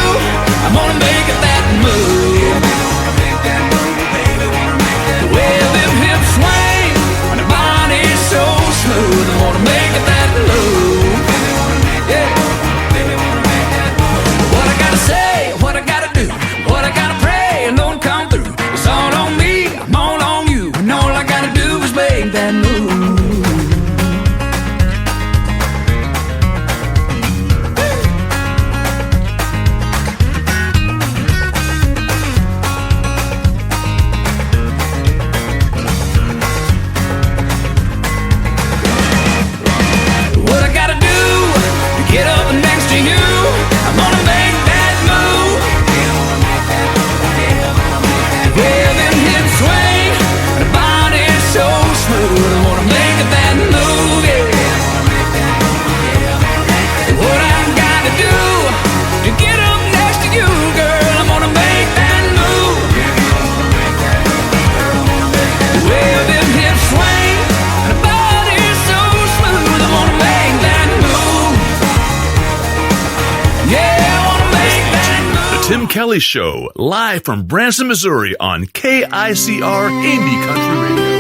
I'm gonna make it that move. Yeah, baby, wanna make that move, baby, wanna make that move. Well, them hips swing, and the body's so smooth. I wanna make it that move. Baby, wanna make that move, baby, wanna make that move. What I gotta say, what I gotta do, what I gotta pray, and don't come through. It's all on me, I'm all on you, and all I Kelly Show, live from Branson, Missouri on KICR Indie Country Radio.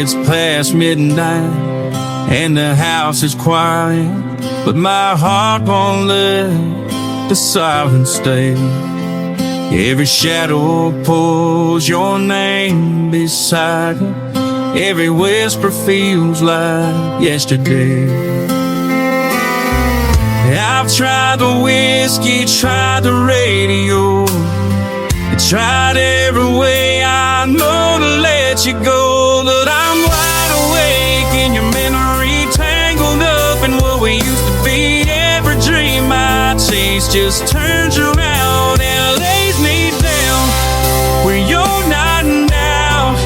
It's past midnight and the house is quiet, but my heart won't let the silence stay. Every shadow pulls your name beside it. Every whisper feels like yesterday. I've tried the whiskey, tried the radio, tried every way I know to let you go. But I'm wide awake in your memory, tangled up in what we used to be. Every dream I chase just turns around and lays me down where you're not now.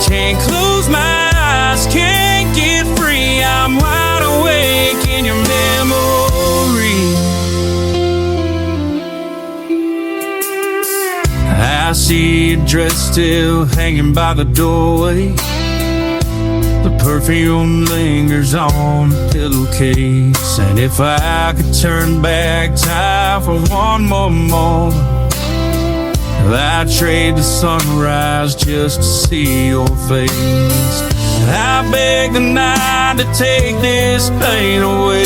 Can't close my eyes, can't get free. I'm wide awake in your memory. I see your dress still hanging by the doorway. The perfume lingers on the pillowcase. And if I could turn back time for one more moment, I'd trade the sunrise just to see your face. I beg the night to take this pain away,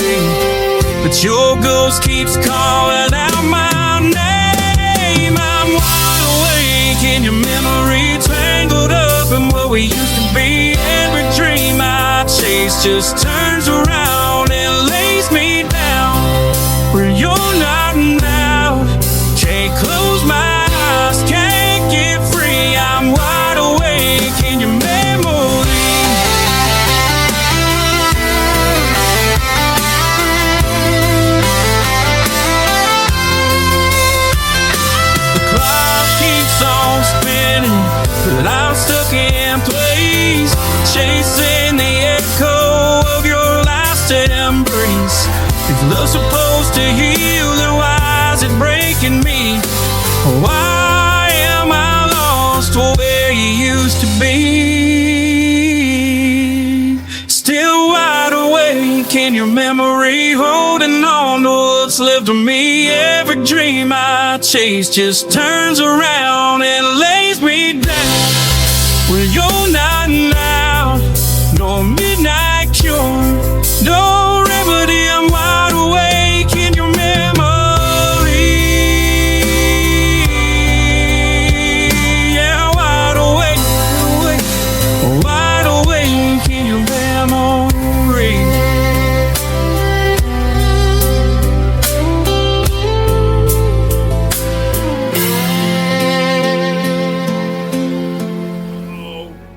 but your ghost keeps calling out my name. I'm wide awake in your memory, tangled up in what we used to be. Every dream I chase just turns around and lays me down where you're not now. Can't close my eyes, can't get free. I'm wide awake in your memory. The clock keeps on spinning, but I'm stuck in place, chasing the echo of your last embrace. If love's supposed to heal, then why is it breaking me? Why am I lost where you used to be? Still wide awake in your memory, holding on to what's left of me. Every dream I chase just turns around and lays me down where you're not now. No midnight cure, no remedy. I'm wide awake in your memory. Yeah, wide awake, wide awake in your memory.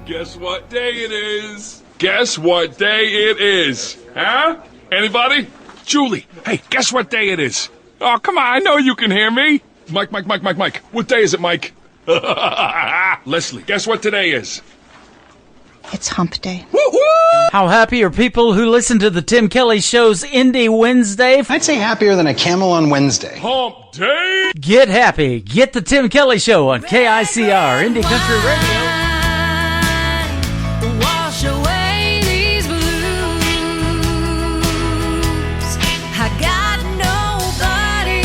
Guess what day it is? Guess what day it is? Huh? Anybody? Julie, hey, guess what day it is? Oh, come on, I know you can hear me. Mike. What day is it, Mike? Leslie, guess what today is? It's hump day. How happy are people who listen to the Tim Kelly Show's Indie Wednesday? I'd say happier than a camel on Wednesday. Hump day? Get happy. Get the Tim Kelly Show on KICR Indie Country Radio. Wash away these blues. I got nobody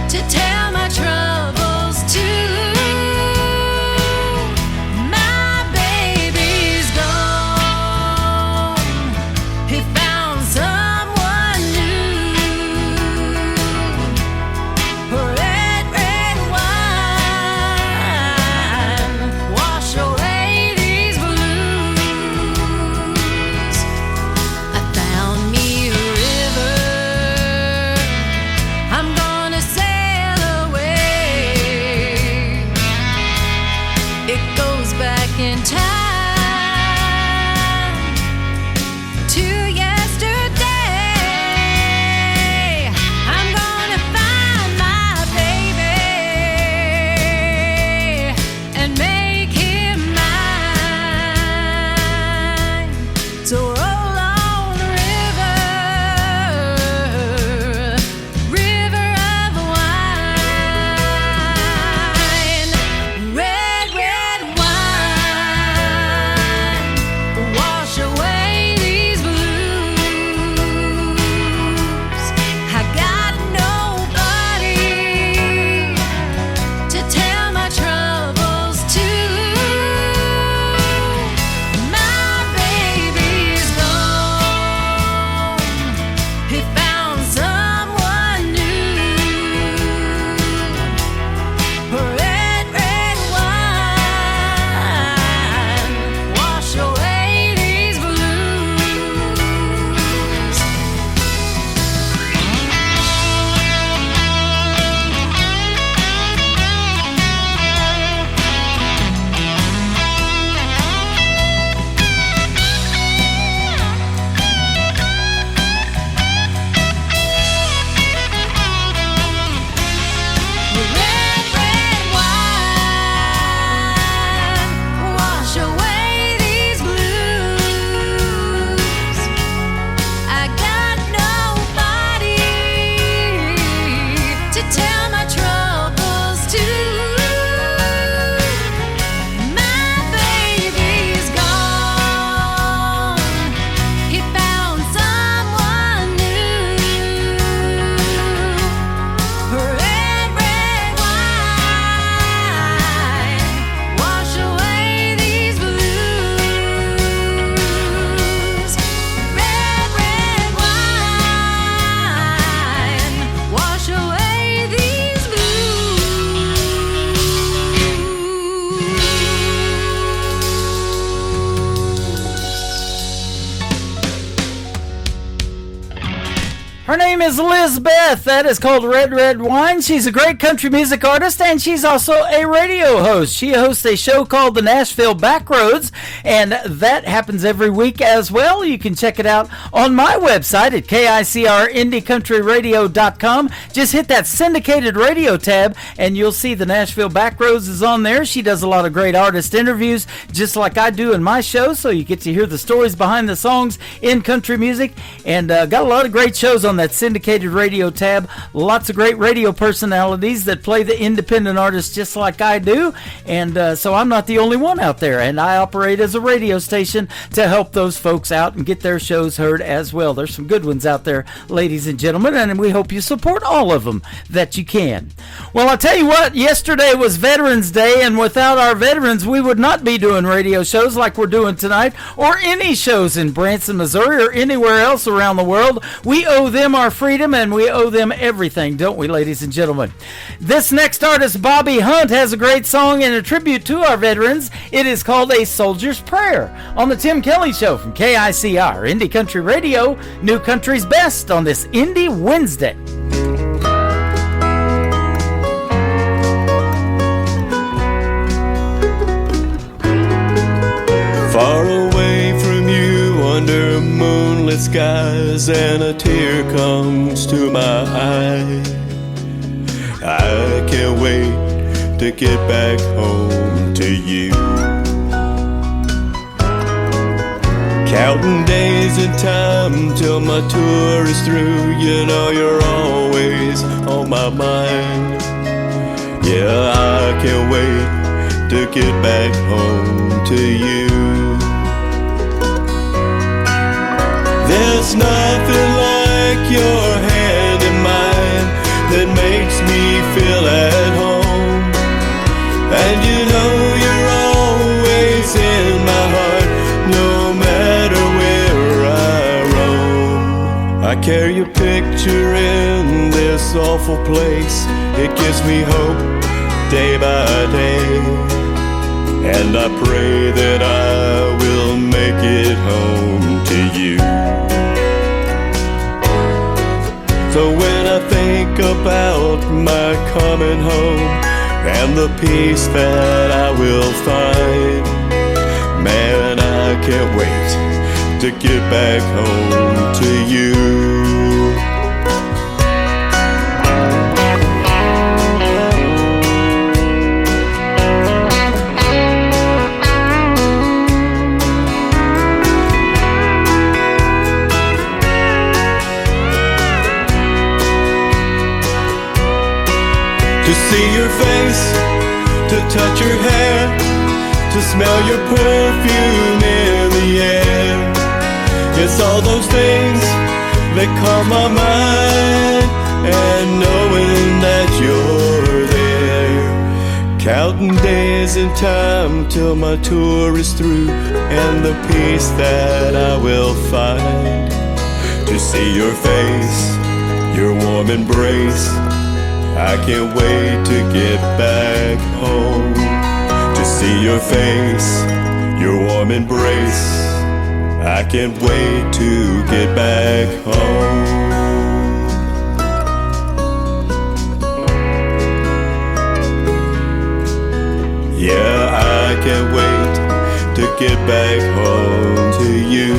to tell my troubles to. My baby's gone. He found someone new. Red wine. Her name is Lizbeth. That is called Red Red Wine. She's a great country music artist, and she's also a radio host. She hosts a show called the Nashville Backroads, and that happens every week as well. You can check it out on my website at KICRIndieCountryRadio.com. Just hit that syndicated radio tab, and you'll see the Nashville Backroads is on there. She does a lot of great artist interviews, just like I do in my show, so you get to hear the stories behind the songs in country music, and got a lot of great shows on that syndicated radio tab. Lots of great radio personalities that play the independent artists just like I do, and so I'm not the only one out there, and I operate as a radio station to help those folks out and get their shows heard as well. There's some good ones out there, ladies and gentlemen, and we hope you support all of them that you can. Well, I'll tell you what, yesterday was Veterans Day, and without our veterans we would not be doing radio shows like we're doing tonight, or any shows in Branson, Missouri, or anywhere else around the world. We owe them our freedom, and we owe them everything, don't we, ladies and gentlemen? This next artist, Bobby Hunt, has a great song in a tribute to our veterans. It is called A Soldier's Prayer on the Tim Kelly Show from KICR, Indie Country Radio, New Country's Best on this Indie Wednesday. Far away from you under moonlit skies, and a tear comes to my eye. I can't wait to get back home to you. Counting days and time till my tour is through. You know you're always on my mind. Yeah, I can't wait to get back home to you. There's nothing like your hand in mine that makes me feel at home. And you know you're always in my heart, no matter where I roam. I carry your picture in this awful place. It gives me hope day by day, and I pray that I will make it home to you. So when I think about my coming home and the peace that I will find, man, I can't wait to get back home to you. To see your face, to touch your hair, to smell your perfume in the air. It's all those things that calm my mind, and knowing that you're there. Counting days and time till my tour is through, and the peace that I will find. To see your face, your warm embrace, I can't wait to get back home. To see your face, your warm embrace, I can't wait to get back home. Yeah, I can't wait to get back home to you.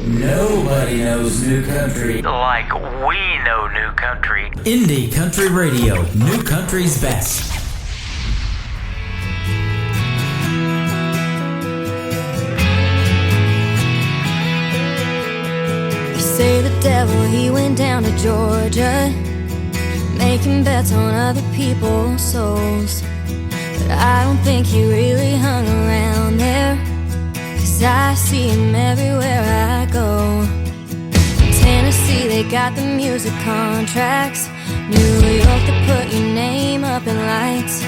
Nobody knows new country like we know new country. Indie Country Radio, New Country's Best. You say the devil, he went down to Georgia, making bets on other people's souls. But I don't think he really hung around there, 'cause I see him everywhere I go. Tennessee, they got the music contracts. New York, they put your name up in lights.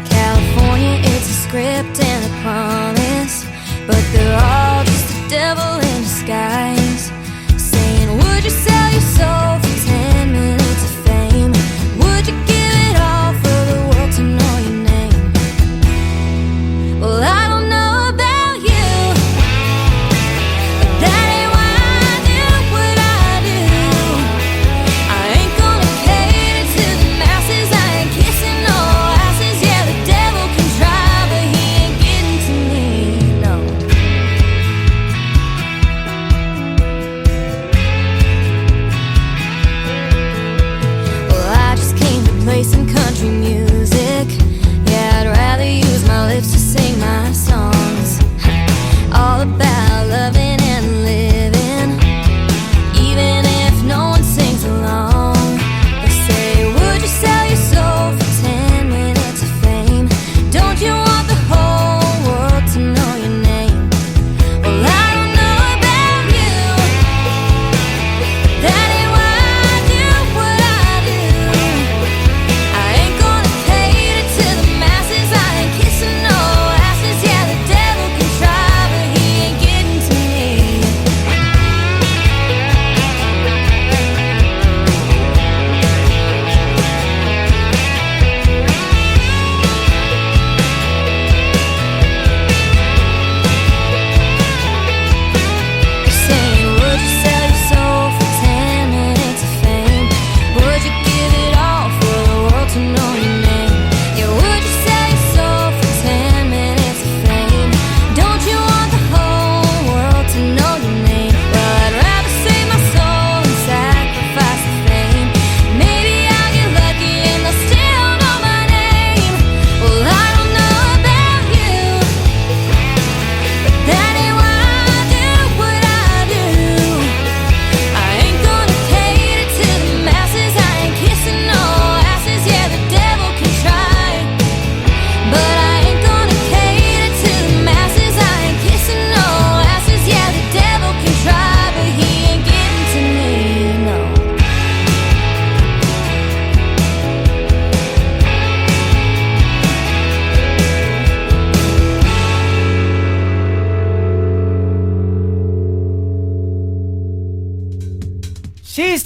California, it's a script and a promise, but they're all just the devil in disguise, saying, would you sell your soul for 10 minutes of fame? Would you give it all for the world to know your name? Well,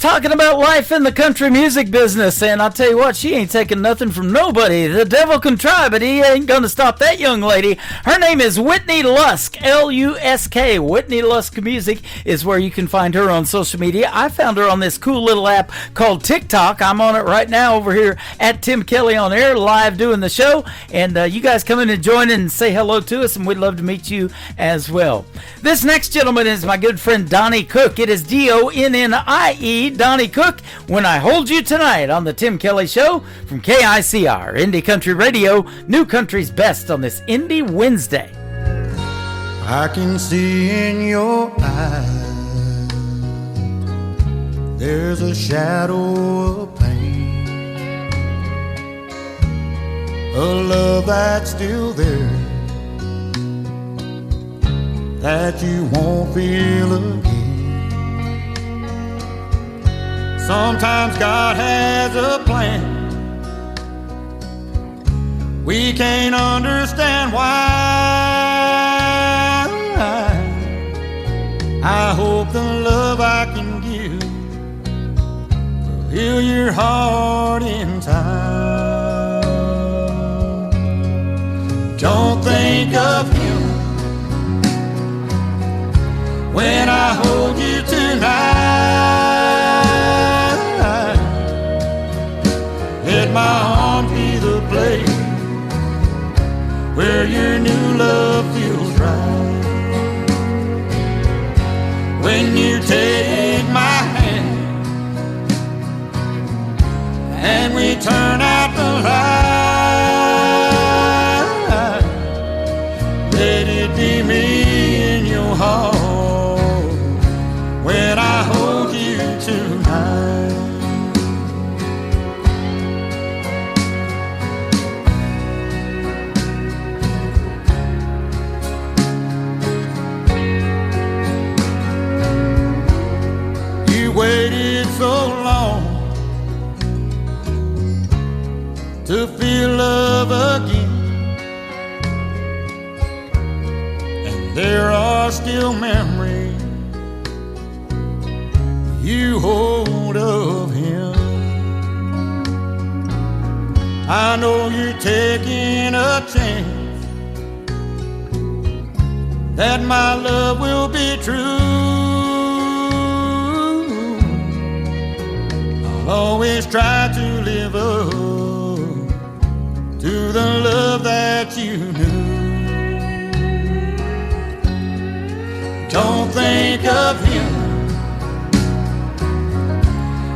talking about life in the country music business, and I'll tell you what, she ain't taking nothing from nobody. The devil can try, but he ain't gonna stop that young lady. Her name is Whitney Lusk, L-U-S-K. Whitney Lusk Music is where you can find her on social media. I found her on this cool little app called TikTok. I'm on it right now over here at Tim Kelly on Air, live doing the show, and you guys come in and join in and say hello to us, and we'd love to meet you as well. This next gentleman is my good friend Donnie Cook. It is D-O-N-N-I-E, Donnie Cook, When I Hold You Tonight on the Tim Kelly Show from KICR, Indie Country Radio, New Country's Best on this Indie Wednesday. I can see in your eyes there's a shadow of pain, a love that's still there that you won't feel again. Sometimes God has a plan, we can't understand why. I hope the love I can give will heal your heart in time. Don't think of him when I hold you tonight. Let my arms be the place where your new love feels right. When you take my hand and we turn out the light, let it be me in your heart when I hold you tonight. Waited so long to feel love again, and there are still memories you hold of him. I know you're taking a chance that my love will be true. Always try to live up to the love that you knew. Don't think of him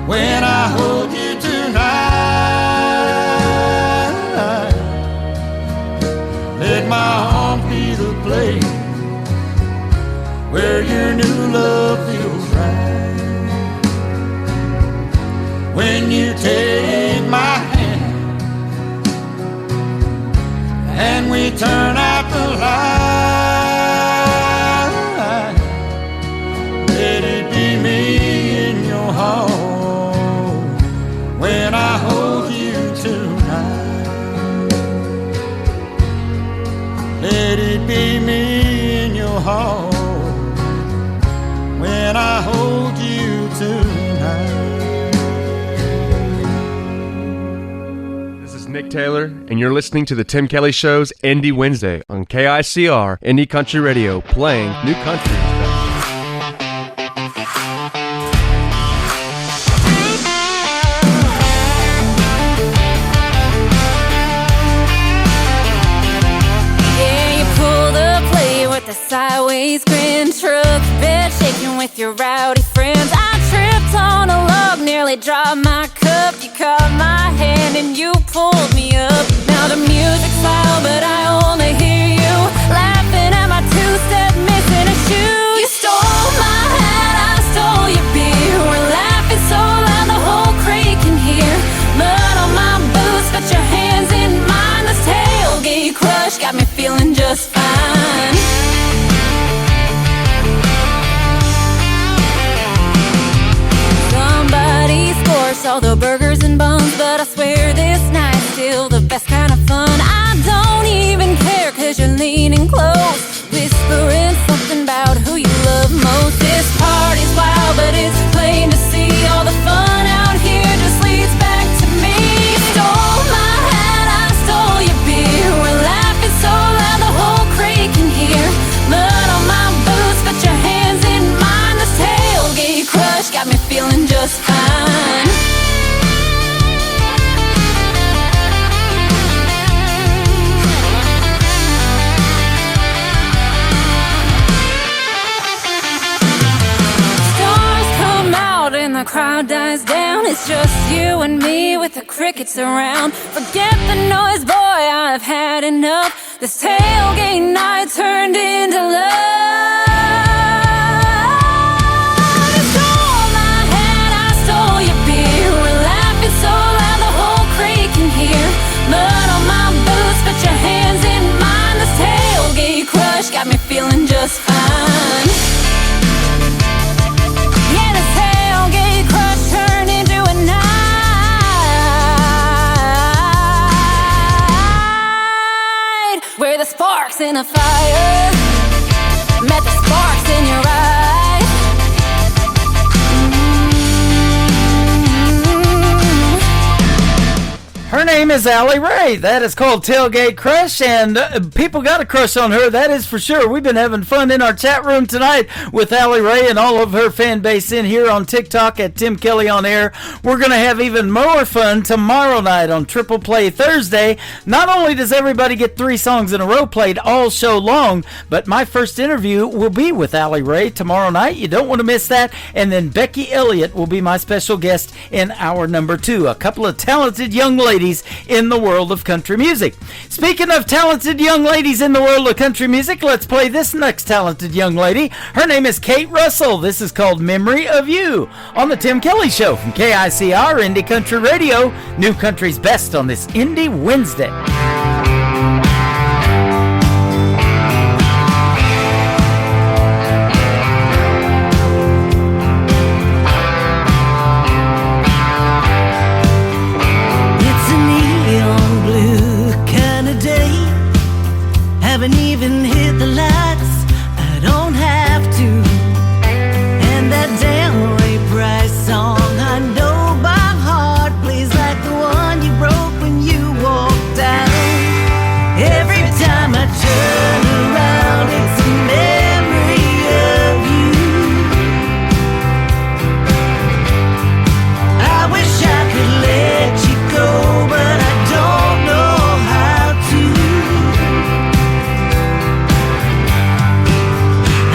when I hold you tonight. Let my arms be the place where your new love feels right. When you take my hand and we turn out the light, let it be me in your heart when I hold you tonight. Let it be me in your heart when I hold you tonight. Nick Taylor, and you're listening to the Tim Kelly Show's Indie Wednesday on KICR, Indie Country Radio, playing new country. Yeah, you pull the plate with the sideways grin, truck bed shaking with your rowdy friends. I tripped on a log, nearly dropped my cup. You caught my hand and you pulled me up. Now the music's loud, but I only hear you laughing at my two-step, missing a shoe. You stole my hat, I stole your beer. We're laughing so loud the whole crate can hear. Mud on my boots, got your hands in mine. This tailgate crush got me feeling just fine. Somebody scores all the burgers and buns, but I swear this night's still the best kind of fun. I don't even care, cause you're leaning close, whispering something about who you love most. This party's wild, but it's plain to see all the crowd dies down, it's just you and me with the crickets around. Forget the noise, boy, I've had enough. This tailgate night turned into love. You stole my hat, I stole your beer. We're laughing so loud the whole creek can hear. Mud on my boots, put your hands in mine. This tailgate crush got me feeling just fine. Yeah, this tailgate crush turned into a night where the sparks in a fire met the sparks in your eyes. Her name is Allie Ray. That is called Tailgate Crush, and people got a crush on her, that is for sure. We've been having fun in our chat room tonight with Allie Ray and all of her fan base in here on TikTok at Tim Kelly on Air. We're going to have even more fun tomorrow night on Triple Play Thursday. Not only does everybody get 3 songs in a row played all show long, but my first interview will be with Allie Ray tomorrow night. You don't want to miss that. And then Becky Elliott will be my special guest in hour number 2. A couple of talented young ladies in the world of country music. Speaking of talented young ladies in the world of country music, let's play this next talented young lady. Her name is Kate Russell. This is called Memory of You on the Tim Kelly Show from KICR Indie Country Radio, New Country's best on this Indie Wednesday. Haven't even hit the lights, I don't have to. And that damn Ray Price song I know by heart plays like the one you broke when you walked out. Every time I turn around, it's a memory of you. I wish I could let you go, but I don't know how to.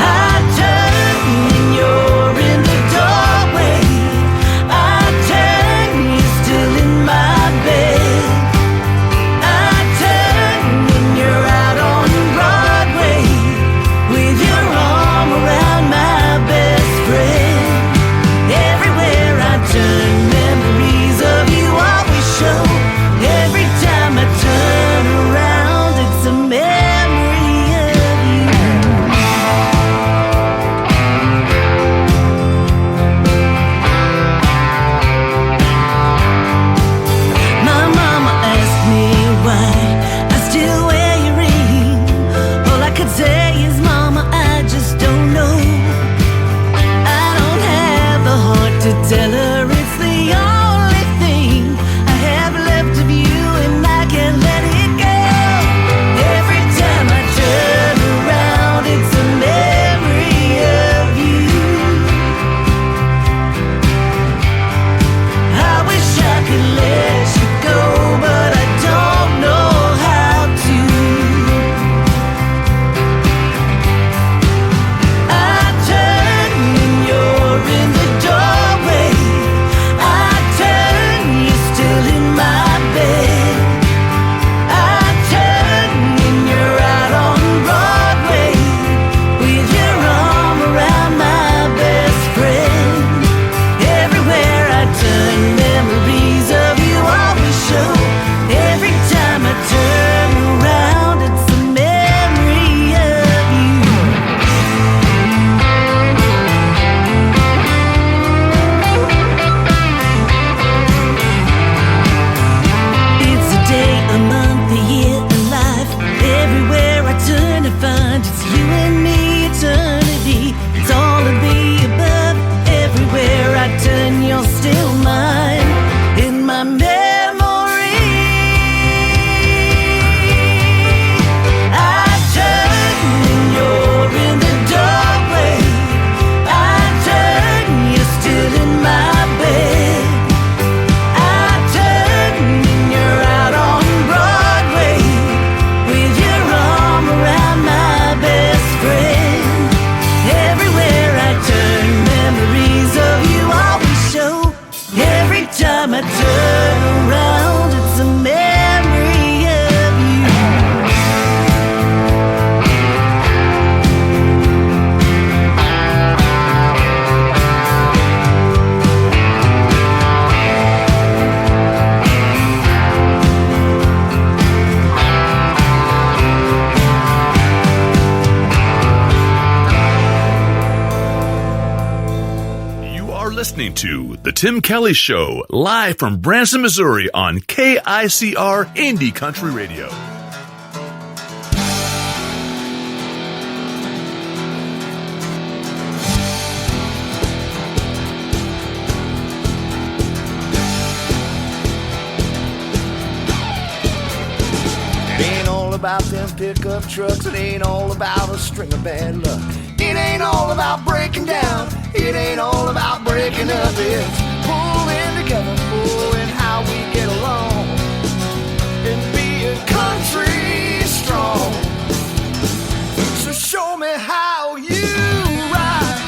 I turn in your listening to The Tim Kelly Show, live from Branson, Missouri on KICR Indie Country Radio. It ain't all about them pickup trucks. It ain't all about a string of bad luck. It ain't all about breaking down. It ain't all about breaking up. It's pulling together, pulling how we get along, and being country strong. So show me how you ride,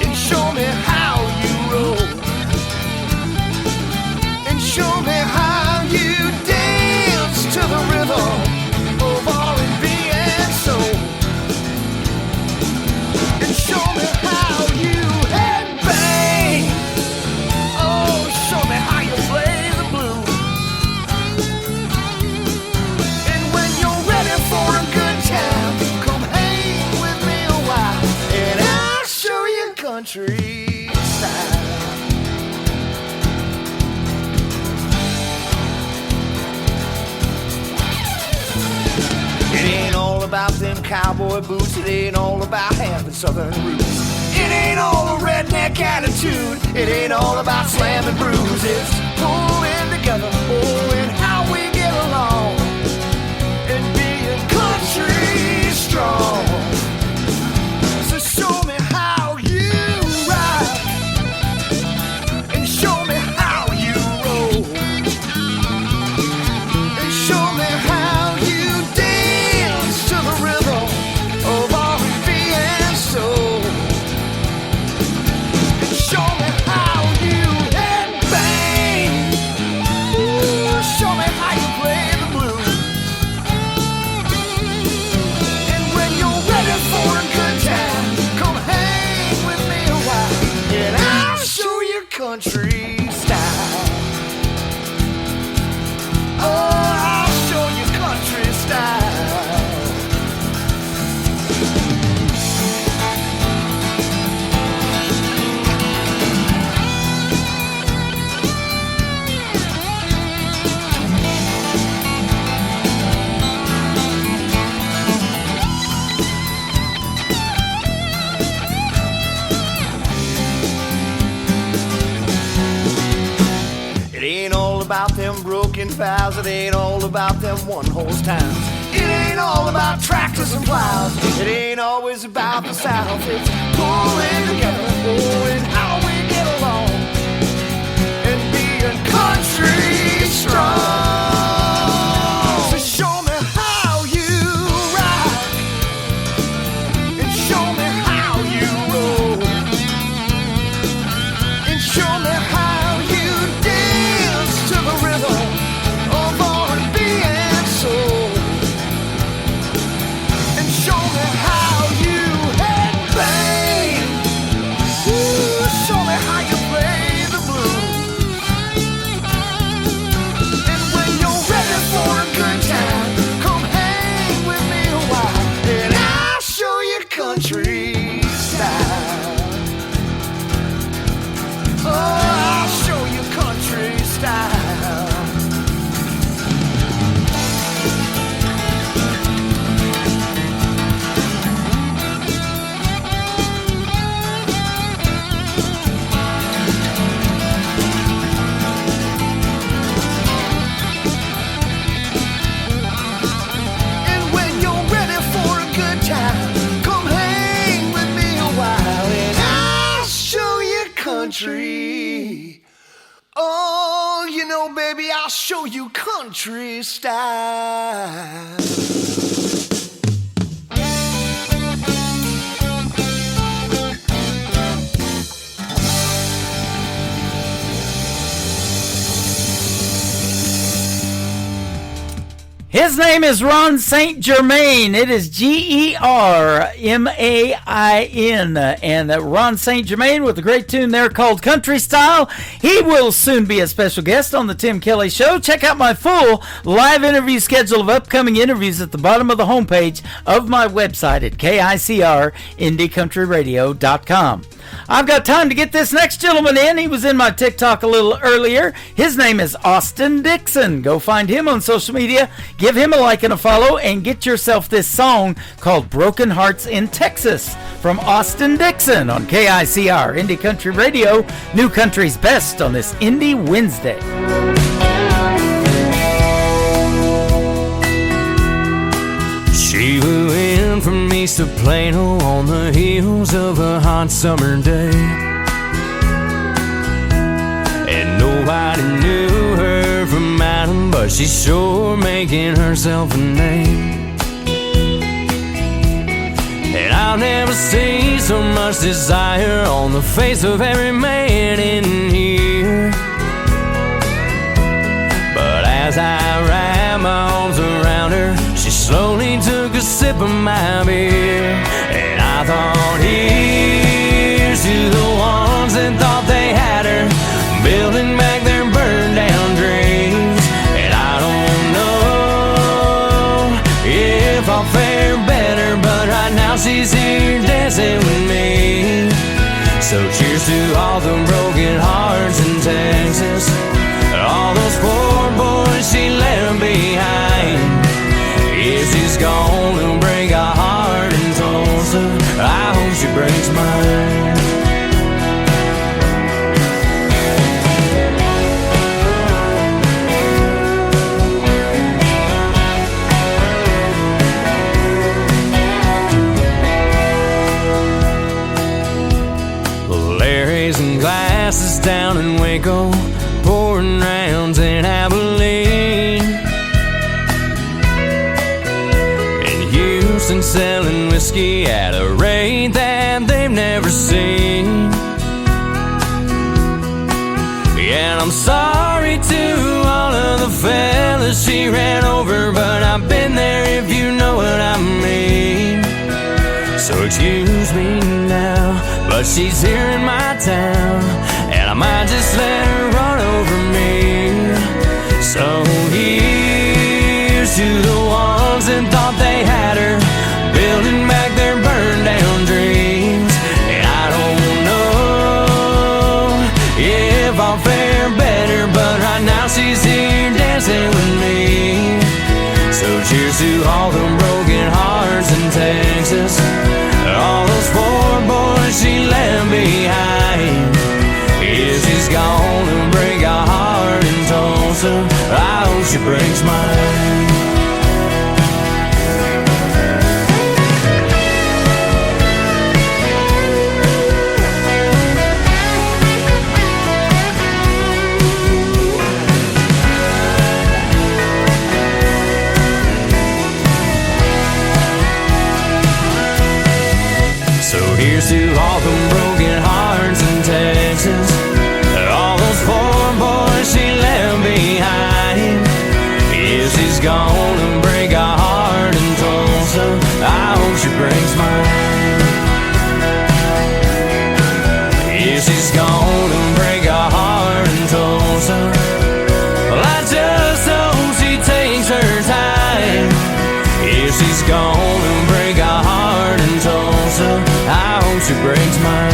and show me how you roll, and show me how you dance to the rhythm of R&B and soul. Show me how you headbang. Oh, show me how you play the blues. And when you're ready for a good time, come hang with me a while, and I'll show you country style. It ain't all about them cowboy boots. It ain't all about having southern roots. It ain't all a redneck attitude. It ain't all about slamming brews. It's pulling together, pulling how we get along, and being country strong. So show me how you ride, and show me how you roll, and show me how you dance to the rhythm of R&B and soul. And show me how you headbang. Ooh, show me how you play the blues. And when you're ready for a good time, come hang with me a while, and I'll show you country style. Oh, I'll show you country style. It ain't all about them broken vows. It ain't all about them one-horse towns. It ain't all about tractors and plows. It ain't always about the South. It's pulling together, pulling how we get along, and being country strong. So show me how you ride, and show me how you roll, and show me how you dance to the rhythm of R&B and soul, and show me how you headbang. Ooh, show me how you play the blues. And when you're ready for a good time, come hang with me a while, and I'll show you country style. Oh, I'll show you country style. And when you're ready for a good time, come hang with me a while, and I'll show you country. Oh, you know, baby, I'll show you country style. His His name is Ron St. Germain. It is Germain. And Ron St. Germain with a great tune there called Country Style. He will soon be a special guest on the Tim Kelly Show. Check out my full live interview schedule of upcoming interviews at the bottom of the homepage of my website at KICRIndieCountryRadio.com. I've got time to get this next gentleman in. He was in my TikTok a little earlier. His name is Austin Dixon. Go find him on social media. Give him a like and a follow and get yourself this song called Broken Hearts in Texas from Austin Dixon on KICR Indie Country Radio, New Country's Best on this Indie Wednesday. She flew in from east of Plano on the heels of a hot summer day, and nobody knew her from Adam, but she's sure making herself a name. And I'll never see so much desire on the face of every man in here, but as I wrap my arms around her, she slowly took a sip of my beer. And I thought, here's to the ones that thought they had her, building back their burned down dreams. And I don't know if I'll fare better, but right now she's here dancing with me. So cheers to all the broken hearts in Texas, all those poor boys she left behind. If she's gonna break a heart in Tulsa, I hope she breaks mine. Larry's and glasses down in Waco, pouring rounds in Abilene, and selling whiskey at a rate that they've never seen. And I'm sorry to all of the fellas she ran over, but I've been there if you know what I mean. So excuse me now, but she's here in my town, and I might just let her run over me. So here's to the ones that thought they had her, building back their burned down dreams. And I don't know if I'll fare better, but right now she's here dancing with me. So cheers to all the broken hearts in Texas, all those poor boys she left behind. If she's gonna break a heart in Tulsa, I hope she breaks mine. Here's to all the broken hearts in Texas, all those poor boys she left behind. If she's gonna break a heart in Tulsa, I hope she breaks mine. If she's gonna break a heart in Tulsa, well, I just hope she takes her time. If she's gonna break a heart in Tulsa, I hope she breaks mine.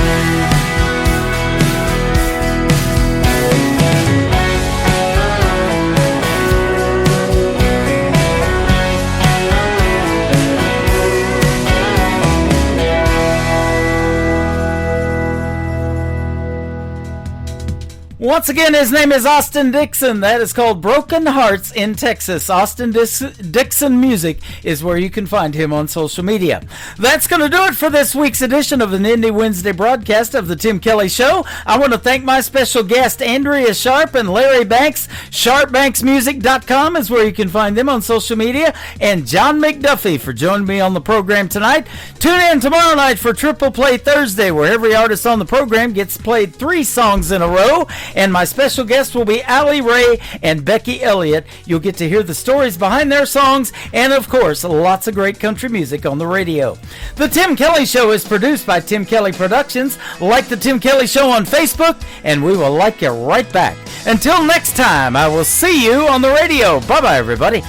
Once again, his name is Austin Dixon. That is called Broken Hearts in Texas. Austin Dixon Music is where you can find him on social media. That's going to do it for this week's edition of the Indie Wednesday broadcast of the Tim Kelly Show. I want to thank my special guest, Andrea Sharp and Larry Banks. SharpBanksMusic.com is where you can find them on social media. And John McDuffie for joining me on the program tonight. Tune in tomorrow night for Triple Play Thursday, where every artist on the program gets played 3 songs in a row. And my special guests will be Allie Ray and Becky Elliott. You'll get to hear the stories behind their songs and, of course, lots of great country music on the radio. The Tim Kelly Show is produced by Tim Kelly Productions. Like the Tim Kelly Show on Facebook, and we will like you right back. Until next time, I will see you on the radio. Bye-bye, everybody.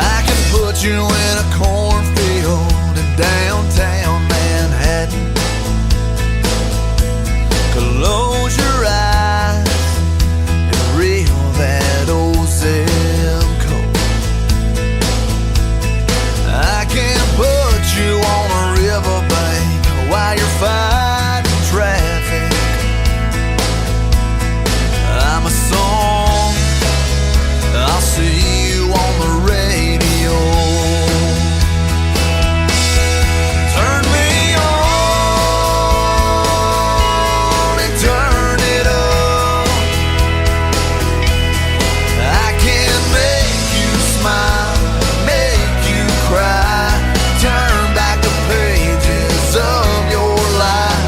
I can put you in a cornfield in downtown Manhattan. Close your eyes and reel that old zip code. I can put you on a riverbank while you're fighting traffic. I'm a song, I'll see you on the radio. Turn me on and turn it up. I can make you smile, make you cry, turn back the pages of your life.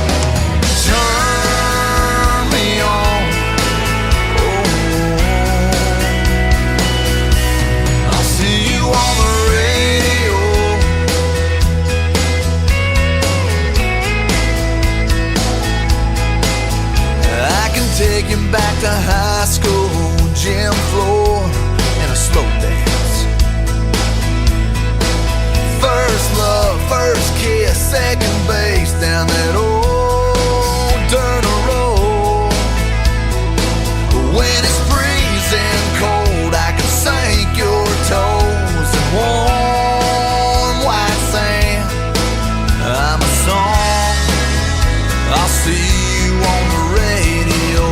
Turn me on. I'll see you on the radio. I can take you back to high school, gym floor, and a slow dance. First love, first kiss, second base down that old dirt road. When it's freezing cold, I can sink your toes in warm white sand. I'm a song, I'll see you on the radio.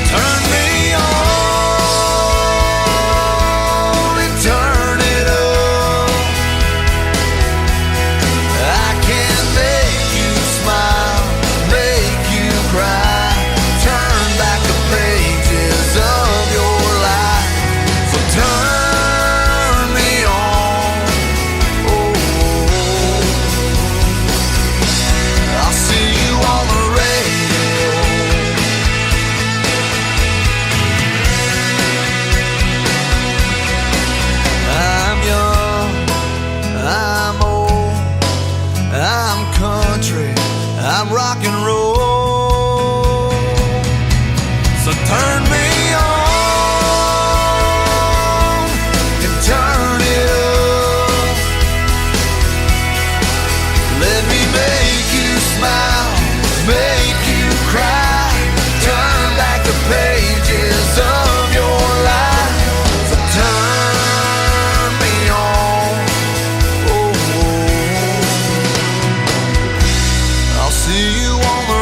Turn me on and turn it up. I can make you smile, make you cry, turn back the pages of your life. So turn me on. I'll see you on the radio. I'm young, I'm old, I'm country, I'm rock and roll. So turn me on and turn it up. Let me make you smile, make you cry, turn back the pages of your life. So turn me on. I'll see you on the